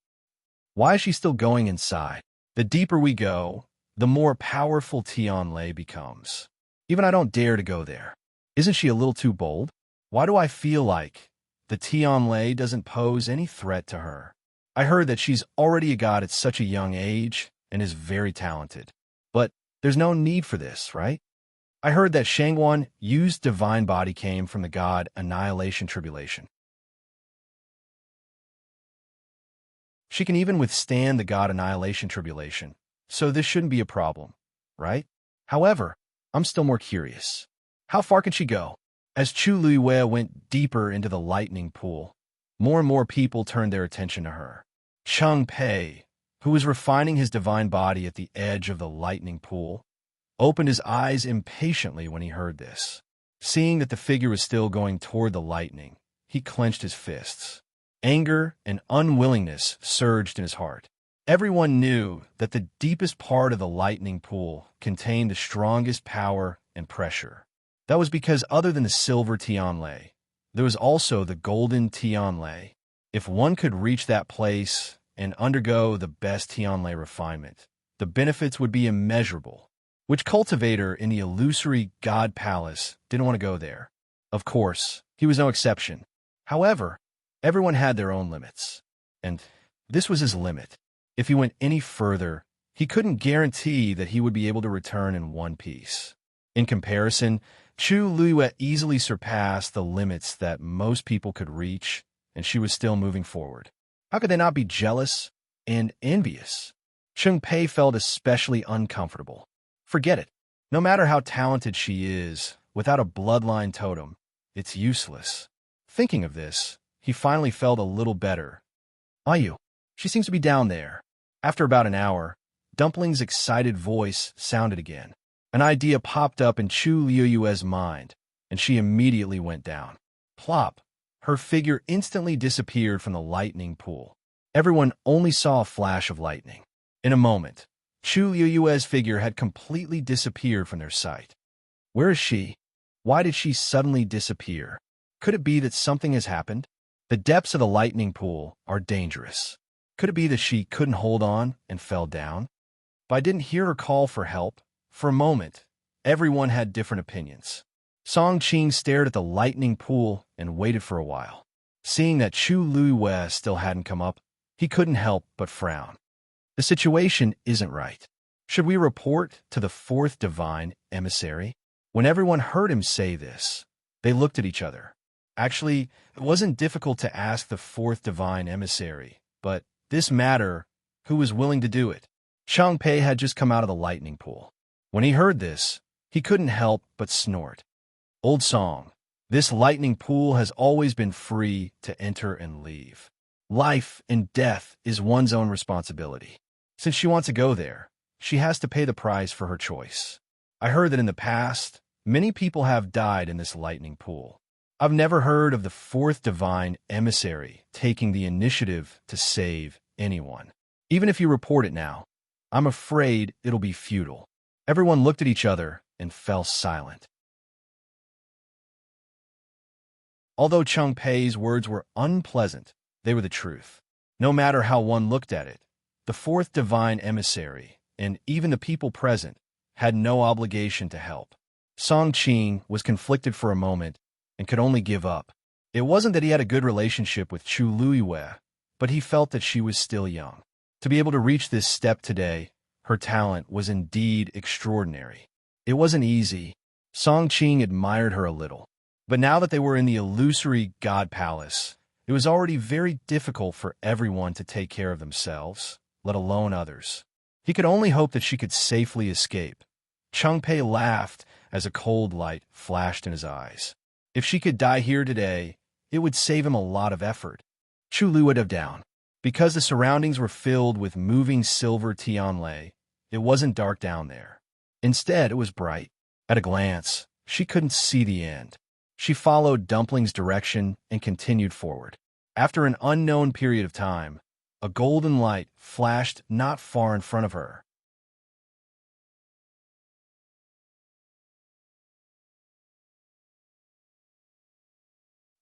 Why is she still going inside? The deeper we go, the more powerful Tianlei becomes. Even I don't dare to go there. Isn't she a little too bold? Why do I feel like the Tianlei doesn't pose any threat to her? I heard that she's already a god at such a young age and is very talented. But there's no need for this, right? I heard that Shangguan Yu's divine body came from the god Annihilation Tribulation. She can even withstand the god Annihilation Tribulation, so this shouldn't be a problem, right? However, I'm still more curious. How far can she go? As Chu Luiyue went deeper into the lightning pool, more and more people turned their attention to her. Cheng Pei, who was refining his divine body at the edge of the lightning pool, opened his eyes impatiently when he heard this. Seeing that the figure was still going toward the lightning, he clenched his fists. Anger and unwillingness surged in his heart. Everyone knew that the deepest part of the lightning pool contained the strongest power and pressure. That was because other than the silver Tianlei, there was also the golden Tianlei. If one could reach that place and undergo the best Tianlei refinement, the benefits would be immeasurable. Which cultivator in the illusory God Palace didn't want to go there? Of course, he was no exception. However, everyone had their own limits, and this was his limit. If he went any further, he couldn't guarantee that he would be able to return in one piece. In comparison, Chu Luiyue easily surpassed the limits that most people could reach, and she was still moving forward. How could they not be jealous and envious? Cheng Pei felt especially uncomfortable. Forget it. No matter how talented she is, without a bloodline totem, it's useless. Thinking of this, he finally felt a little better. Ayu, she seems to be down there. After about an hour, Dumpling's excited voice sounded again. An idea popped up in Chu Luiyue's mind, and she immediately went down. Plop! Her figure instantly disappeared from the lightning pool. Everyone only saw a flash of lightning. In a moment, Chu Luiyue's figure had completely disappeared from their sight. Where is she? Why did she suddenly disappear? Could it be that something has happened? The depths of the lightning pool are dangerous. Could it be that she couldn't hold on and fell down? But I didn't hear her call for help. For a moment, everyone had different opinions. Song Qing stared at the lightning pool and waited for a while. Seeing that Chu Luiyue still hadn't come up, he couldn't help but frown. The situation isn't right. Should we report to the fourth divine emissary? When everyone heard him say this, They looked at each other. Actually, it wasn't difficult to ask the fourth divine emissary, but this matter, who was willing to do it? Changpei had just come out of the lightning pool. When he heard this, he couldn't help but snort. Old song. This lightning pool has always been free to enter and leave. Life and death is one's own responsibility. Since she wants to go there, she has to pay the price for her choice. I heard that in the past, many people have died in this lightning pool. I've never heard of the fourth divine emissary taking the initiative to save anyone. Even if you report it now, I'm afraid it'll be futile. Everyone looked at each other and fell silent. Although Changpei's words were unpleasant, they were the truth. No matter how one looked at it, the fourth divine emissary, and even the people present, had no obligation to help. Song Qing was conflicted for a moment and could only give up. It wasn't that he had a good relationship with Chu Luiyue, but he felt that she was still young. To be able to reach this step today, her talent was indeed extraordinary. It wasn't easy. Song Qing admired her a little. But now that they were in the illusory God Palace, it was already very difficult for everyone to take care of themselves, let alone others. He could only hope that she could safely escape. Changpei laughed as a cold light flashed in his eyes. If she could die here today, it would save him a lot of effort. Chu Lu would have down. Because the surroundings were filled with moving silver tianlei, it wasn't dark down there. Instead, it was bright. At a glance, she couldn't see the end. She followed Dumpling's direction and continued forward. After an unknown period of time, a golden light flashed not far in front of her.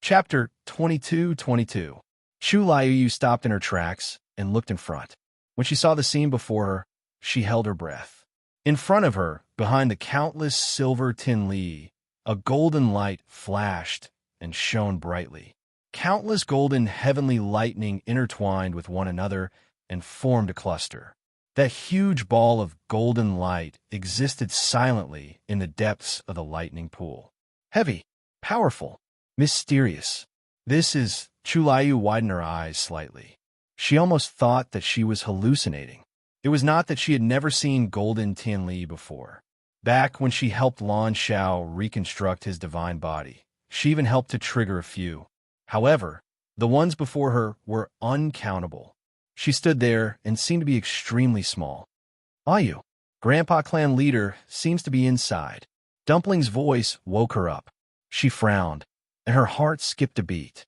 Chapter 22:22. Chu Liu stopped in her tracks and looked in front. When she saw the scene before her, she held her breath. In front of her, behind the countless silver tin li, a golden light flashed and shone brightly. Countless golden heavenly lightning intertwined with one another and formed a cluster. That huge ball of golden light existed silently in the depths of the lightning pool. Heavy, powerful, mysterious. This is... Chu Liu widened her eyes slightly. She almost thought that she was hallucinating. It was not that she had never seen golden Tianli before. Back when she helped Lan Xiao reconstruct his divine body, she even helped to trigger a few. However, the ones before her were uncountable. She stood there and seemed to be extremely small. Ayu, Grandpa Clan leader, seems to be inside. Dumpling's voice woke her up. She frowned, and her heart skipped a beat.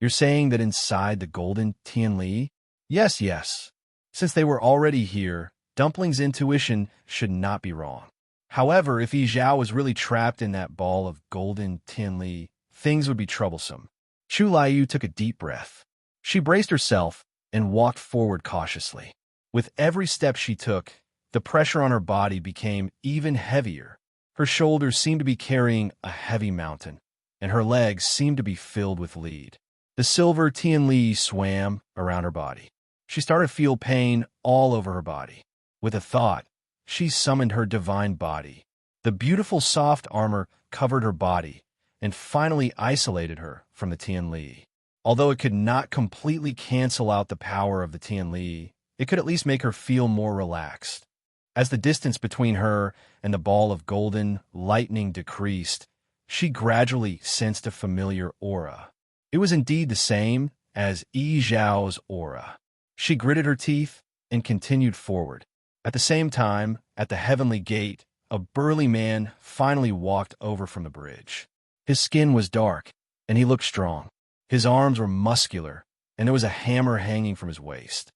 You're saying that inside the golden Tianli? Yes, yes. Since they were already here, Dumpling's intuition should not be wrong. However, if Yi Zhao was really trapped in that ball of golden Tianli, things would be troublesome. Chu Liu took a deep breath. She braced herself and walked forward cautiously. With every step she took, the pressure on her body became even heavier. Her shoulders seemed to be carrying a heavy mountain, and her legs seemed to be filled with lead. The silver Tianli swam around her body. She started to feel pain all over her body. With a thought, she summoned her divine body. The beautiful soft armor covered her body and finally isolated her from the Tianli. Although it could not completely cancel out the power of the Tianli, it could at least make her feel more relaxed. As the distance between her and the ball of golden lightning decreased, she gradually sensed a familiar aura. It was indeed the same as Yi Zhao's aura. She gritted her teeth and continued forward. At the same time, at the heavenly gate, a burly man finally walked over from the bridge. His skin was dark, and he looked strong. His arms were muscular, and there was a hammer hanging from his waist.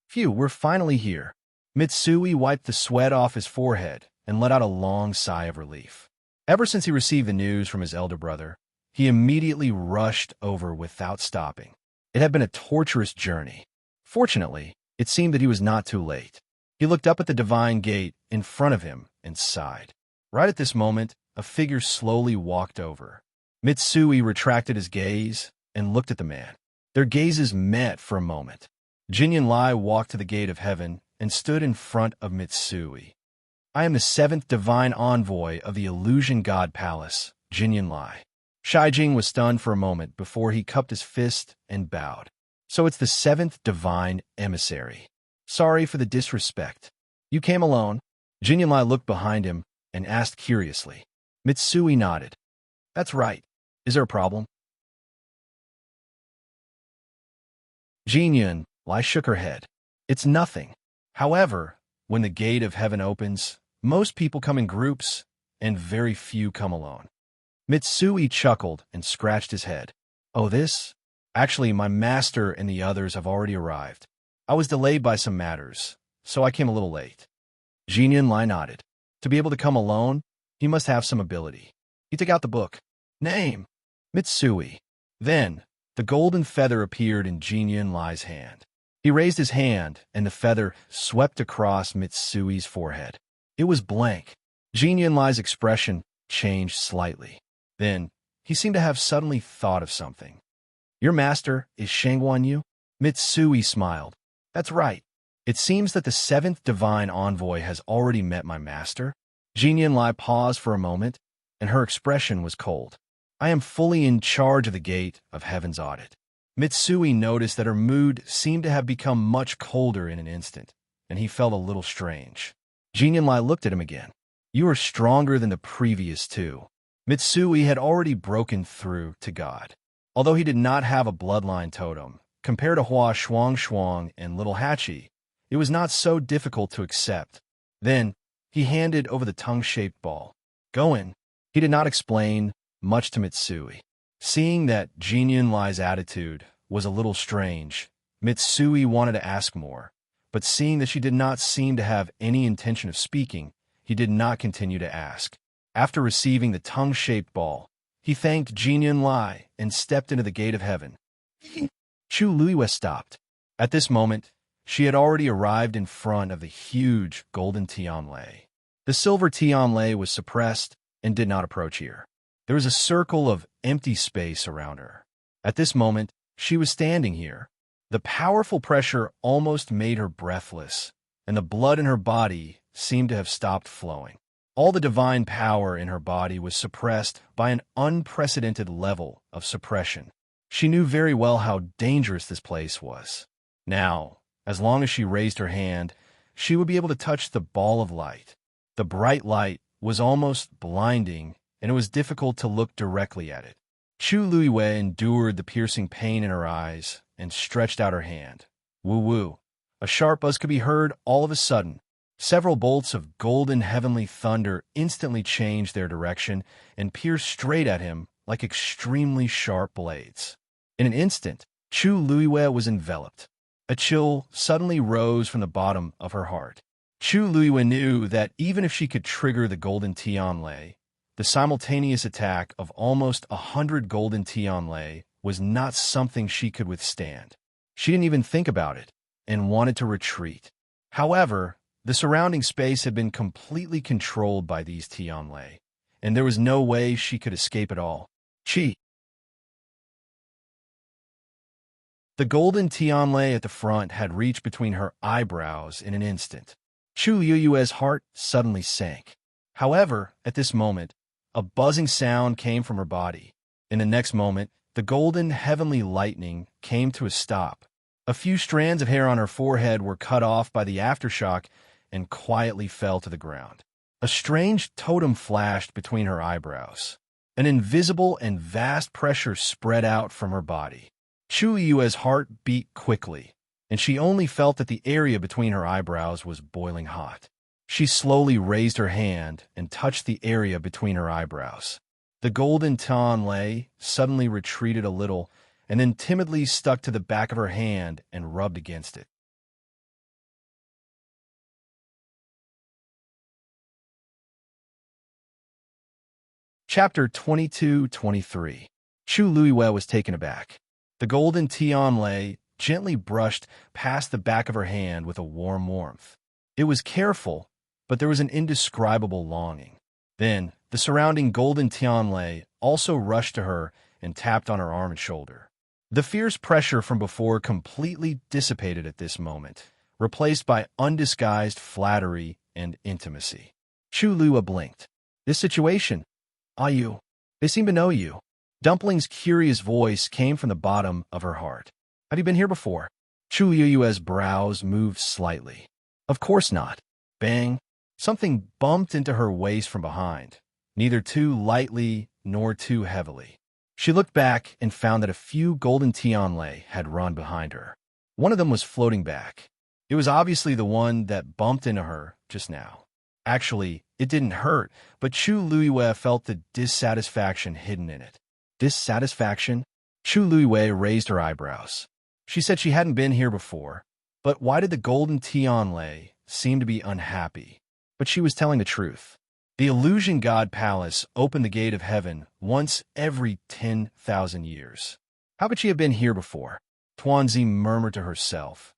Phew, we're finally here. Mitsui wiped the sweat off his forehead and let out a long sigh of relief. Ever since he received the news from his elder brother, he immediately rushed over without stopping. It had been a torturous journey. Fortunately, it seemed that he was not too late. He looked up at the divine gate in front of him and sighed. Right at this moment, a figure slowly walked over. Mitsui retracted his gaze and looked at the man. Their gazes met for a moment. Jinyan Lai walked to the gate of heaven and stood in front of Mitsui. I am the seventh divine envoy of the Illusion God Palace, Jinyan Lai. Shijing was stunned for a moment before he cupped his fist and bowed. So it's the seventh divine emissary. Sorry for the disrespect. You came alone? Jinyanlai looked behind him and asked curiously. Mitsui nodded. That's right. Is there a problem? Jinyanlai shook her head. It's nothing. However, when the gate of heaven opens, most people come in groups, and very few come alone. Mitsui chuckled and scratched his head. Oh, this? Actually, my master and the others have already arrived. I was delayed by some matters, so I came a little late. Jinyanlai nodded. To be able to come alone, he must have some ability. He took out the book. Name? Mitsui. Then, the golden feather appeared in Jinyanlai's hand. He raised his hand, and the feather swept across Mitsui's forehead. It was blank. Jinyanlai's expression changed slightly. Then, he seemed to have suddenly thought of something. Your master is Shangguan Yu? Mitsui smiled. That's right. It seems that the seventh divine envoy has already met my master. Jinyanlai paused for a moment, and her expression was cold. I am fully in charge of the gate of heaven's audit. Mitsui noticed that her mood seemed to have become much colder in an instant, and he felt a little strange. Jinyanlai looked at him again. You are stronger than the previous two. Mitsui had already broken through to God. Although he did not have a bloodline totem, compared to Hua Shuang and Little Hachi, it was not so difficult to accept. Then, he handed over the tongue-shaped ball. Go in. He did not explain much to Mitsui. Seeing that Jinyanlai's attitude was a little strange, Mitsui wanted to ask more, but seeing that she did not seem to have any intention of speaking, he did not continue to ask. After receiving the tongue-shaped ball, he thanked Jinyanlai and stepped into the gate of heaven. Chu Luiyue stopped. At this moment, she had already arrived in front of the huge golden Tianlei. The silver Tianlei was suppressed and did not approach here. There was a circle of empty space around her. At this moment, she was standing here. The powerful pressure almost made her breathless, and the blood in her body seemed to have stopped flowing. All the divine power in her body was suppressed by an unprecedented level of suppression. She knew very well how dangerous this place was. Now, as long as she raised her hand, she would be able to touch the ball of light. The bright light was almost blinding, and it was difficult to look directly at it. Chu Luiyue endured the piercing pain in her eyes and stretched out her hand. Woo-woo. A sharp buzz could be heard all of a sudden. Several bolts of golden heavenly thunder instantly changed their direction and pierced straight at him like extremely sharp blades. In an instant, Chu Luiyue was enveloped. A chill suddenly rose from the bottom of her heart. Chu Luiyue knew that even if she could trigger the golden Tianlei, the simultaneous attack of almost 100 golden Tianlei was not something she could withstand. She didn't even think about it and wanted to retreat. However, the surrounding space had been completely controlled by these Tianlei, and there was no way she could escape at all. Chi! The golden Tianlei at the front had reached between her eyebrows in an instant. Chu Luiyue's heart suddenly sank. However, at this moment, a buzzing sound came from her body. In the next moment, the golden heavenly lightning came to a stop. A few strands of hair on her forehead were cut off by the aftershock and quietly fell to the ground. A strange totem flashed between her eyebrows. An invisible and vast pressure spread out from her body. Chu Yue's heart beat quickly, and she only felt that the area between her eyebrows was boiling hot. She slowly raised her hand and touched the area between her eyebrows. The golden Tianlei suddenly retreated a little and then timidly stuck to the back of her hand and rubbed against it. Chapter 22-23. Chu Luiyue was taken aback. The golden Tianlei gently brushed past the back of her hand with a warm warmth. It was careful, but there was an indescribable longing. Then, the surrounding golden Tianlei also rushed to her and tapped on her arm and shoulder. The fierce pressure from before completely dissipated at this moment, replaced by undisguised flattery and intimacy. Chu Luiyue blinked. This situation? Ah, you. They seem to know you. Dumpling's curious voice came from the bottom of her heart. Have you been here before? Chu Yuyue's brows moved slightly. Of course not. Bang. Something bumped into her waist from behind, neither too lightly nor too heavily. She looked back and found that a few golden tianlei had run behind her. One of them was floating back. It was obviously the one that bumped into her just now. Actually, it didn't hurt, but Chu Luiyue felt the dissatisfaction hidden in it. Dissatisfaction? Chu Luiyue raised her eyebrows. She said she hadn't been here before, but why did the golden tianlei seem to be unhappy? But she was telling the truth. The Illusion God Palace opened the gate of heaven once every 10,000 years. How could she have been here before? Tuanzi murmured to herself.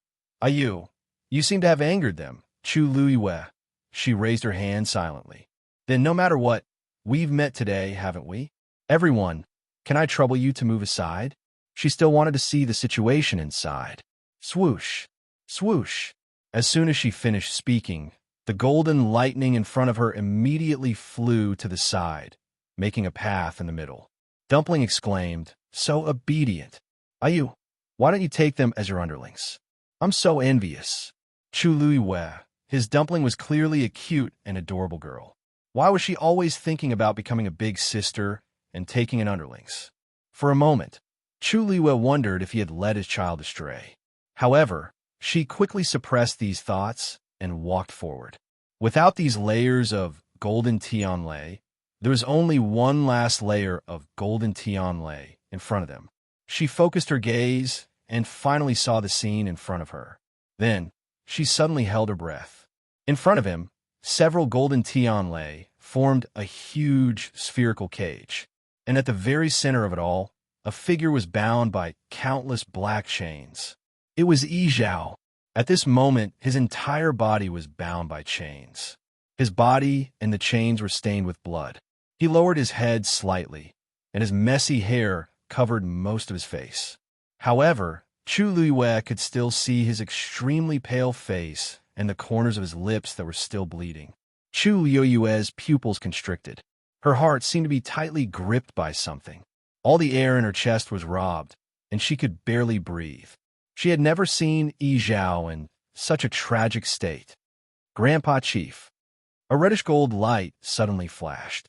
You seem to have angered them, Chu Luiyue. She raised her hand silently. Then no matter what, we've met today, haven't we? Everyone, can I trouble you to move aside? She still wanted to see the situation inside. Swoosh, swoosh. As soon as she finished speaking, the golden lightning in front of her immediately flew to the side, making a path in the middle. Dumpling exclaimed, so obedient. Ayu, why don't you take them as your underlings? I'm so envious. Chu Luiyue, his dumpling was clearly a cute and adorable girl. Why was she always thinking about becoming a big sister and taking an underlings? For a moment, Chu Luiyue wondered if he had led his child astray. However, she quickly suppressed these thoughts and walked forward. Without these layers of golden tianlei, there was only one last layer of golden tianlei in front of them. She focused her gaze and finally saw the scene in front of her. Then, she suddenly held her breath. In front of him, several golden tianlei formed a huge spherical cage, and at the very center of it all, a figure was bound by countless black chains. It was Yi Zhao. At this moment, his entire body was bound by chains. His body and the chains were stained with blood. He lowered his head slightly, and his messy hair covered most of his face. However, Chu Luiyue could still see his extremely pale face and the corners of his lips that were still bleeding. Chu Luiyue's pupils constricted. Her heart seemed to be tightly gripped by something. All the air in her chest was robbed, and she could barely breathe. She had never seen Yi Zhao in such a tragic state. Grandpa Chief. A reddish-gold light suddenly flashed.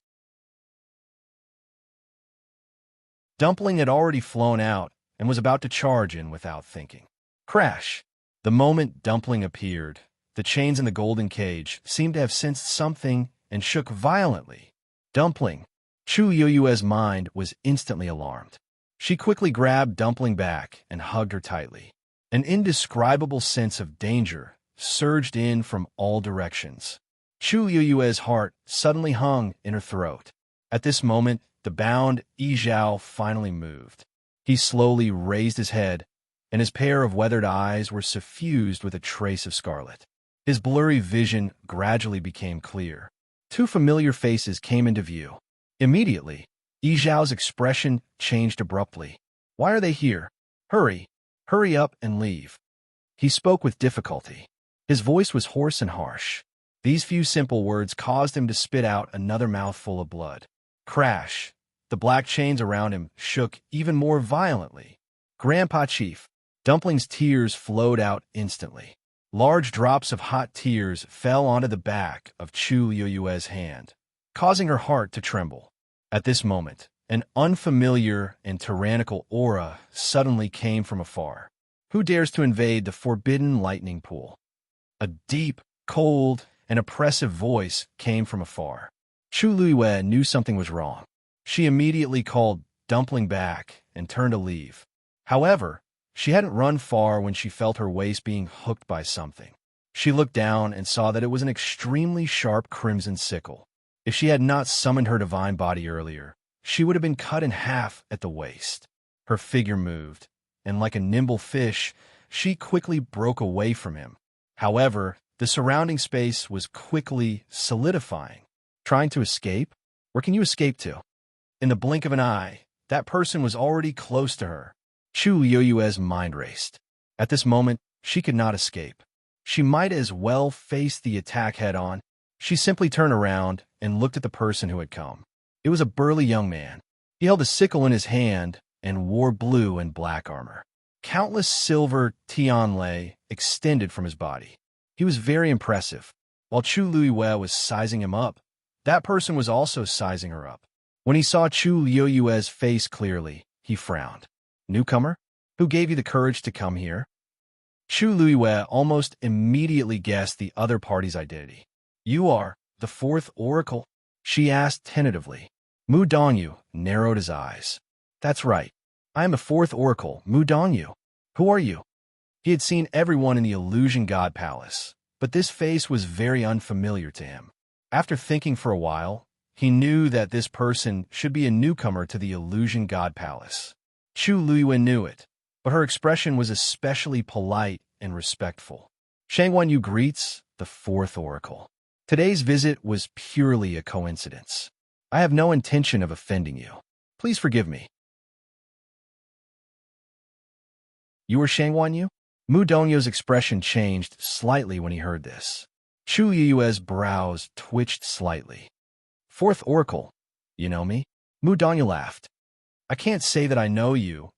Dumpling had already flown out and was about to charge in without thinking. Crash! The moment Dumpling appeared, the chains in the golden cage seemed to have sensed something and shook violently. Dumpling! Chu Yuyue's mind was instantly alarmed. She quickly grabbed Dumpling back and hugged her tightly. An indescribable sense of danger surged in from all directions. Chu Yuyue's heart suddenly hung in her throat. At this moment, the bound Yi Zhao finally moved. He slowly raised his head, and his pair of weathered eyes were suffused with a trace of scarlet. His blurry vision gradually became clear. Two familiar faces came into view. Immediately, Yi Zhao's expression changed abruptly. Why are they here? Hurry! Hurry up and leave. He spoke with difficulty. His voice was hoarse and harsh. These few simple words caused him to spit out another mouthful of blood. Crash! The black chains around him shook even more violently. Grandpa Chief. Dumpling's tears flowed out instantly. Large drops of hot tears fell onto the back of Chu Yuyue's hand, causing her heart to tremble. At this moment, an unfamiliar and tyrannical aura suddenly came from afar. Who dares to invade the forbidden lightning pool? A deep, cold, and oppressive voice came from afar. Chu Luiyue knew something was wrong. She immediately called Dumpling back and turned to leave. However, she hadn't run far when she felt her waist being hooked by something. She looked down and saw that it was an extremely sharp crimson sickle. If she had not summoned her divine body earlier, she would have been cut in half at the waist. Her figure moved, and like a nimble fish, she quickly broke away from him. However, the surrounding space was quickly solidifying. Trying to escape? Where can you escape to? In the blink of an eye, that person was already close to her. Chu Yuyue's mind raced. At this moment, she could not escape. She might as well face the attack head-on. She simply turned around and looked at the person who had come. It was a burly young man. He held a sickle in his hand and wore blue and black armor. Countless silver tianlei extended from his body. He was very impressive. While Chu Luiyue was sizing him up, that person was also sizing her up. When he saw Chu Luiyue's face clearly, he frowned. Newcomer? Who gave you the courage to come here? Chu Luiyue almost immediately guessed the other party's identity. You are the fourth oracle? She asked tentatively. Mu Dongyu narrowed his eyes. That's right. I am the fourth oracle, Mu Dongyu. Who are you? He had seen everyone in the Illusion God Palace, but this face was very unfamiliar to him. After thinking for a while, he knew that this person should be a newcomer to the Illusion God Palace. Chu Luiyue knew it, but her expression was especially polite and respectful. Shangwan Yu greets the fourth oracle. Today's visit was purely a coincidence. I have no intention of offending you. Please forgive me. You are Shangwan Yu? Mu Dongyu's expression changed slightly when he heard this. Chu Yue's brows twitched slightly. Fourth oracle, you know me? Mu Dongyu laughed. I can't say that I know you,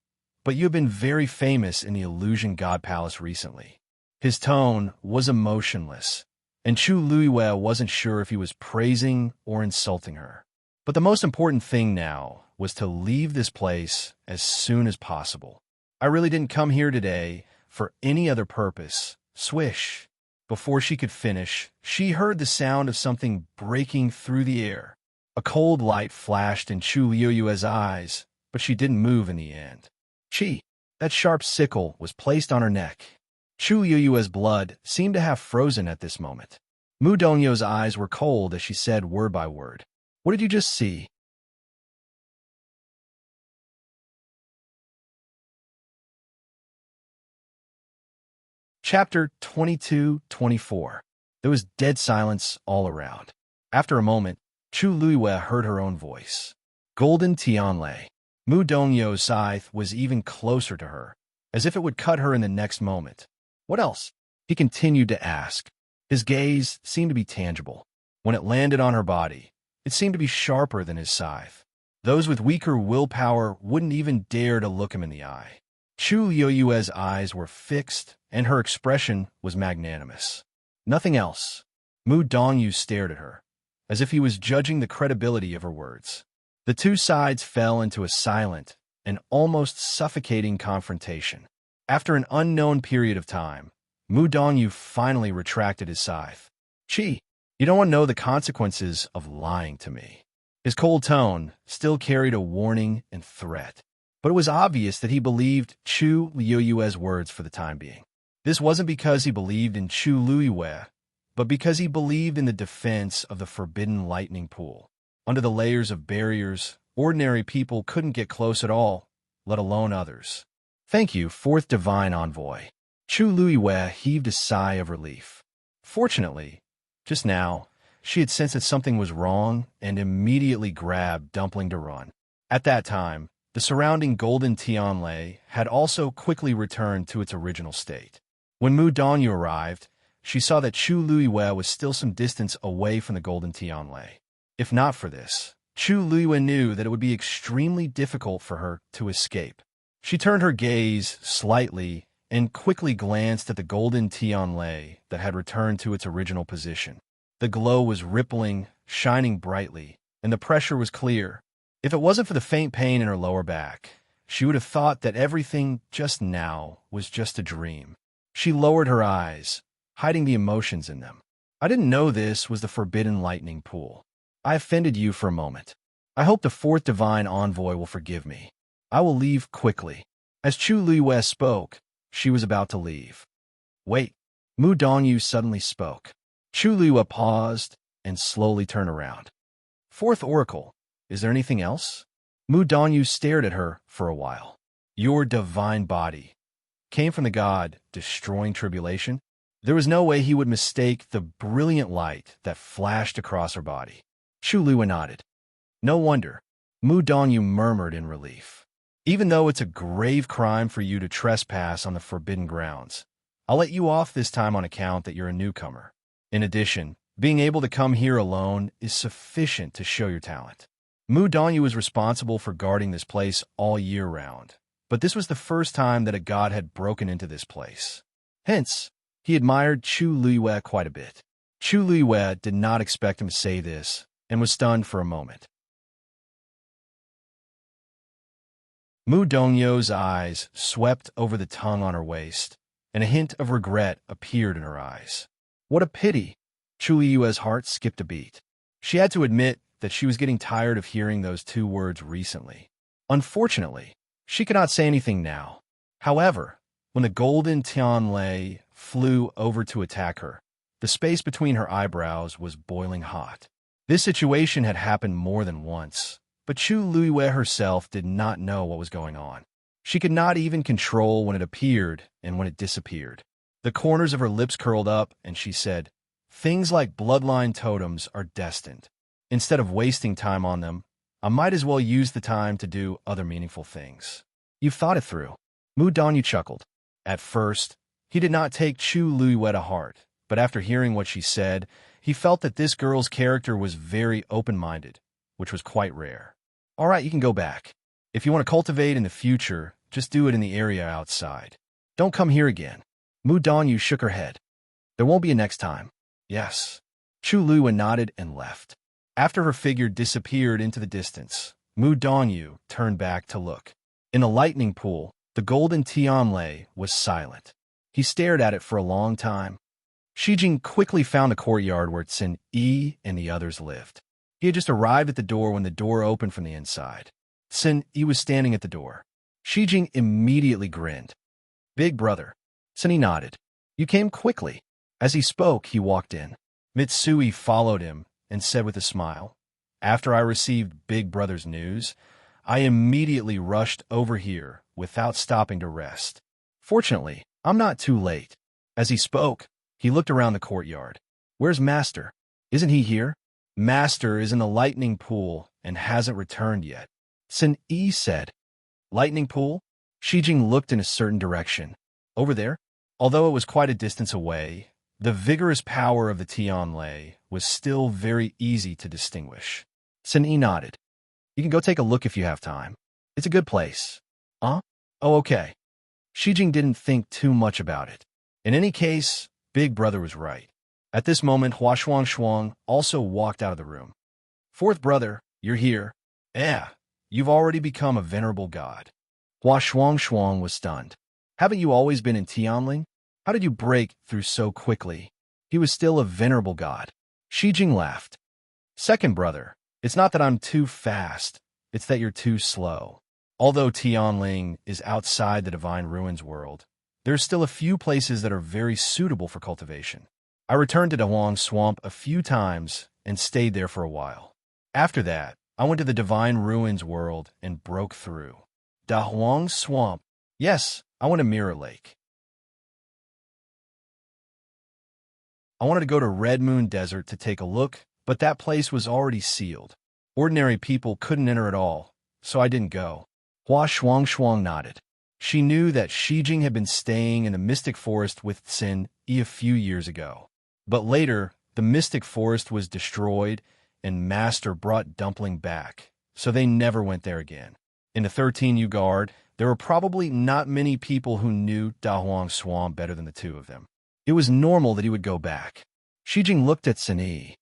but you have been very famous in the Illusion God Palace recently. His tone was emotionless, and Chu Luiyue wasn't sure if he was praising or insulting her. But the most important thing now was to leave this place as soon as possible. I really didn't come here today for any other purpose. Swish. Before she could finish, she heard the sound of something breaking through the air. A cold light flashed in Chu Luiyue's eyes, but she didn't move in the end. That sharp sickle was placed on her neck. Chu Yue's blood seemed to have frozen at this moment. Mu Dongyu's eyes were cold as she said word by word. What did you just see? Chapter 22-24. There was dead silence all around. After a moment, Chu Luiyue heard her own voice. Golden Tianlei. Mu Dongyu's scythe was even closer to her, as if it would cut her in the next moment. What else? He continued to ask. His gaze seemed to be tangible. When it landed on her body, it seemed to be sharper than his scythe. Those with weaker willpower wouldn't even dare to look him in the eye. Chu Yue's eyes were fixed, and her expression was magnanimous. Nothing else. Mu Dongyu stared at her, as if he was judging the credibility of her words. The two sides fell into a silent and almost suffocating confrontation. After an unknown period of time, Mu Dongyu finally retracted his scythe. You don't want to know the consequences of lying to me. His cold tone still carried a warning and threat, but it was obvious that he believed Chu Luiyue's words for the time being. This wasn't because he believed in Chu Luiyue, but because he believed in the defense of the forbidden lightning pool. Under the layers of barriers, ordinary people couldn't get close at all, let alone others. Thank you, fourth divine envoy. Chu Luiyue heaved a sigh of relief. Fortunately, just now, she had sensed that something was wrong and immediately grabbed Dumpling to run. At that time, the surrounding golden Tianlei had also quickly returned to its original state. When Mu Dongyu arrived, she saw that Chu Luiyue was still some distance away from the golden Tianlei. If not for this, Chu Luiyue knew that it would be extremely difficult for her to escape. She turned her gaze slightly and quickly glanced at the golden Tianlei that had returned to its original position. The glow was rippling, shining brightly, and the pressure was clear. If it wasn't for the faint pain in her lower back, she would have thought that everything just now was just a dream. She lowered her eyes, hiding the emotions in them. I didn't know this was the forbidden lightning pool. I offended you for a moment. I hope the fourth divine envoy will forgive me. I will leave quickly. As Chu Luiyue spoke, she was about to leave. Wait. Mu Dongyu suddenly spoke. Chu Luiyue paused and slowly turned around. Fourth oracle, is there anything else? Mu Dongyu stared at her for a while. Your divine body came from the god destroying tribulation. There was no way he would mistake the brilliant light that flashed across her body. Chu Luiyue nodded. No wonder, Mu Dongyu murmured in relief. Even though it's a grave crime for you to trespass on the forbidden grounds, I'll let you off this time on account that you're a newcomer. In addition, being able to come here alone is sufficient to show your talent. Mu Dongyu was responsible for guarding this place all year round, but this was the first time that a god had broken into this place. Hence, he admired Chu Luiyue quite a bit. Chu Luiyue did not expect him to say this and was stunned for a moment. Mu Dongyu's eyes swept over the tongue on her waist, and a hint of regret appeared in her eyes. What a pity! Chu Luiyue's heart skipped a beat. She had to admit that she was getting tired of hearing those two words recently. Unfortunately, she could not say anything now. However, when the golden Tianlei flew over to attack her, the space between her eyebrows was boiling hot. This situation had happened more than once, but Chu Luiyue herself did not know what was going on. She could not even control when it appeared and when it disappeared. The corners of her lips curled up, and she said, "Things like bloodline totems are destined. Instead of wasting time on them, I might as well use the time to do other meaningful things." "You've thought it through." Mu Dongyu chuckled. At first, he did not take Chu Luiyue to heart, but after hearing what she said, he felt that this girl's character was very open-minded, which was quite rare. "All right, you can go back. If you want to cultivate in the future, just do it in the area outside. Don't come here again." Mu Dongyu shook her head. "There won't be a next time." "Yes." Chu Luiyue nodded and left. After her figure disappeared into the distance, Mu Dongyu turned back to look. In the lightning pool, the golden Tianlei was silent. He stared at it for a long time. Shijing quickly found the courtyard where Xin Yi and the others lived. He had just arrived at the door when the door opened from the inside. Xin Yi was standing at the door. Shijing immediately grinned. "Big brother." Xin Yi nodded. "You came quickly." As he spoke, he walked in. Mitsui followed him and said with a smile, "After I received Big Brother's news, I immediately rushed over here without stopping to rest. Fortunately, I'm not too late." As he spoke, he looked around the courtyard. "Where's Master? Isn't he here?" "Master is in the lightning pool and hasn't returned yet," Xin Yi said. "Lightning pool?" Shijing looked in a certain direction. "Over there?" Although it was quite a distance away, the vigorous power of the Tianlei was still very easy to distinguish. Xin Yi nodded. "You can go take a look if you have time. It's a good place." "Huh? Oh, okay." Shijing didn't think too much about it. In any case, Big Brother was right. At this moment, Hua Shuang also walked out of the room. "Fourth brother, you're here." "Yeah, you've already become a venerable god." Hua Shuang was stunned. "Haven't you always been in Tianling? How did you break through so quickly?" He was still a venerable god. Shijing laughed. "Second brother, it's not that I'm too fast, it's that you're too slow. Although Tianling is outside the Divine Ruins world, there's still a few places that are very suitable for cultivation. I returned to Dahuang Swamp a few times and stayed there for a while. After that, I went to the Divine Ruins world and broke through." "Dahuang Swamp?" "Yes, I went to Mirror Lake. I wanted to go to Red Moon Desert to take a look, but that place was already sealed. Ordinary people couldn't enter at all, so I didn't go." Hua Shuang nodded. She knew that Shijing had been staying in the Mystic Forest with Xin Yi a few years ago. But later, the Mystic Forest was destroyed, and Master brought Dumpling back, so they never went there again. In the 13U Guard, there were probably not many people who knew Dahuang Swamp better than the two of them. It was normal that he would go back. Shijing looked at Xin Yi.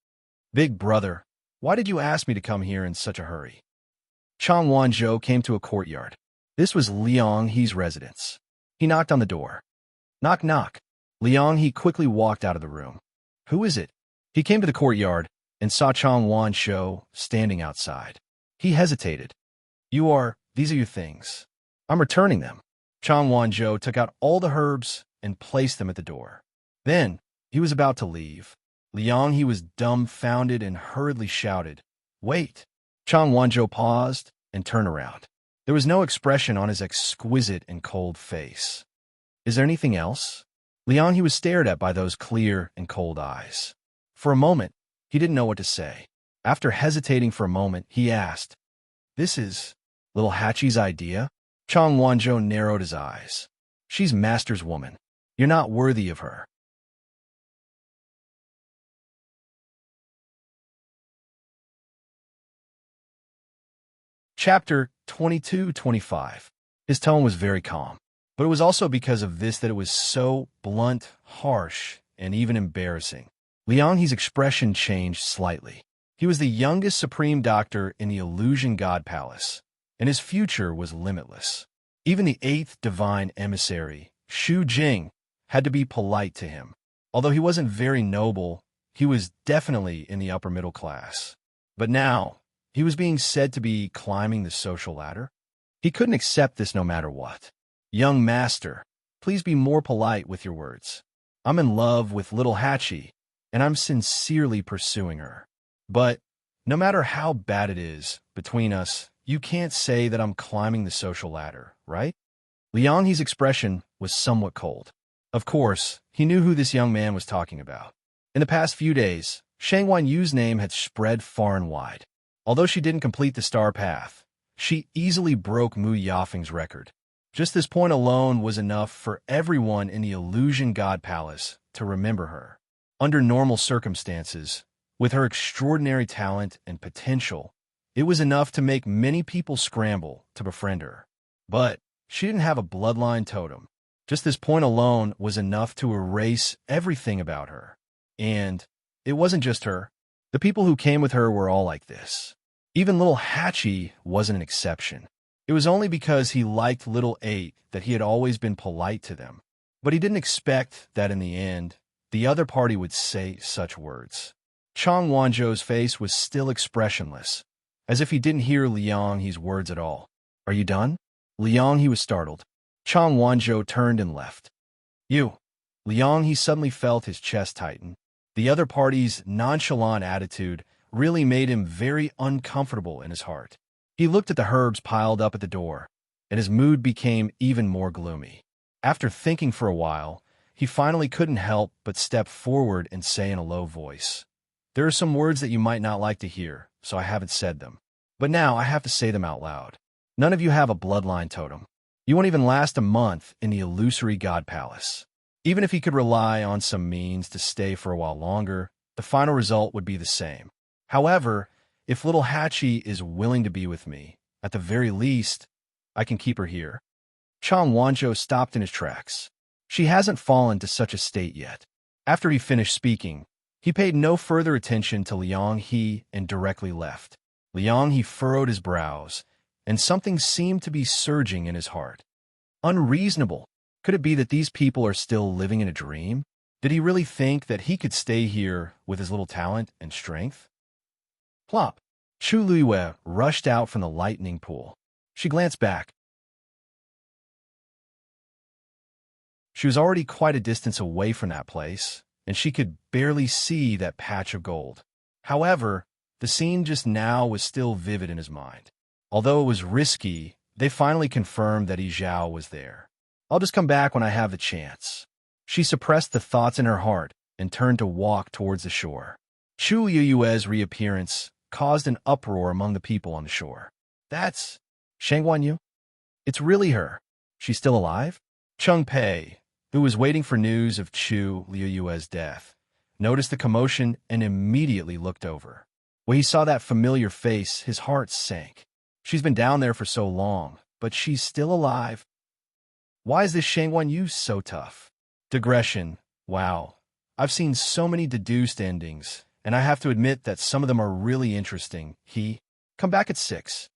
"Big brother, why did you ask me to come here in such a hurry?" Chang Wanzhou came to a courtyard. This was Liang He's residence. He knocked on the door. "Knock, knock." Liang He quickly walked out of the room. "Who is it?" He came to the courtyard and saw Chang Wanzhou standing outside. He hesitated. These are your things." "I'm returning them." Chang Wanzhou took out all the herbs and placed them at the door. Then, he was about to leave. Liang He was dumbfounded and hurriedly shouted, "Wait!" Chang Wanzhou paused and turned around. There was no expression on his exquisite and cold face. "Is there anything else?" Liang He was stared at by those clear and cold eyes. For a moment, he didn't know what to say. After hesitating for a moment, he asked, "This is little Hachi's idea?" Chang Wanzhou narrowed his eyes. "She's Master's woman. You're not worthy of her." Chapter 22-25. His tone was very calm, but it was also because of this that it was so blunt, harsh, and even embarrassing. Liang He's expression changed slightly. He was the youngest Supreme Doctor in the Illusion God Palace, and his future was limitless. Even the 8th Divine Emissary, Shu Jing, had to be polite to him. Although he wasn't very noble, he was definitely in the upper middle class. But now, he was being said to be climbing the social ladder. He couldn't accept this no matter what. Young master, please be more polite with your words. I'm in love with little Hachi, and I'm sincerely pursuing her. But no matter how bad it is between us, you can't say that I'm climbing the social ladder, right? Liang He's expression was somewhat cold. Of course, he knew who this young man was talking about. In the past few days, Shang Yu's name had spread far and wide. Although she didn't complete the star path, she easily broke Mu Yafeng's record. Just this point alone was enough for everyone in the Illusion God Palace to remember her. Under normal circumstances, with her extraordinary talent and potential, it was enough to make many people scramble to befriend her. But she didn't have a bloodline totem. Just this point alone was enough to erase everything about her. And it wasn't just her. The people who came with her were all like this. Even little Hachi wasn't an exception. It was only because he liked little 8 that he had always been polite to them. But he didn't expect that in the end, the other party would say such words. Chang Wanzhou's face was still expressionless, as if he didn't hear Liang He's words at all. Are you done? Liang He was startled. Chang Wanzhou turned and left. You. Liang He suddenly felt his chest tighten. The other party's nonchalant attitude really made him very uncomfortable in his heart. He looked at the herbs piled up at the door, and his mood became even more gloomy. After thinking for a while, he finally couldn't help but step forward and say in a low voice, "There are some words that you might not like to hear, so I haven't said them. But now I have to say them out loud. None of you have a bloodline totem. You won't even last a month in the illusory God Palace. Even if he could rely on some means to stay for a while longer, the final result would be the same. However, if little Hachi is willing to be with me, at the very least, I can keep her here." Chang Wanzhou stopped in his tracks. She hasn't fallen to such a state yet. After he finished speaking, he paid no further attention to Liang He and directly left. Liang He furrowed his brows, and something seemed to be surging in his heart. Unreasonable. Could it be that these people are still living in a dream? Did he really think that he could stay here with his little talent and strength? Plop! Chu Luiyue rushed out from the lightning pool. She glanced back. She was already quite a distance away from that place, and she could barely see that patch of gold. However, the scene just now was still vivid in his mind. Although it was risky, they finally confirmed that Yi Zhao was there. I'll just come back when I have the chance. She suppressed the thoughts in her heart and turned to walk towards the shore. Chu Liyue's reappearance caused an uproar among the people on the shore. That's Shang Wanyu? It's really her. She's still alive? Cheng Pei, who was waiting for news of Chu Liyue's death, noticed the commotion and immediately looked over. When he saw that familiar face, his heart sank. She's been down there for so long, but she's still alive. Why is this Shang Wanyu so tough? Digression. Wow. I've seen so many deduced endings, and I have to admit that some of them are really interesting. Come back at 6.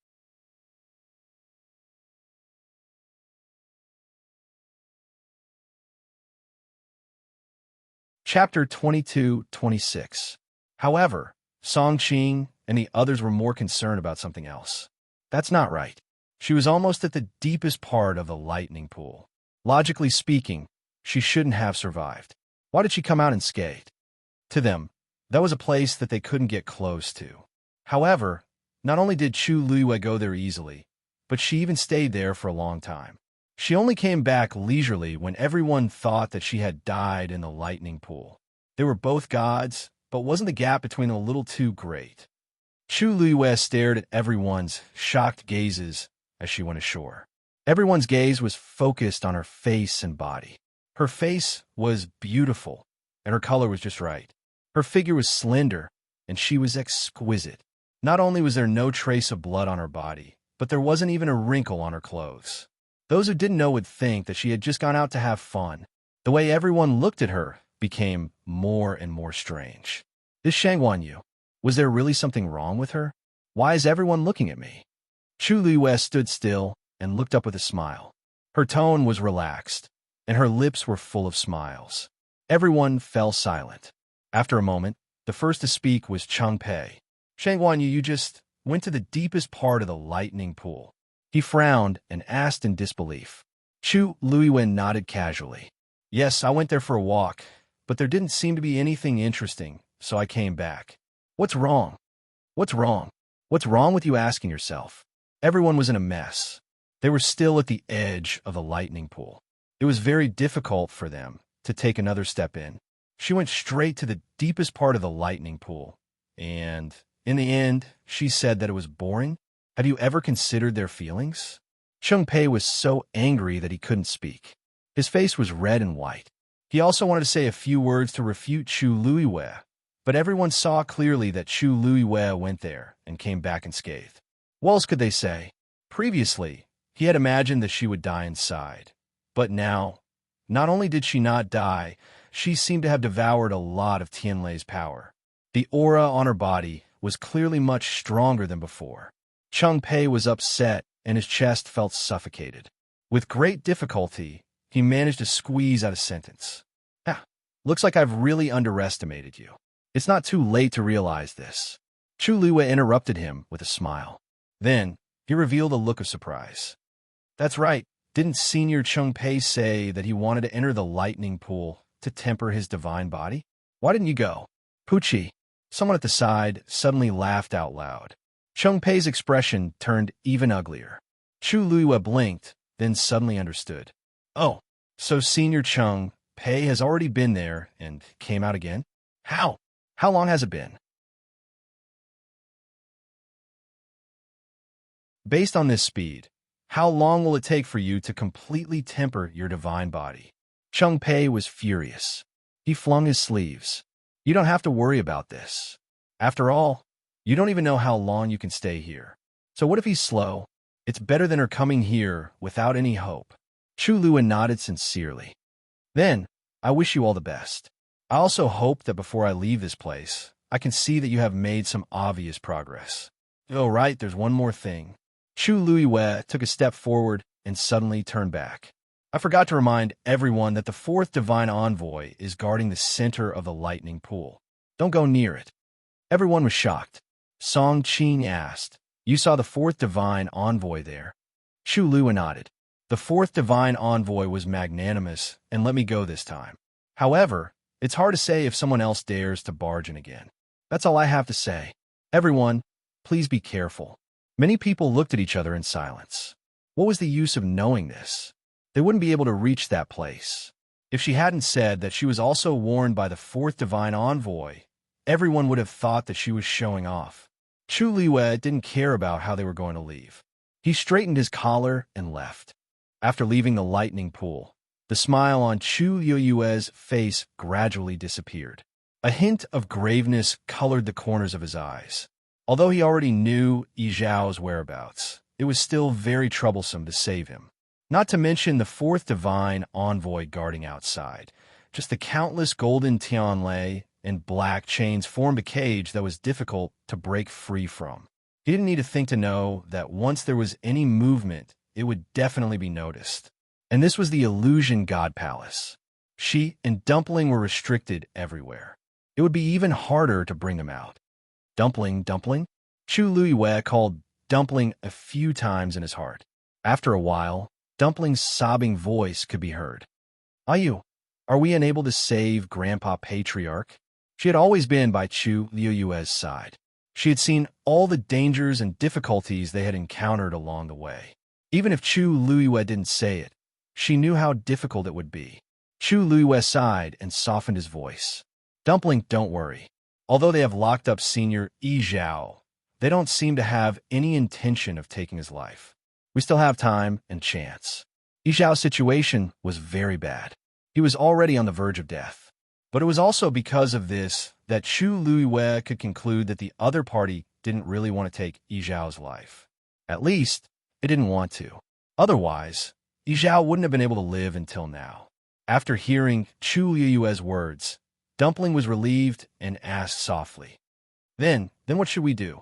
Chapter 22-26. However, Song Qing and the others were more concerned about something else. That's not right. She was almost at the deepest part of the lightning pool. Logically speaking, she shouldn't have survived. Why did she come out unscathed? To them, that was a place that they couldn't get close to. However, not only did Chu Liyue go there easily, but she even stayed there for a long time. She only came back leisurely when everyone thought that she had died in the lightning pool. They were both gods, but wasn't the gap between them a little too great? Chu Liyue stared at everyone's shocked gazes as she went ashore. Everyone's gaze was focused on her face and body. Her face was beautiful, and her color was just right. Her figure was slender, and she was exquisite. Not only was there no trace of blood on her body, but there wasn't even a wrinkle on her clothes. Those who didn't know would think that she had just gone out to have fun. The way everyone looked at her became more and more strange. This Shang Wanyu, was there really something wrong with her? Why is everyone looking at me? Chu Luiyue stood still and looked up with a smile. Her tone was relaxed, and her lips were full of smiles. Everyone fell silent. After a moment, the first to speak was Cheng Pei. Shang Wanyu, you just went to the deepest part of the lightning pool. He frowned and asked in disbelief. Chu Luiyue nodded casually. Yes, I went there for a walk, but there didn't seem to be anything interesting, so I came back. What's wrong? What's wrong? What's wrong with you asking yourself? Everyone was in a mess. They were still at the edge of the lightning pool. It was very difficult for them to take another step in. She went straight to the deepest part of the lightning pool, and in the end, she said that it was boring. Have you ever considered their feelings? Cheng Pei was so angry that he couldn't speak. His face was red and white. He also wanted to say a few words to refute Chu Luiyue, but everyone saw clearly that Chu Luiyue went there and came back unscathed. What else could they say? Previously, he had imagined that she would die inside. But now, not only did she not die, she seemed to have devoured a lot of Tianlei's power. The aura on her body was clearly much stronger than before. Cheng Pei was upset and his chest felt suffocated. With great difficulty, he managed to squeeze out a sentence. Looks like I've really underestimated you. It's not too late to realize this. Chu Luiyue interrupted him with a smile. Then, he revealed a look of surprise. That's right. Didn't Senior Cheng Pei say that he wanted to enter the lightning pool to temper his divine body? Why didn't you go? Pucci, someone at the side, suddenly laughed out loud. Cheng Pei's expression turned even uglier. Chu Luiyue blinked, then suddenly understood. Oh, so Senior Cheng Pei has already been there and came out again? How? How long has it been? Based on this speed, how long will it take for you to completely temper your divine body? Cheng Pei was furious. He flung his sleeves. You don't have to worry about this. After all, you don't even know how long you can stay here. So what if he's slow? It's better than her coming here without any hope. Chu Luiyue nodded sincerely. Then, I wish you all the best. I also hope that before I leave this place, I can see that you have made some obvious progress. Oh, right, there's one more thing. Chu Luiyue took a step forward and suddenly turned back. I forgot to remind everyone that the fourth divine envoy is guarding the center of the lightning pool. Don't go near it. Everyone was shocked. Song Qing asked, You saw the fourth divine envoy there? Chu Luiyue nodded. The fourth divine envoy was magnanimous and let me go this time. However, it's hard to say if someone else dares to barge in again. That's all I have to say. Everyone, please be careful. Many people looked at each other in silence. What was the use of knowing this? They wouldn't be able to reach that place. If she hadn't said that she was also warned by the fourth divine envoy, everyone would have thought that she was showing off. Chu Luiyue didn't care about how they were going to leave. He straightened his collar and left. After leaving the lightning pool, the smile on Chu Luiyue's face gradually disappeared. A hint of graveness colored the corners of his eyes. Although he already knew Yi Zhao's whereabouts, it was still very troublesome to save him. Not to mention the fourth divine envoy guarding outside. Just the countless golden Tianlei and black chains formed a cage that was difficult to break free from. He didn't need to think to know that once there was any movement, it would definitely be noticed. And this was the Illusion God Palace. She and Dumpling were restricted everywhere. It would be even harder to bring them out. Dumpling, Dumpling? Chu Luiyue called Dumpling a few times in his heart. After a while, Dumpling's sobbing voice could be heard. Ayu, are we unable to save Grandpa Patriarch? She had always been by Chu Luiyue's side. She had seen all the dangers and difficulties they had encountered along the way. Even if Chu Luiyue didn't say it, she knew how difficult it would be. Chu Luiyue sighed and softened his voice. Dumpling, don't worry. Although they have locked up Senior Yi Zhao, they don't seem to have any intention of taking his life. We still have time and chance. Yi Zhao's situation was very bad. He was already on the verge of death. But it was also because of this that Chu Luiyue could conclude that the other party didn't really want to take Yi Zhao's life. At least, it didn't want to. Otherwise, Yizhao wouldn't have been able to live until now. After hearing Chu Yue's words, Dumpling was relieved and asked softly, Then what should we do?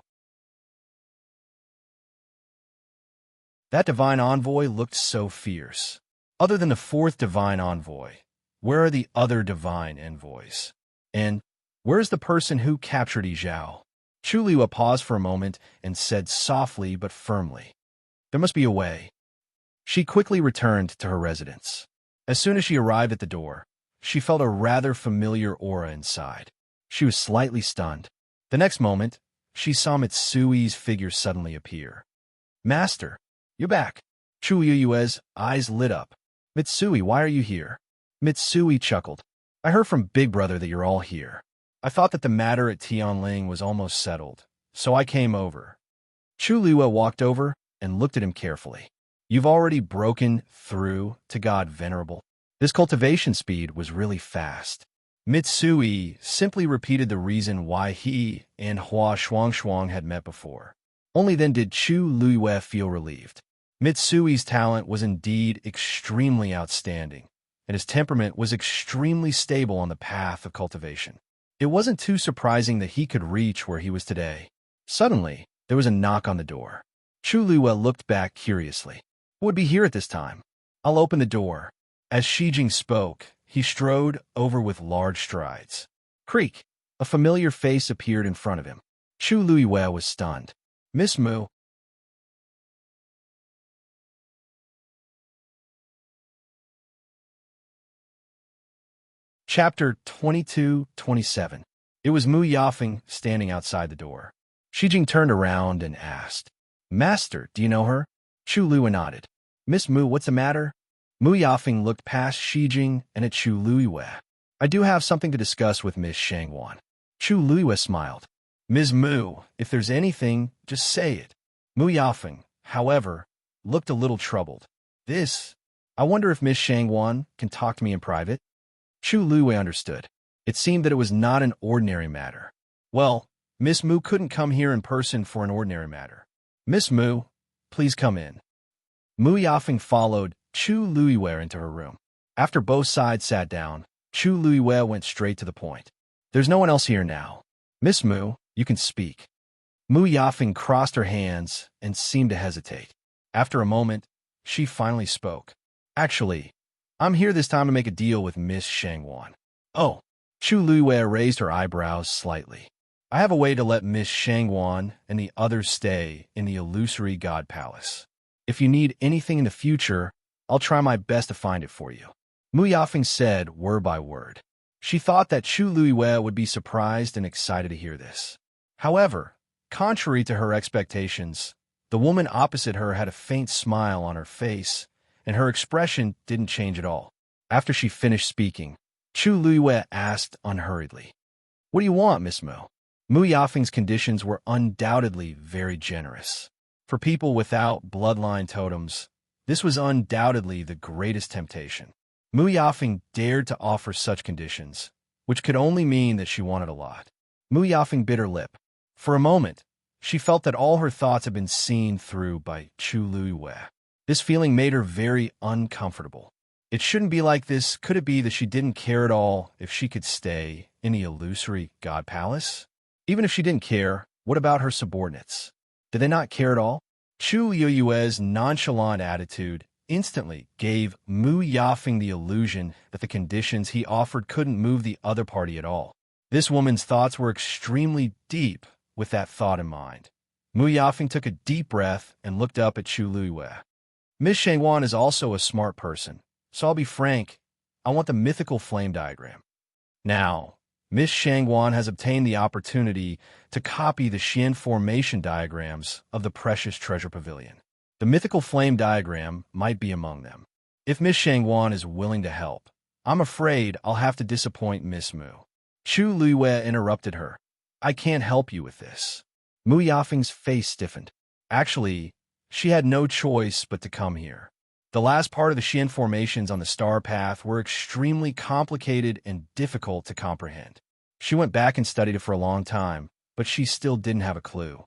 That divine envoy looked so fierce. Other than the fourth divine envoy, where are the other divine envoys? And where is the person who captured Yizhao? Chu Liwa paused for a moment and said softly but firmly, There must be a way. She quickly returned to her residence. As soon as she arrived at the door, she felt a rather familiar aura inside. She was slightly stunned. The next moment, she saw Mitsui's figure suddenly appear. Master, you're back. Chu Yue's eyes lit up. Mitsui, why are you here? Mitsui chuckled. I heard from Big Brother that you're all here. I thought that the matter at Tianling was almost settled, so I came over. Chu Liwa walked over and looked at him carefully. You've already broken through to God Venerable. This cultivation speed was really fast. Mitsui simply repeated the reason why he and Hua Shuangshuang had met before. Only then did Chu Liwa feel relieved. Mitsui's talent was indeed extremely outstanding, and his temperament was extremely stable on the path of cultivation. It wasn't too surprising that he could reach where he was today. Suddenly, there was a knock on the door. Chu Liwa looked back curiously. Who would be here at this time? I'll open the door. As Shijing spoke, he strode over with large strides. Creak! A familiar face appeared in front of him. Chu Liwa was stunned. Miss Mu. Chapter 22-27. It was Mu Yafeng standing outside the door. Shijing turned around and asked, Master, do you know her? Chu Liwa nodded. Miss Mu, what's the matter? Mu Yafeng looked past Shijing and at Chu Liwa. I do have something to discuss with Miss Shangwan. Chu Liwa smiled. Ms. Mu, if there's anything, just say it. Mu Yafeng, however, looked a little troubled. I wonder if Miss Shangwan can talk to me in private? Chu Liwei understood. It seemed that it was not an ordinary matter. Well, Miss Mu couldn't come here in person for an ordinary matter. Miss Mu, please come in. Mu Yafeng followed Chu Liwei into her room. After both sides sat down, Chu Liwei went straight to the point. There's no one else here now. Miss Mu, you can speak. Mu Yafeng crossed her hands and seemed to hesitate. After a moment, she finally spoke. Actually, I'm here this time to make a deal with Miss Shangwan. Oh, Chu Liwei raised her eyebrows slightly. I have a way to let Miss Shangwan and the others stay in the illusory God Palace. If you need anything in the future, I'll try my best to find it for you. Mu Yafeng said word by word. She thought that Chu Liwei would be surprised and excited to hear this. However, contrary to her expectations, the woman opposite her had a faint smile on her face, and her expression didn't change at all. After she finished speaking, Chu Liwei asked unhurriedly, What do you want, Miss Mu? Mu Yafeng's conditions were undoubtedly very generous. For people without bloodline totems, this was undoubtedly the greatest temptation. Mu Yafeng dared to offer such conditions, which could only mean that she wanted a lot. Mu Yafeng bit her lip. For a moment, she felt that all her thoughts had been seen through by Chu Liwei. This feeling made her very uncomfortable. It shouldn't be like this. Could it be that she didn't care at all if she could stay in the illusory God Palace? Even if she didn't care, what about her subordinates? Did they not care at all? Chu Yue's nonchalant attitude instantly gave Mu Yafeng the illusion that the conditions he offered couldn't move the other party at all. This woman's thoughts were extremely deep with that thought in mind. Mu Yafeng took a deep breath and looked up at Chu Liwei. Miss Shangwan is also a smart person, so I'll be frank, I want the mythical flame diagram. Now, Miss Shangwan has obtained the opportunity to copy the Xian formation diagrams of the precious treasure pavilion. The mythical flame diagram might be among them. If Miss Shangwan is willing to help, I'm afraid I'll have to disappoint Miss Mu. Chu Liwei interrupted her. I can't help you with this. Mu Yafeng's face stiffened. Actually, she had no choice but to come here. The last part of the Xian formations on the star path were extremely complicated and difficult to comprehend. She went back and studied it for a long time, but she still didn't have a clue.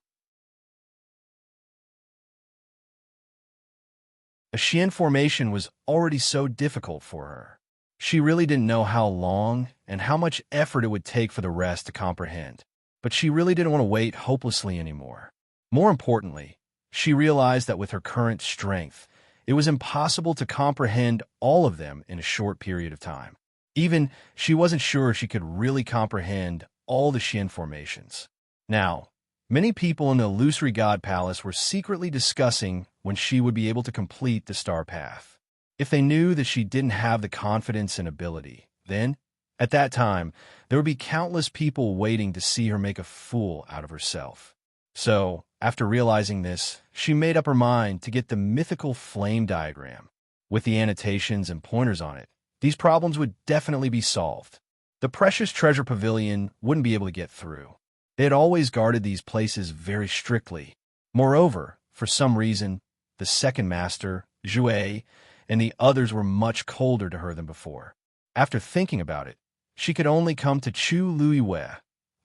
A Xian formation was already so difficult for her. She really didn't know how long and how much effort it would take for the rest to comprehend. But she really didn't want to wait hopelessly anymore. More importantly, she realized that with her current strength, it was impossible to comprehend all of them in a short period of time. Even she wasn't sure she could really comprehend all the Xian formations. Now, many people in the Illusory God Palace were secretly discussing when she would be able to complete the star path. If they knew that she didn't have the confidence and ability, then, at that time, there would be countless people waiting to see her make a fool out of herself. So, after realizing this, she made up her mind to get the mythical flame diagram. With the annotations and pointers on it, these problems would definitely be solved. The precious treasure pavilion wouldn't be able to get through. They had always guarded these places very strictly. Moreover, for some reason, the second master, Zhui, and the others were much colder to her than before. After thinking about it, she could only come to Chu Luiwei,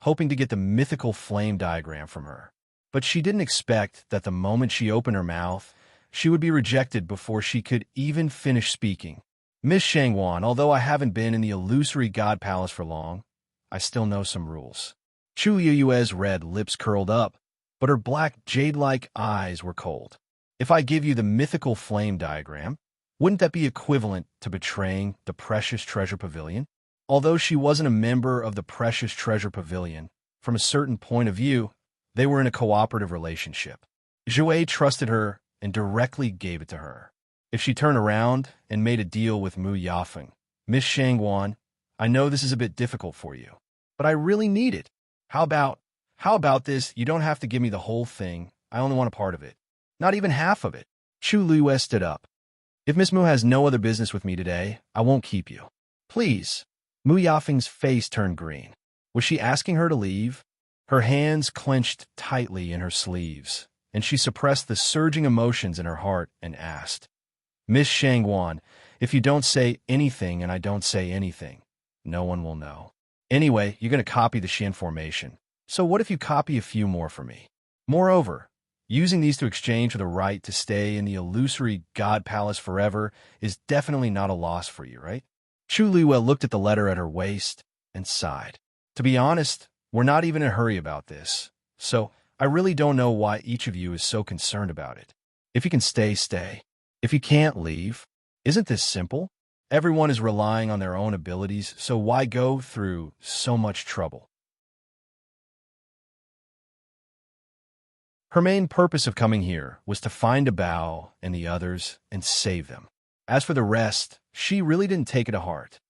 hoping to get the mythical flame diagram from her. But she didn't expect that the moment she opened her mouth, she would be rejected before she could even finish speaking. Miss Shangwan, although I haven't been in the Illusory God Palace for long, I still know some rules. Chu Yue's red lips curled up, but her black jade-like eyes were cold. If I give you the mythical flame diagram, wouldn't that be equivalent to betraying the Precious Treasure Pavilion? Although she wasn't a member of the Precious Treasure Pavilion, from a certain point of view, they were in a cooperative relationship. Zhui trusted her and directly gave it to her. If she turned around and made a deal with Mu Yafeng, Miss Shangwan, I know this is a bit difficult for you, but I really need it. How about this? You don't have to give me the whole thing. I only want a part of it. Not even half of it. Chu Luiwei stood up. If Miss Mu has no other business with me today, I won't keep you. Please. Mu Yafeng's face turned green. Was she asking her to leave? Her hands clenched tightly in her sleeves, and she suppressed the surging emotions in her heart and asked, Miss Shangwan, if you don't say anything and I don't say anything, no one will know. Anyway, you're going to copy the Xian formation. So what if you copy a few more for me? Moreover, using these to exchange for the right to stay in the Illusory God Palace forever is definitely not a loss for you, right? Chu Luiwei looked at the letter at her waist and sighed. To be honest, we're not even in a hurry about this, so I really don't know why each of you is so concerned about it. If you can stay, stay. If you can't, leave. Isn't this simple? Everyone is relying on their own abilities, so why go through so much trouble? Her main purpose of coming here was to find Bao and the others and save them. As for the rest, she really didn't take it to heart.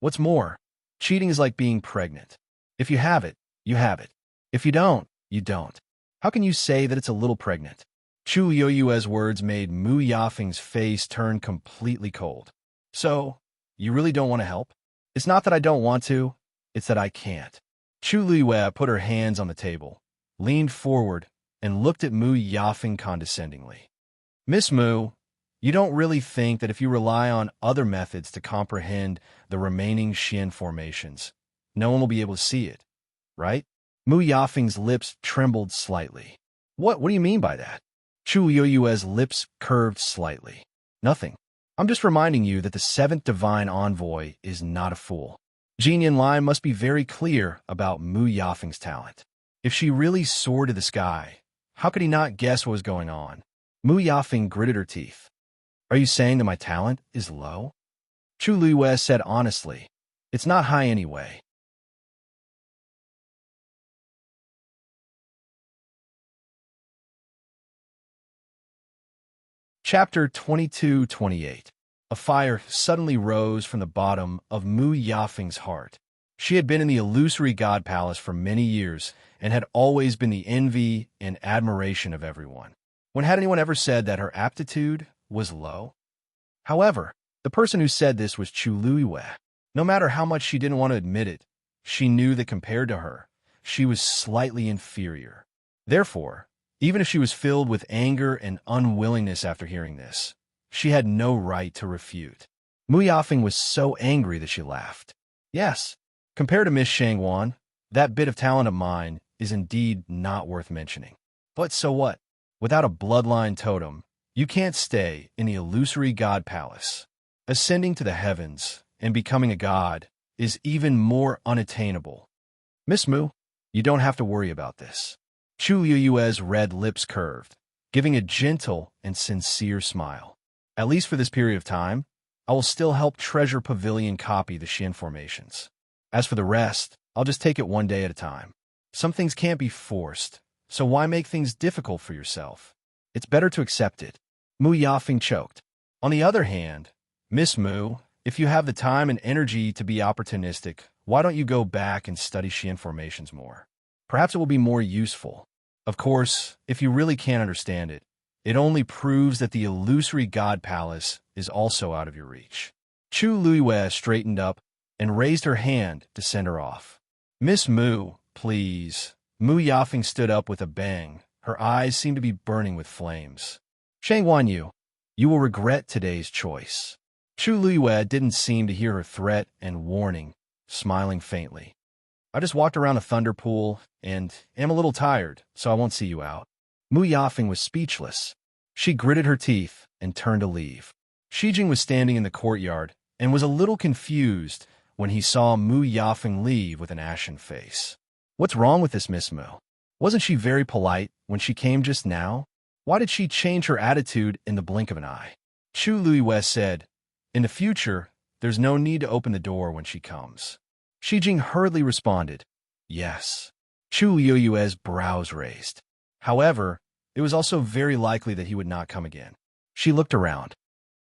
What's more, cheating is like being pregnant. If you have it, you have it. If you don't, you don't. How can you say that it's a little pregnant? Chu Yue's words made Mu Yafeng's face turn completely cold. So, you really don't want to help? It's not that I don't want to, it's that I can't. Chu Luiwei put her hands on the table, leaned forward, and looked at Mu Yafeng condescendingly. Miss Mu, you don't really think that if you rely on other methods to comprehend the remaining Xian formations, no one will be able to see it, right? Mu Yafeng's lips trembled slightly. What do you mean by that? Chu Yue's lips curved slightly. Nothing. I'm just reminding you that the seventh divine envoy is not a fool. Jin Yanlai must be very clear about Mu Yafeng's talent. If she really soared to the sky, how could he not guess what was going on? Mu Yafeng gritted her teeth. Are you saying that my talent is low? Chu Luiwei said honestly. It's not high anyway. Chapter 22-28. A fire suddenly rose from the bottom of Mu Yafeng's heart. She had been in the Illusory God Palace for many years and had always been the envy and admiration of everyone. When had anyone ever said that her aptitude was low? However, the person who said this was Chu Luiwei. No matter how much she didn't want to admit it, she knew that compared to her, she was slightly inferior. Therefore, even if she was filled with anger and unwillingness after hearing this, she had no right to refute. Mu Yafeng was so angry that she laughed. Yes, compared to Miss Shangwan, that bit of talent of mine is indeed not worth mentioning. But so what? Without a bloodline totem, You can't stay in the illusory god palace. Ascending to the heavens and becoming a god is even more unattainable. Miss Mu, you don't have to worry about this. Chu Yue's red lips curved, giving a gentle and sincere smile. At least for this period of time, I will still help Treasure Pavilion copy the Shin formations. As for the rest, I'll just take it one day at a time. Some things can't be forced, so why make things difficult for yourself? It's better to accept it. Mu Yafeng choked. On the other hand, Miss Mu, if you have the time and energy to be opportunistic, why don't you go back and study Shin formations more? Perhaps it will be more useful. Of course, if you really can't understand it, it only proves that the illusory god palace is also out of your reach. Chu Luiyue straightened up and raised her hand to send her off. Miss Mu, please. Mu Yafeng stood up with a bang. Her eyes seemed to be burning with flames. Shang Wanyu, you will regret today's choice. Chu Luiyue didn't seem to hear her threat and warning, smiling faintly. I just walked around a thunder pool and am a little tired, so I won't see you out. Mu Yafeng was speechless. She gritted her teeth and turned to leave. Shijing was standing in the courtyard and was a little confused when he saw Mu Yafeng leave with an ashen face. What's wrong with this Miss Mu? Wasn't she very polite when she came just now? Why did she change her attitude in the blink of an eye? Chu Luiyue said, in the future, there's no need to open the door when she comes. Shijing hurriedly responded, yes. Chu Luiyue's brows raised. However, it was also very likely that he would not come again. She looked around.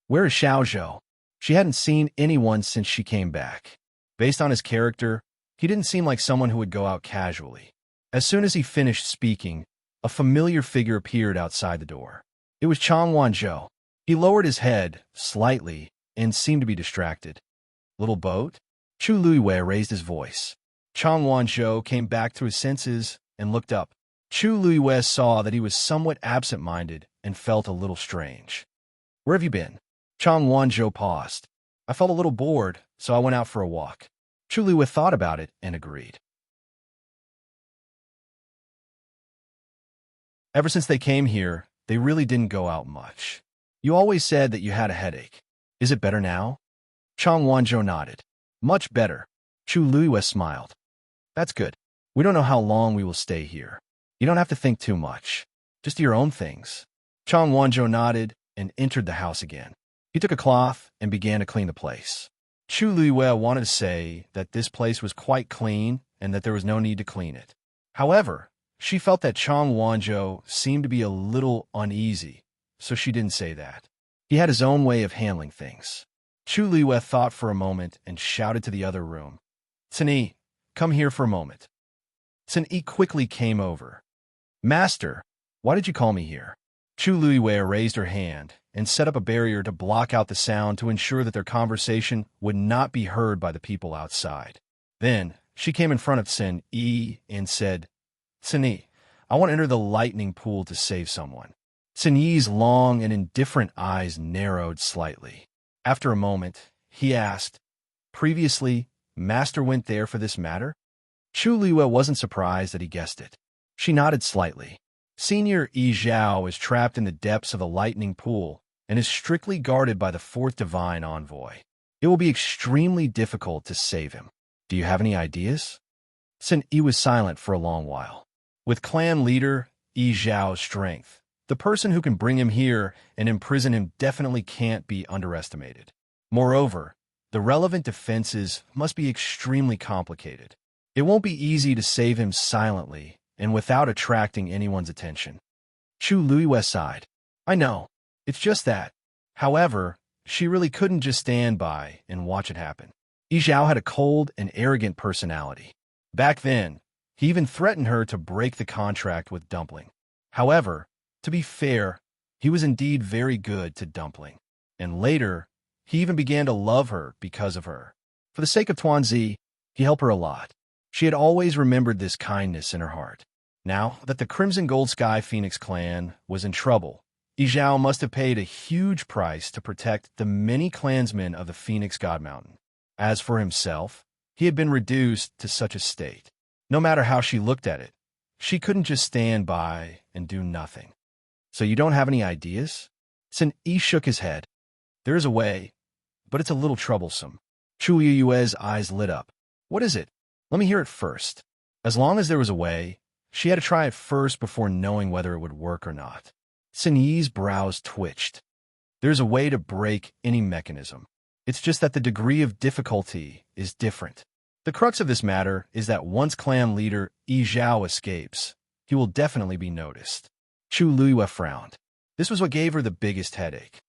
Where is Xiao Zhou? She hadn't seen anyone since she came back. Based on his character, he didn't seem like someone who would go out casually. As soon as he finished speaking, a familiar figure appeared outside the door. It was Chang Wanzhou. He lowered his head slightly and seemed to be distracted. Little boat? Chu Luiyue raised his voice. Chang Wanzhou came back to his senses and looked up. Chu Luiyue saw that he was somewhat absent-minded and felt a little strange. Where have you been? Chang Wanzhou paused. I felt a little bored, so I went out for a walk. Chu Luiyue thought about it and agreed. Ever since they came here, they really didn't go out much. You always said that you had a headache. Is it better now? Chang Wanzhou nodded. Much better. Chu Luiyue smiled. That's good. We don't know how long we will stay here. You don't have to think too much. Just do your own things. Chang Wanzhou nodded and entered the house again. He took a cloth and began to clean the place. Chu Luiyue wanted to say that this place was quite clean and that there was no need to clean it. However, she felt that Chang Wanzhou seemed to be a little uneasy, so she didn't say that. He had his own way of handling things. Chu Luiyue thought for a moment and shouted to the other room. Cini, come here for a moment. Cini quickly came over. Master, why did you call me here? Chu Luiyue raised her hand and set up a barrier to block out the sound to ensure that their conversation would not be heard by the people outside. Then, she came in front of Cin Yi and said, Cini, I want to enter the lightning pool to save someone. Cin Yi's long and indifferent eyes narrowed slightly. After a moment, he asked, Previously, Master went there for this matter? Chu Luiyue wasn't surprised that he guessed it. She nodded slightly. Senior Yi Zhao is trapped in the depths of the lightning pool and is strictly guarded by the fourth divine envoy. It will be extremely difficult to save him. Do you have any ideas? Cin Yi was silent for a long while. With clan leader Yi Zhao's strength, the person who can bring him here and imprison him definitely can't be underestimated. Moreover, the relevant defenses must be extremely complicated. It won't be easy to save him silently and without attracting anyone's attention. Chu Luiyue sighed. I know. It's just that. However, she really couldn't just stand by and watch it happen. Yi Zhao had a cold and arrogant personality. Back then, he even threatened her to break the contract with Dumpling. However, to be fair, he was indeed very good to Dumpling. And later, he even began to love her because of her. For the sake of Tuanzi, he helped her a lot. She had always remembered this kindness in her heart. Now that the Crimson Gold Sky Phoenix clan was in trouble, Yi Zhao must have paid a huge price to protect the many clansmen of the Phoenix God Mountain. As for himself, he had been reduced to such a state. No matter how she looked at it, she couldn't just stand by and do nothing. So you don't have any ideas? Sin Yi shook his head. There is a way, but it's a little troublesome. Chu Yue's eyes lit up. What is it? Let me hear it first. As long as there was a way, she had to try it first before knowing whether it would work or not. Sin Yi's brows twitched. There's a way to break any mechanism. It's just that the degree of difficulty is different. The crux of this matter is that once clan leader Yi Zhao escapes, he will definitely be noticed. Chu Liyue frowned. This was what gave her the biggest headache.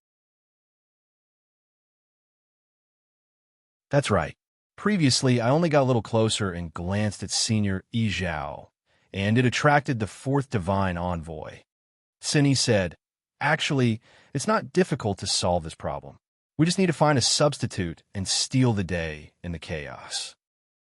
That's right. Previously, I only got a little closer and glanced at Senior Yi Zhao, and it attracted the fourth divine envoy. Sin Yi said, actually, it's not difficult to solve this problem. We just need to find a substitute and steal the day in the chaos.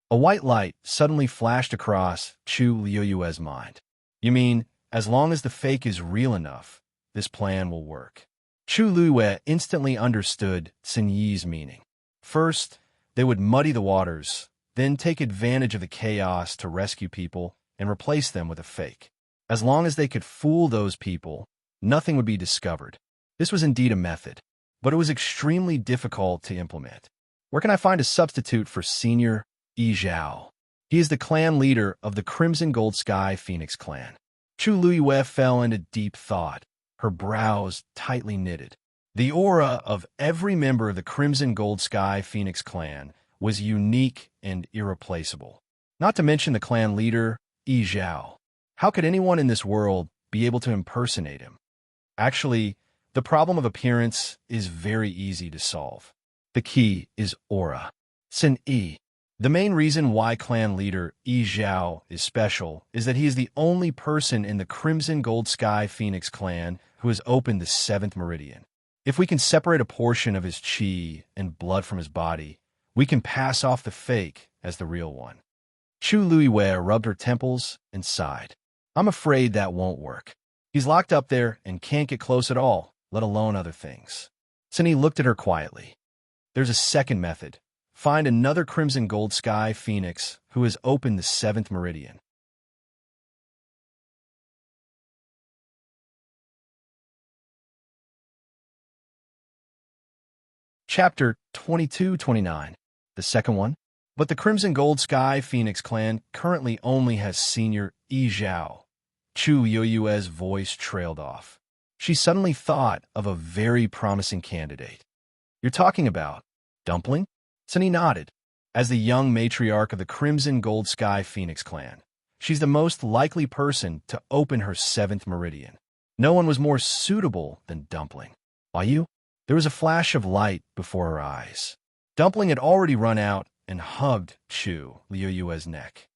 A white light suddenly flashed across Chu Liyue's mind. You mean, as long as the fake is real enough, this plan will work. Chu Liyue instantly understood Sin Yi's meaning. First, they would muddy the waters, then take advantage of the chaos to rescue people and replace them with a fake. As long as they could fool those people, nothing would be discovered. This was indeed a method, but it was extremely difficult to implement. Where can I find a substitute for Senior Yi Zhao? He is the clan leader of the Crimson Gold Sky Phoenix clan. Chu Liyue fell into deep thought, her brows tightly knitted. The aura of every member of the Crimson Gold Sky Phoenix clan was unique and irreplaceable. Not to mention the clan leader, Yi Zhao. How could anyone in this world be able to impersonate him? Actually, the problem of appearance is very easy to solve. The key is aura. Sin Yi. The main reason why clan leader Yi Zhao is special is that he is the only person in the Crimson Gold Sky Phoenix clan who has opened the 7th meridian. If we can separate a portion of his qi and blood from his body, we can pass off the fake as the real one. Chu Liyue rubbed her temples and sighed. I'm afraid that won't work. He's locked up there and can't get close at all, let alone other things. Sin Yi looked at her quietly. There's a second method. Find another Crimson Gold Sky Phoenix who has opened the 7th meridian. Chapter 22-29. The second one. But the Crimson Gold Sky Phoenix clan currently only has Senior Yi Zhao. Chu Yue's voice trailed off. She suddenly thought of a very promising candidate. You're talking about Dumpling? Sin Yi nodded. As the young matriarch of the Crimson Gold Sky Phoenix clan, she's the most likely person to open her 7th meridian. No one was more suitable than Dumpling. Why you? There was a flash of light before her eyes. Dumpling had already run out and hugged Chu Liyue's neck.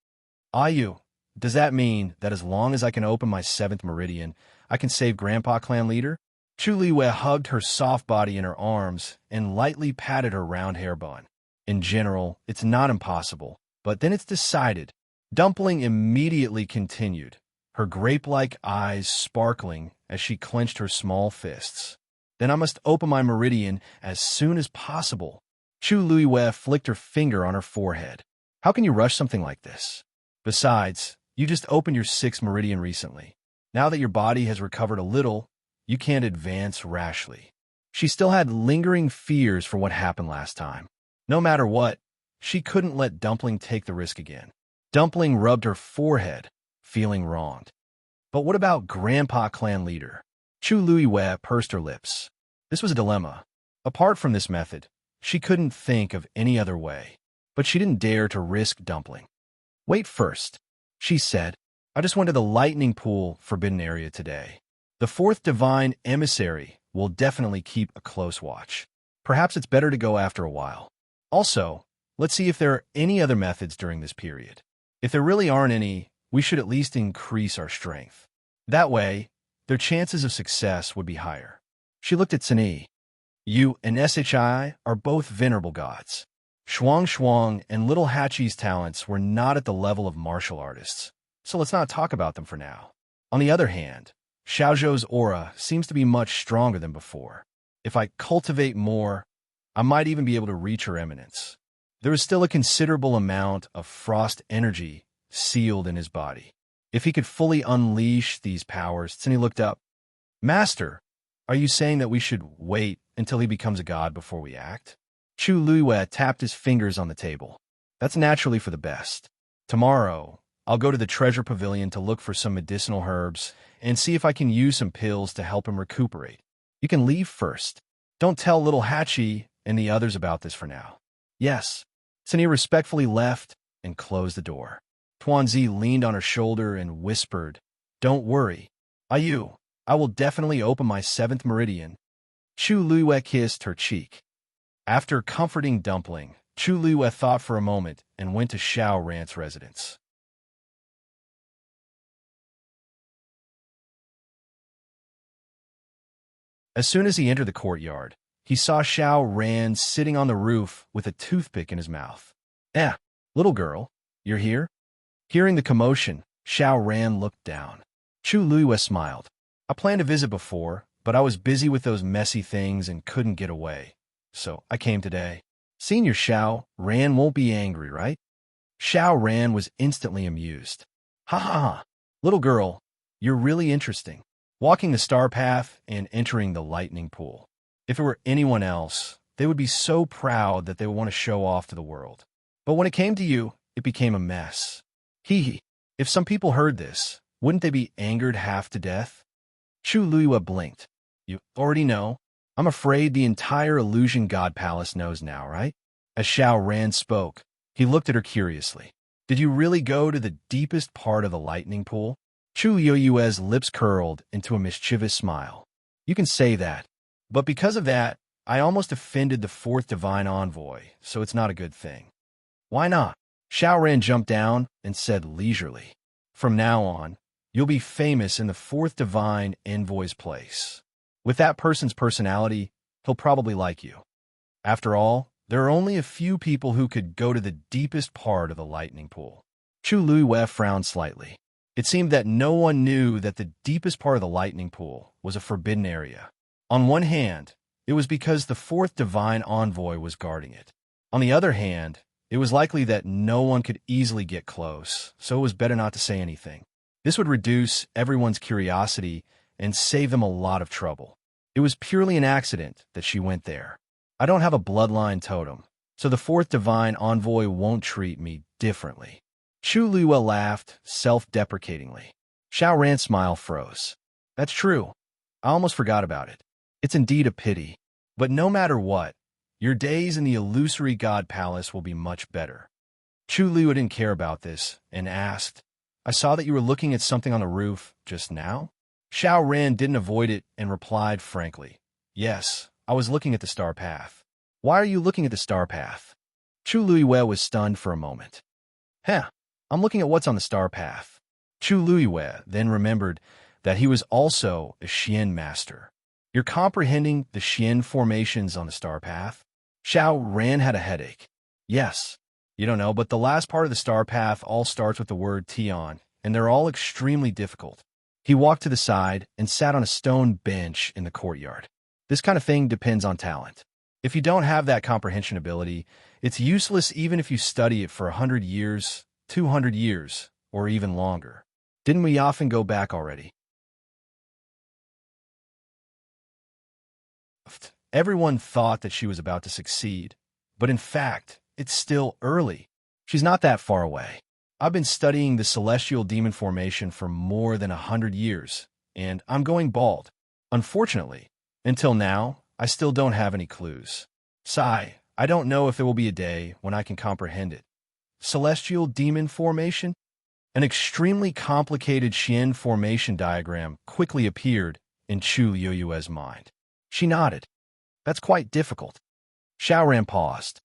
Ayu, does that mean that as long as I can open my 7th meridian, I can save Grandpa Clan Leader? Chu Liyue hugged her soft body in her arms and lightly patted her round hair bun. In general, it's not impossible, but then it's decided. Dumpling immediately continued, her grape-like eyes sparkling as she clenched her small fists. Then I must open my meridian as soon as possible. Chu Liyue flicked her finger on her forehead. How can you rush something like this? Besides, you just opened your 6th meridian recently. Now that your body has recovered a little, you can't advance rashly. She still had lingering fears for what happened last time. No matter what, she couldn't let Dumpling take the risk again. Dumpling rubbed her forehead, feeling wronged. But what about Grandpa Clan Leader? Chu Liyue pursed her lips. This was a dilemma. Apart from this method, she couldn't think of any other way. But she didn't dare to risk Dumpling. Wait first, she said. I just went to the lightning pool forbidden area today. The 4th divine emissary will definitely keep a close watch. Perhaps it's better to go after a while. Also, let's see if there are any other methods during this period. If there really aren't any, we should at least increase our strength. That way, their chances of success would be higher. She looked at Sin Yi. You and Shi are both venerable gods. Shuang and Little Hachi's talents were not at the level of martial artists, so let's not talk about them for now. On the other hand, Xiaozhou's aura seems to be much stronger than before. If I cultivate more, I might even be able to reach her eminence. There is still a considerable amount of frost energy sealed in his body. If he could fully unleash these powers, Sin Yi looked up. Master, Are you saying that we should wait until he becomes a god before we act? Chu Luiyue tapped his fingers on the table. That's naturally for the best. Tomorrow, I'll go to the treasure pavilion to look for some medicinal herbs and see if I can use some pills to help him recuperate. You can leave first. Don't tell little Hachi and the others about this for now. Yes. Sunny respectfully left and closed the door. Tuanzi leaned on her shoulder and whispered, "Don't worry. I will definitely open my 7th meridian." Chu Luiyue kissed her cheek. After comforting Dumpling, Chu Luiyue thought for a moment and went to Xiao Ran's residence. As soon as he entered the courtyard, he saw Xiao Ran sitting on the roof with a toothpick in his mouth. Little girl, you're here?" Hearing the commotion, Xiao Ran looked down. Chu Luiyue smiled. "I planned to visit before, but I was busy with those messy things and couldn't get away. So I came today. Senior Xiao Ran won't be angry, right?" Xiao Ran was instantly amused. "Ha ha ha! Little girl, you're really interesting. Walking the star path and entering the lightning pool. If it were anyone else, they would be so proud that they would want to show off to the world. But when it came to you, it became a mess. Hee hee. If some people heard this, wouldn't they be angered half to death?" Chu Luiyue blinked. "You already know. I'm afraid the entire Illusion God Palace knows now, right?" As Xiao Ran spoke, he looked at her curiously. "Did you really go to the deepest part of the lightning pool?" Chu Luiyue's lips curled into a mischievous smile. "You can say that. But because of that, I almost offended the 4th Divine Envoy, so it's not a good thing." "Why not?" Xiao Ran jumped down and said leisurely, "From now on, you'll be famous in the 4th Divine Envoy's place. With that person's personality, he'll probably like you. After all, there are only a few people who could go to the deepest part of the lightning pool." Chu Luiyue frowned slightly. It seemed that no one knew that the deepest part of the lightning pool was a forbidden area. On one hand, it was because the 4th Divine Envoy was guarding it. On the other hand, it was likely that no one could easily get close, so it was better not to say anything. This would reduce everyone's curiosity and save them a lot of trouble. It was purely an accident that she went there. I don't have a bloodline totem, so the 4th Divine Envoy won't treat me differently. Chu Luiyue laughed self-deprecatingly. Xiao Ran's smile froze. "That's true. I almost forgot about it. It's indeed a pity. But no matter what, your days in the Illusory God Palace will be much better." Chu Luiyue didn't care about this and asked, "I saw that you were looking at something on the roof just now?" Xiao Ran didn't avoid it and replied frankly, "Yes, I was looking at the star path." "Why are you looking at the star path?" Chu Luiyue was stunned for a moment. I'm looking at what's on the star path." Chu Luiyue then remembered that he was also a Xian master. "You're comprehending the Xian formations on the star path?" Xiao Ran had a headache. "Yes. You don't know, but the last part of the star path all starts with the word Tian, and they're all extremely difficult." He walked to the side and sat on a stone bench in the courtyard. "This kind of thing depends on talent. If you don't have that comprehension ability, it's useless even if you study it for 100 years, 200 years, or even longer. Didn't we often go back already?" Everyone thought that she was about to succeed, but in fact, it's still early. She's not that far away. I've been studying the celestial demon formation for more than 100 years, and I'm going bald. Unfortunately, until now, I still don't have any clues. Sigh, I don't know if there will be a day when I can comprehend it. Celestial demon formation? An extremely complicated Xian formation diagram quickly appeared in Chu Luiyue's mind. She nodded. "That's quite difficult." Xiao Ran paused.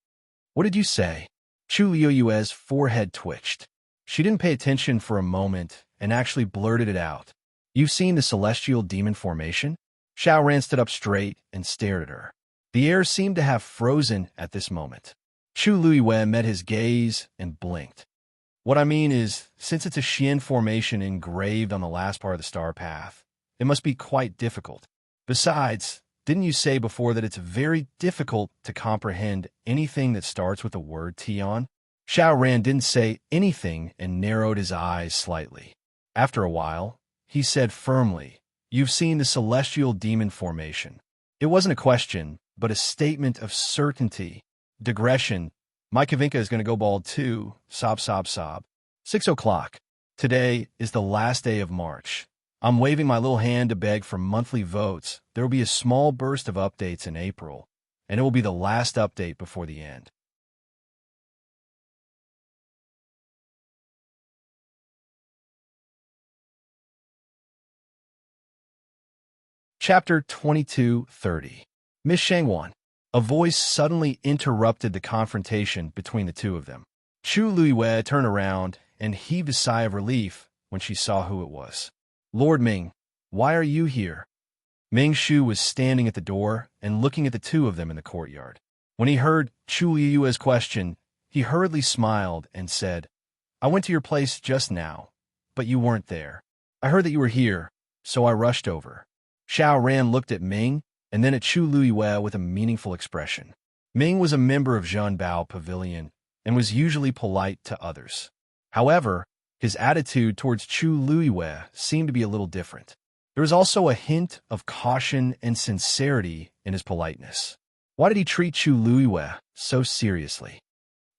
"What did you say?" Chu Luiyue's forehead twitched. She didn't pay attention for a moment and actually blurted it out. "You've seen the celestial demon formation?" Xiao Ran stood up straight and stared at her. The air seemed to have frozen at this moment. Chu Luiyue met his gaze and blinked. "What I mean is, since it's a Xian formation engraved on the last part of the star path, it must be quite difficult. Besides, didn't you say before that it's very difficult to comprehend anything that starts with the word Tian?" Xiao Ran didn't say anything and narrowed his eyes slightly. After a while, he said firmly, You've seen the celestial demon formation. It wasn't a question, but a statement of certainty. Digression. My Kavinka is going to go bald too. Sob, sob, sob. 6 o'clock. Today is the last day of March. I'm waving my little hand to beg for monthly votes. There will be a small burst of updates in April, and it will be the last update before the end. Chapter 22:30. Miss Shangwan. A voice suddenly interrupted the confrontation between the two of them. Chu Luiwei turned around and heaved a sigh of relief when she saw who it was. Lord Ming, why are you here? Ming Shu was standing at the door and looking at the two of them in the courtyard. When he heard Chu Luiwei's question, he hurriedly smiled and said, I went to your place just now, but you weren't there. I heard that you were here, so I rushed over. Xiao Ran looked at Ming and then at Chu Luiwei with a meaningful expression. Ming was a member of Zhenbao Pavilion and was usually polite to others. However, his attitude towards Chu Luiwei seemed to be a little different. There was also a hint of caution and sincerity in his politeness. Why did he treat Chu Luiwei so seriously?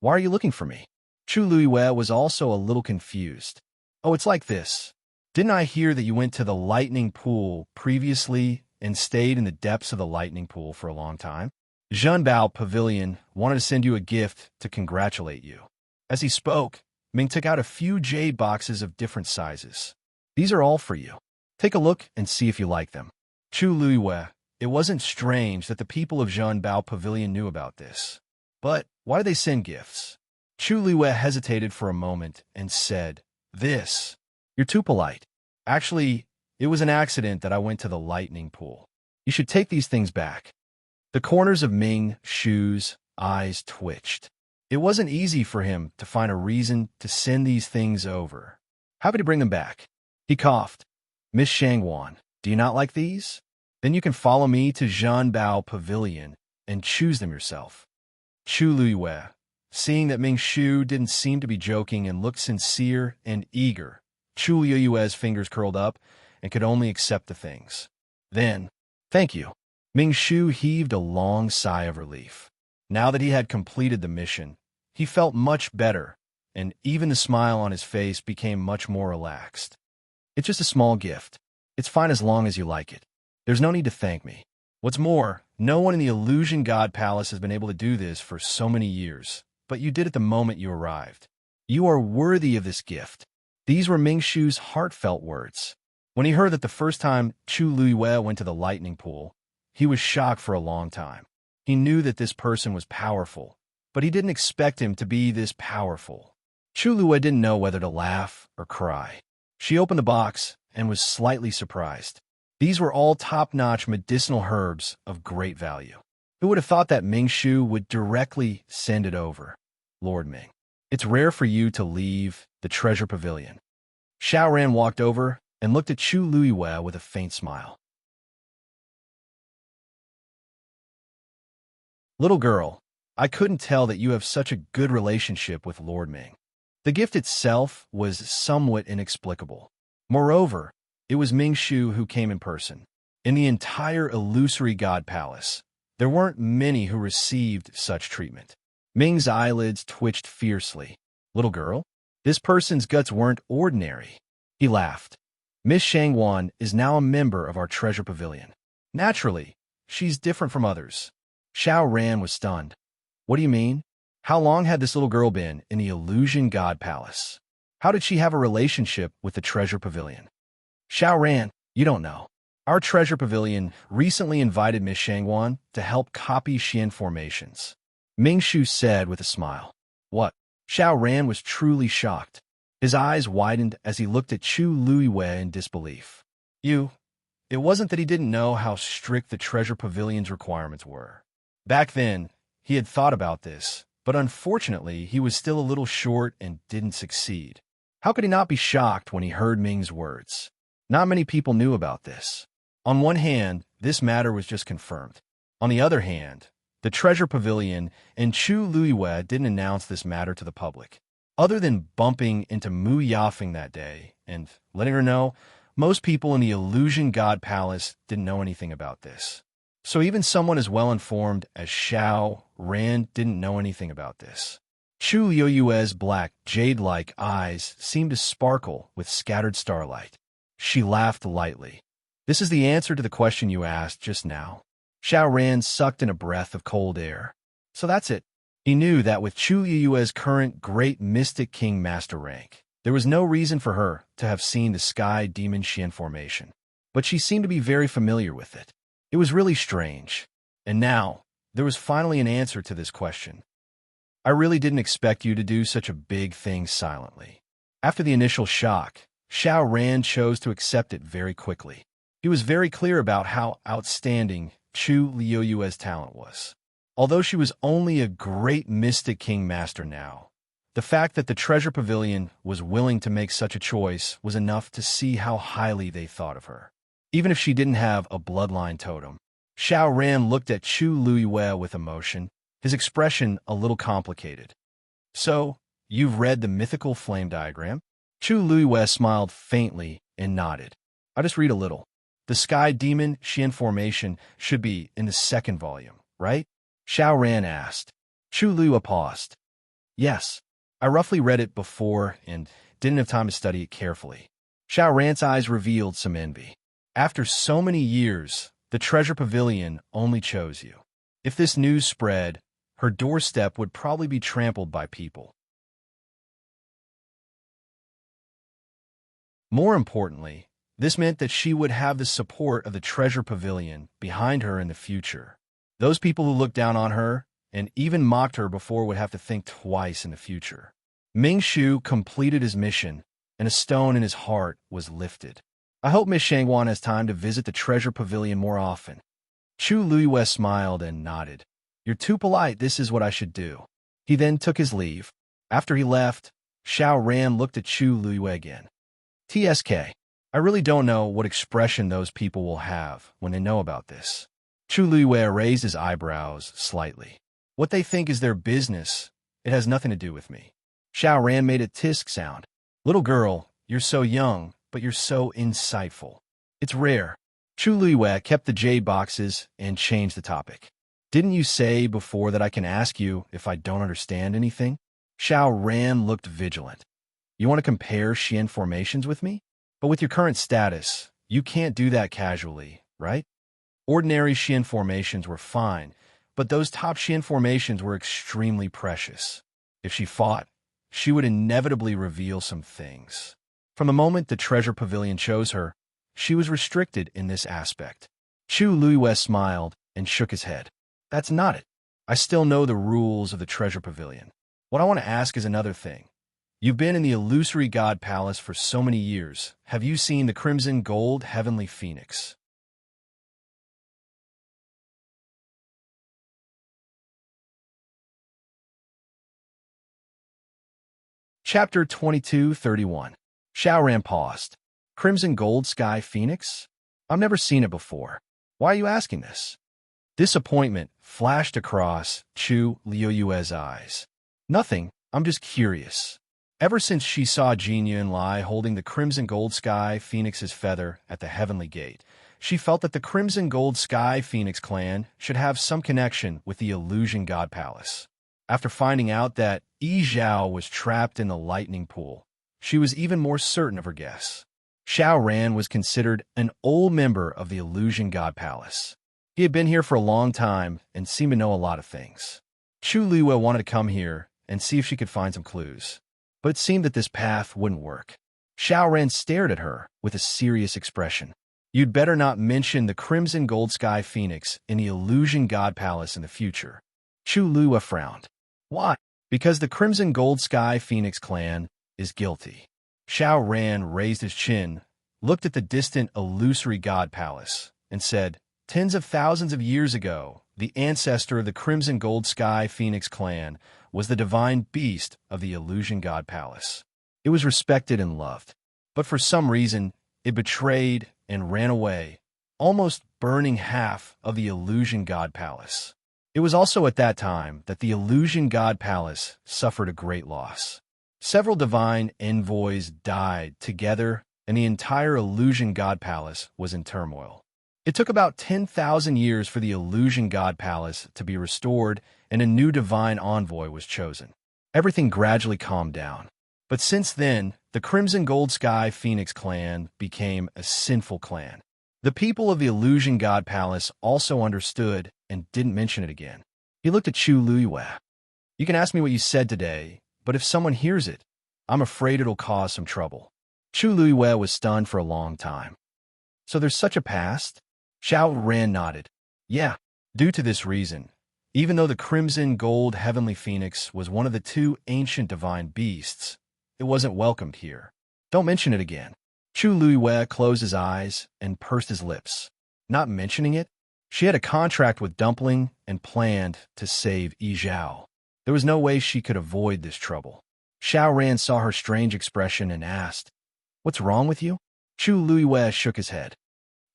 Why are you looking for me? Chu Luiwei was also a little confused. Oh, it's like this. Didn't I hear that you went to the lightning pool previously and stayed in the depths of the lightning pool for a long time? Zhenbao Pavilion wanted to send you a gift to congratulate you. As he spoke, Ming took out a few jade boxes of different sizes. These are all for you. Take a look and see if you like them. Chu Luiwei, it wasn't strange that the people of Zhenbao Pavilion knew about this. But why did they send gifts? Chu Luiwei hesitated for a moment and said, This. You're too polite. Actually, it was an accident that I went to the lightning pool. You should take these things back. The corners of Ming Shu's eyes twitched. It wasn't easy for him to find a reason to send these things over. How could he bring them back? He coughed. Miss Shangwan, do you not like these? Then you can follow me to Zhenbao Pavilion and choose them yourself. Chu Luiwei, seeing that Ming Shu didn't seem to be joking and looked sincere and eager, Chu Luiwei's fingers curled up and could only accept the things. Then, thank you. Ming Shu heaved a long sigh of relief. Now that he had completed the mission, he felt much better, and even the smile on his face became much more relaxed. It's just a small gift. It's fine as long as you like it. There's no need to thank me. What's more, no one in the Illusion God Palace has been able to do this for so many years, but you did it the moment you arrived. You are worthy of this gift. These were Ming Shu's heartfelt words. When he heard that the first time Chu Luiwei went to the lightning pool, he was shocked for a long time. He knew that this person was powerful, but he didn't expect him to be this powerful. Chu Luiwei didn't know whether to laugh or cry. She opened the box and was slightly surprised. These were all top-notch medicinal herbs of great value. Who would have thought that Ming Shu would directly send it over? Lord Ming, it's rare for you to leave the treasure pavilion. Xiao Ran walked over and looked at Chu Luiwei with a faint smile. Little girl, I couldn't tell that you have such a good relationship with Lord Ming. The gift itself was somewhat inexplicable. Moreover, it was Ming Shu who came in person. In the entire illusory God Palace, there weren't many who received such treatment. Ming's eyelids twitched fiercely. Little girl, this person's guts weren't ordinary. He laughed. Miss Shangwan is now a member of our treasure pavilion. Naturally, she's different from others. Xiao Ran was stunned. What do you mean? How long had this little girl been in the Illusion God Palace? How did she have a relationship with the treasure pavilion? Xiao Ran, you don't know. Our treasure pavilion recently invited Miss Shangwan to help copy Xian formations. Ming Shu said with a smile. What? Xiao Ran was truly shocked. His eyes widened as he looked at Chu Luiwei in disbelief. It wasn't that he didn't know how strict the treasure pavilion's requirements were. Back then, he had thought about this, but unfortunately, he was still a little short and didn't succeed. How could he not be shocked when he heard Ming's words? Not many people knew about this. On one hand, this matter was just confirmed. On the other hand, the treasure pavilion and Chu Luiwei didn't announce this matter to the public. Other than bumping into Mu Yafeng that day and letting her know Most people in the Illusion God Palace didn't know anything about this. So even someone as well-informed as Xiao Ran didn't know anything about this. Chu Yoyue's black, jade-like eyes seemed to sparkle with scattered starlight. She laughed lightly. This is the answer to the question you asked just now. Xiao Ran sucked in a breath of cold air. So that's it. He knew that with Chu Yue's current Great Mystic King Master rank, there was no reason for her to have seen the Sky Demon Xian formation. But she seemed to be very familiar with it. It was really strange. And now, there was finally an answer to this question. I really didn't expect you to do such a big thing silently. After the initial shock, Xiao Ran chose to accept it very quickly. He was very clear about how outstanding Chu Liuyue's talent was. Although she was only a Great Mystic King Master now, the fact that the Treasure Pavilion was willing to make such a choice was enough to see how highly they thought of her. Even if she didn't have a bloodline totem, Xiao Ran looked at Chu Liyue with emotion, his expression a little complicated. So, you've read the mythical flame diagram? Chu Liyue smiled faintly and nodded. I just read a little. The Sky Demon Xian formation should be in the second volume, right? Xiao Ran asked. Chu Liyue paused. Yes, I roughly read it before and didn't have time to study it carefully. Xiao Ran's eyes revealed some envy. After so many years, the Treasure Pavilion only chose you. If this news spread, her doorstep would probably be trampled by people. More importantly, this meant that she would have the support of the Treasure Pavilion behind her in the future. Those people who looked down on her and even mocked her before would have to think twice in the future. Ming Shu completed his mission, and a stone in his heart was lifted. I hope Miss Shangwan has time to visit the Treasure Pavilion more often. Chu Liyue smiled and nodded. You're too polite, this is what I should do. He then took his leave. After he left, Xiao Ran looked at Chu Liyue again. TSK. I really don't know what expression those people will have when they know about this. Chu Liyue raised his eyebrows slightly. What they think is their business. It has nothing to do with me. Xiao Ran made a tisk sound. Little girl, you're so young, but you're so insightful. It's rare. Chu Liyue kept the jade boxes and changed the topic. Didn't you say before that I can ask you if I don't understand anything? Xiao Ran looked vigilant. You want to compare Xian formations with me? But with your current status, you can't do that casually, right? Ordinary Xian formations were fine, but those top Xian formations were extremely precious. If she fought, she would inevitably reveal some things. From the moment the Treasure Pavilion chose her, she was restricted in this aspect. Chu Liyue smiled and shook his head. That's not it. I still know the rules of the Treasure Pavilion. What I want to ask is another thing. You've been in the Illusory God Palace for so many years. Have you seen the Crimson Gold Heavenly Phoenix? Chapter 22:31. Xiao Ran paused. Crimson Gold Sky Phoenix? I've never seen it before. Why are you asking this? Disappointment flashed across Chu Liyue's eyes. Nothing, I'm just curious. Ever since she saw Jin Yunlai holding the Crimson Gold Sky Phoenix's feather at the Heavenly Gate, she felt that the Crimson Gold Sky Phoenix clan should have some connection with the Illusion God Palace. After finding out that Yi Zhao was trapped in the lightning pool, she was even more certain of her guess. Xiao Ran was considered an old member of the Illusion God Palace. He had been here for a long time and seemed to know a lot of things. Chu Liyue wanted to come here and see if she could find some clues, but it seemed that this path wouldn't work. Xiao Ran stared at her with a serious expression. You'd better not mention the Crimson Gold Sky Phoenix in the Illusion God Palace in the future. Chu Liyue frowned. Why? Because the Crimson Gold Sky Phoenix clan is guilty. Xiao Ran raised his chin, looked at the distant Illusory God Palace, and said, Tens of thousands of years ago, the ancestor of the Crimson Gold Sky Phoenix clan was the divine beast of the Illusion God Palace. It was respected and loved, but for some reason, it betrayed and ran away, almost burning half of the Illusion God Palace. It was also at that time that the Illusion God Palace suffered a great loss. Several divine envoys died together and the entire Illusion God Palace was in turmoil. It took about 10,000 years for the Illusion God Palace to be restored, and a new divine envoy was chosen. Everything gradually calmed down. But since then, the Crimson Gold Sky Phoenix clan became a sinful clan. The people of the Illusion God Palace also understood and didn't mention it again. He looked at Chu Luiyue. You can ask me what you said today, but if someone hears it, I'm afraid it'll cause some trouble. Chu Luiyue was stunned for a long time. So there's such a past? Xiao Ran nodded. Yeah, due to this reason, even though the Crimson Gold Heavenly Phoenix was one of the two ancient divine beasts, it wasn't welcomed here. Don't mention it again. Chu Luiyue closed his eyes and pursed his lips. Not mentioning it? She had a contract with Dumpling and planned to save Yi Zhao. There was no way she could avoid this trouble. Xiao Ran saw her strange expression and asked, "What's wrong with you?" Chu Luiyue shook his head.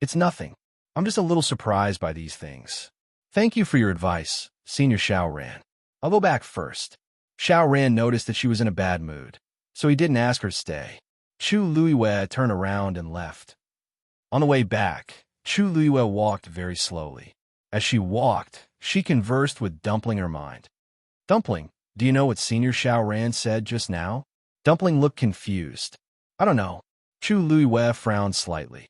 "It's nothing. I'm just a little surprised by these things. Thank you for your advice, Senior Xiao Ran. I'll go back first." Xiao Ran noticed that she was in a bad mood, so he didn't ask her to stay. Chu Luiyue turned around and left. On the way back, Chu Luiyue walked very slowly. As she walked, she conversed with Dumpling in her mind. "Dumpling, do you know what Senior Xiao Ran said just now?" Dumpling looked confused. "I don't know." Chu Luiyue frowned slightly.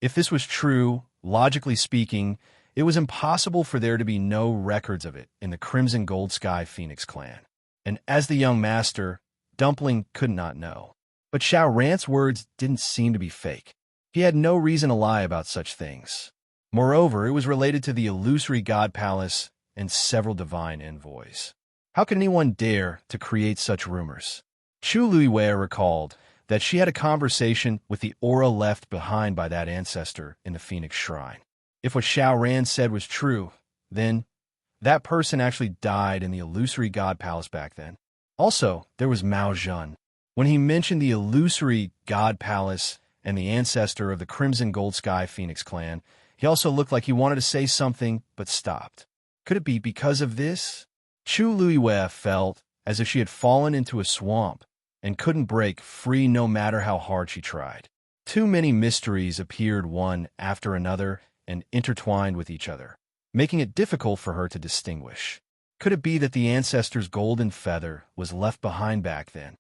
If this was true, logically speaking, it was impossible for there to be no records of it in the Crimson Gold Sky Phoenix clan. And as the young master, Dumpling could not know. But Xiao Ran's words didn't seem to be fake. He had no reason to lie about such things. Moreover, it was related to the Illusory God Palace and several divine envoys. How could anyone dare to create such rumors? Chu Luiyue recalled that she had a conversation with the aura left behind by that ancestor in the Phoenix Shrine. If what Xiao Ran said was true, then that person actually died in the Illusory God Palace back then. Also, there was Mao Zhen. When he mentioned the Illusory God Palace and the ancestor of the Crimson Gold Sky Phoenix clan, he also looked like he wanted to say something but stopped. Could it be because of this? Chu Luiyue felt as if she had fallen into a swamp and couldn't break free no matter how hard she tried. Too many mysteries appeared one after another and intertwined with each other, making it difficult for her to distinguish. Could it be that the ancestor's golden feather was left behind back then?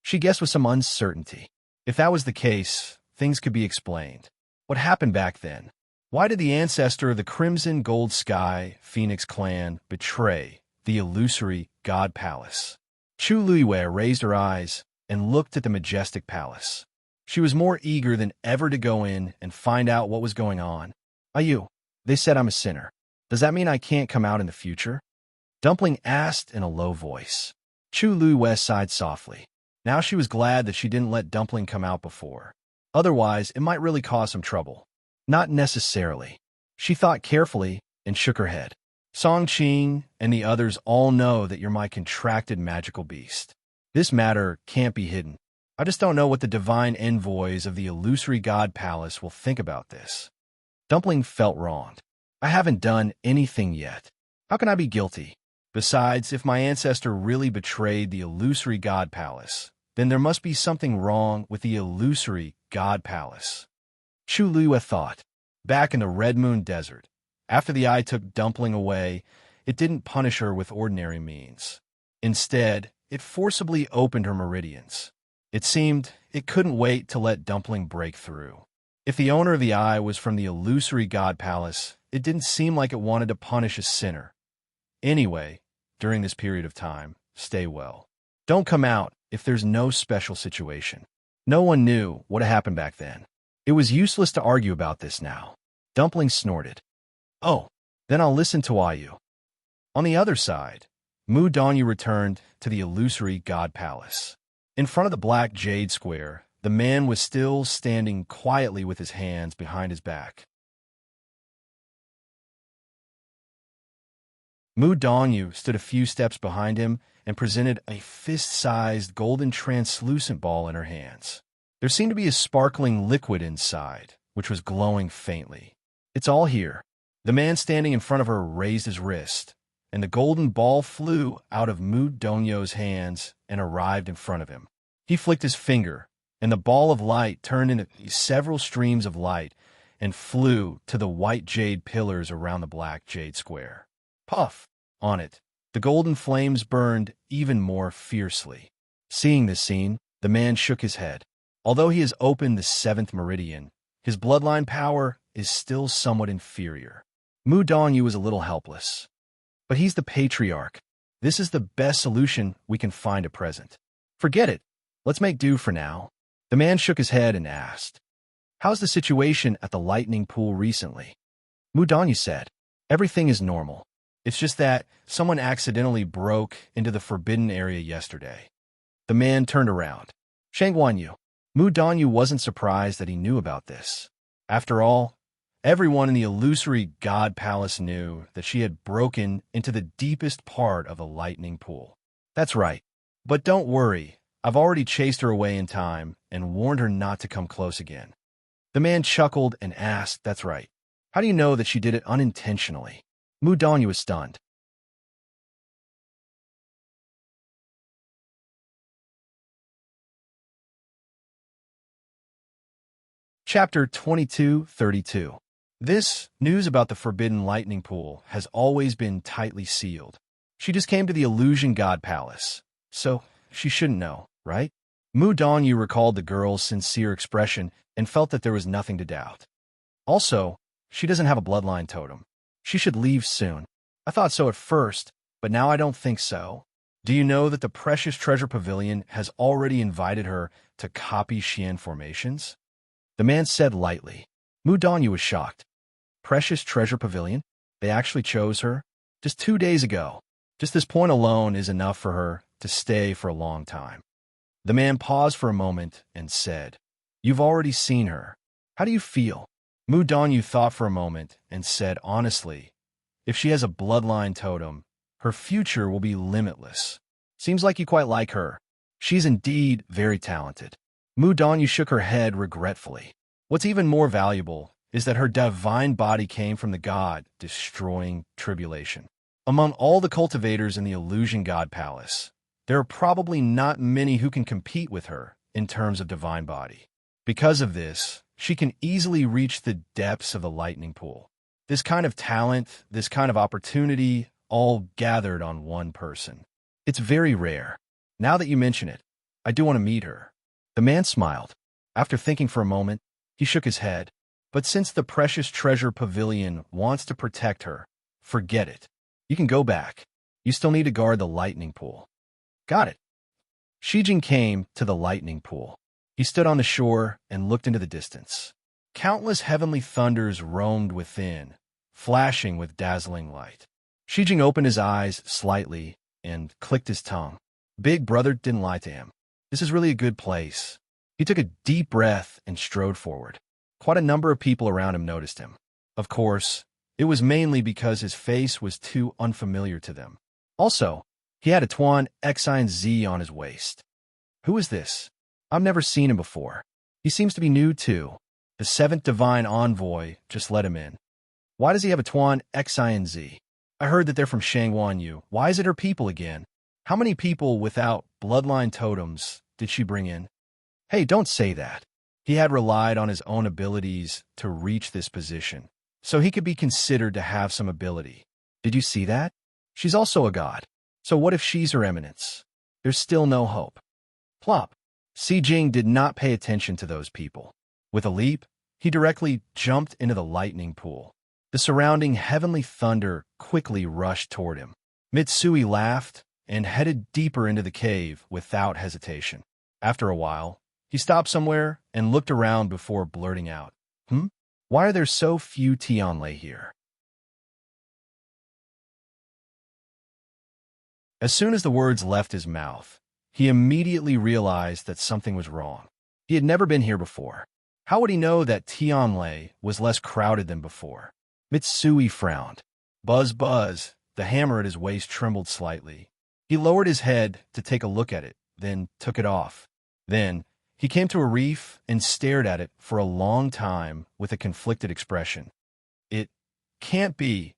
She guessed with some uncertainty. If that was the case, things could be explained. What happened back then? Why did the ancestor of the Crimson Gold Sky Phoenix clan betray the Illusory God Palace? Chu Luiyue raised her eyes and looked at the majestic palace. She was more eager than ever to go in and find out what was going on. "Ayu, they said I'm a sinner. Does that mean I can't come out in the future?" Dumpling asked in a low voice. Chu Luiyue sighed softly. Now she was glad that she didn't let Dumpling come out before. Otherwise, it might really cause some trouble. Not necessarily. She thought carefully and shook her head. Song Qing and the others all know that you're my contracted magical beast. This matter can't be hidden. I just don't know what the divine envoys of the Illusory God Palace will think about this. Dumpling felt wronged. I haven't done anything yet. How can I be guilty? Besides, if my ancestor really betrayed the Illusory God Palace, then there must be something wrong with the Illusory God Palace. Chu Luiyue thought. Back in the Red Moon Desert, after the eye took Dumpling away, it didn't punish her with ordinary means. Instead, it forcibly opened her meridians. It seemed it couldn't wait to let Dumpling break through. If the owner of the eye was from the Illusory God Palace, it didn't seem like it wanted to punish a sinner. Anyway, during this period of time, stay well. Don't come out if there's no special situation. No one knew what had happened back then. It was useless to argue about this now. Dumpling snorted. "Oh, then I'll listen to Ayu." On the other side, Mu Donyu returned to the Illusory God Palace. In front of the black jade square, the man was still standing quietly with his hands behind his back. Mu Donyu stood a few steps behind him and presented a fist-sized golden translucent ball in her hands. There seemed to be a sparkling liquid inside, which was glowing faintly. "It's all here." The man standing in front of her raised his wrist, and the golden ball flew out of Mu Donyo's hands and arrived in front of him. He flicked his finger, and the ball of light turned into several streams of light and flew to the white jade pillars around the black jade square. Puff! On it, the golden flames burned even more fiercely. Seeing this scene, the man shook his head. Although he has opened the 7th meridian, his bloodline power is still somewhat inferior. Mu Donyu is a little helpless. But he's the patriarch. This is the best solution we can find at present. Forget it. Let's make do for now. The man shook his head and asked, "How's the situation at the lightning pool recently?" Mu Donyu said, "Everything is normal. It's just that someone accidentally broke into the forbidden area yesterday." The man turned around. Shangguanyu. Mu Donyu wasn't surprised that he knew about this. After all, everyone in the illusory god palace knew that she had broken into the deepest part of the lightning pool. That's right. But don't worry, I've already chased her away in time and warned her not to come close again. The man chuckled and asked, "That's right. How do you know that she did it unintentionally?" Mu Donyu was stunned. Chapter 2232. This news about the forbidden lightning pool has always been tightly sealed. She just came to the illusion god palace, so she shouldn't know, right? Mu Donyu recalled the girl's sincere expression and felt that there was nothing to doubt. Also, she doesn't have a bloodline totem. She should leave soon. I thought so at first, but now I don't think so. Do you know that the Precious Treasure Pavilion has already invited her to copy Xian formations? The man said lightly. Mu Donyu was shocked. Precious Treasure Pavilion? They actually chose her? Just 2 days ago. Just this point alone is enough for her to stay for a long time. The man paused for a moment and said, "You've already seen her. How do you feel?" Mu Donyu thought for a moment and said honestly, "If she has a bloodline totem, her future will be limitless. Seems like you quite like her. She's indeed very talented." Mu Donyu shook her head regretfully. What's even more valuable is that her divine body came from the god destroying tribulation. Among all the cultivators in the illusion god palace, there are probably not many who can compete with her in terms of divine body. Because of this, she can easily reach the depths of the lightning pool. This kind of talent, this kind of opportunity, all gathered on one person. It's very rare. Now that you mention it, I do want to meet her. The man smiled. After thinking for a moment, he shook his head. But since the Precious Treasure Pavilion wants to protect her, forget it. You can go back. You still need to guard the lightning pool. Got it. Shijing came to the lightning pool. He stood on the shore and looked into the distance. Countless heavenly thunders roamed within, flashing with dazzling light. Shijing opened his eyes slightly and clicked his tongue. Big Brother didn't lie to him. This is really a good place. He took a deep breath and strode forward. Quite a number of people around him noticed him. Of course, it was mainly because his face was too unfamiliar to them. Also, he had a Tuan Xine Z on his waist. Who is this? I've never seen him before. He seems to be new too. The 7th Divine Envoy just let him in. Why does he have a Tuan Xine Z? I heard that they're from Shangguanyu. Why is it her people again? How many people without bloodline totems did she bring in? Hey, don't say that. He had relied on his own abilities to reach this position, so he could be considered to have some ability. Did you see that? She's also a god. So what if she's her eminence? There's still no hope. Plop. Si Jing did not pay attention to those people. With a leap, he directly jumped into the lightning pool. The surrounding heavenly thunder quickly rushed toward him. Mitsui laughed and headed deeper into the cave without hesitation. After a while, he stopped somewhere and looked around before blurting out, Why are there so few Tianlei here? As soon as the words left his mouth, he immediately realized that something was wrong. He had never been here before. How would he know that Tianlei was less crowded than before? Mitsui frowned. Buzz buzz, the hammer at his waist trembled slightly. He lowered his head to take a look at it, then took it off. Then, he came to a reef and stared at it for a long time with a conflicted expression. It can't be.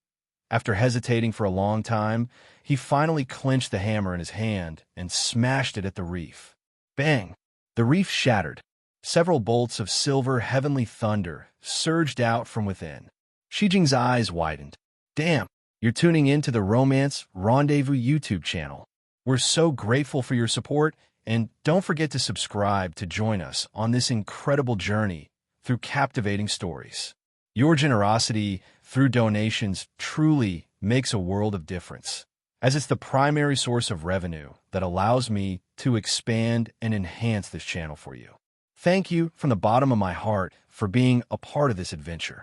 After hesitating for a long time, he finally clenched the hammer in his hand and smashed it at the reef. Bang! The reef shattered. Several bolts of silver heavenly thunder surged out from within. Shijing's eyes widened. Damn, you're tuning in to the Romance Rendezvous YouTube channel. We're so grateful for your support, and don't forget to subscribe to join us on this incredible journey through captivating stories. Your generosity through donations truly makes a world of difference, as it's the primary source of revenue that allows me to expand and enhance this channel for you. Thank you from the bottom of my heart for being a part of this adventure.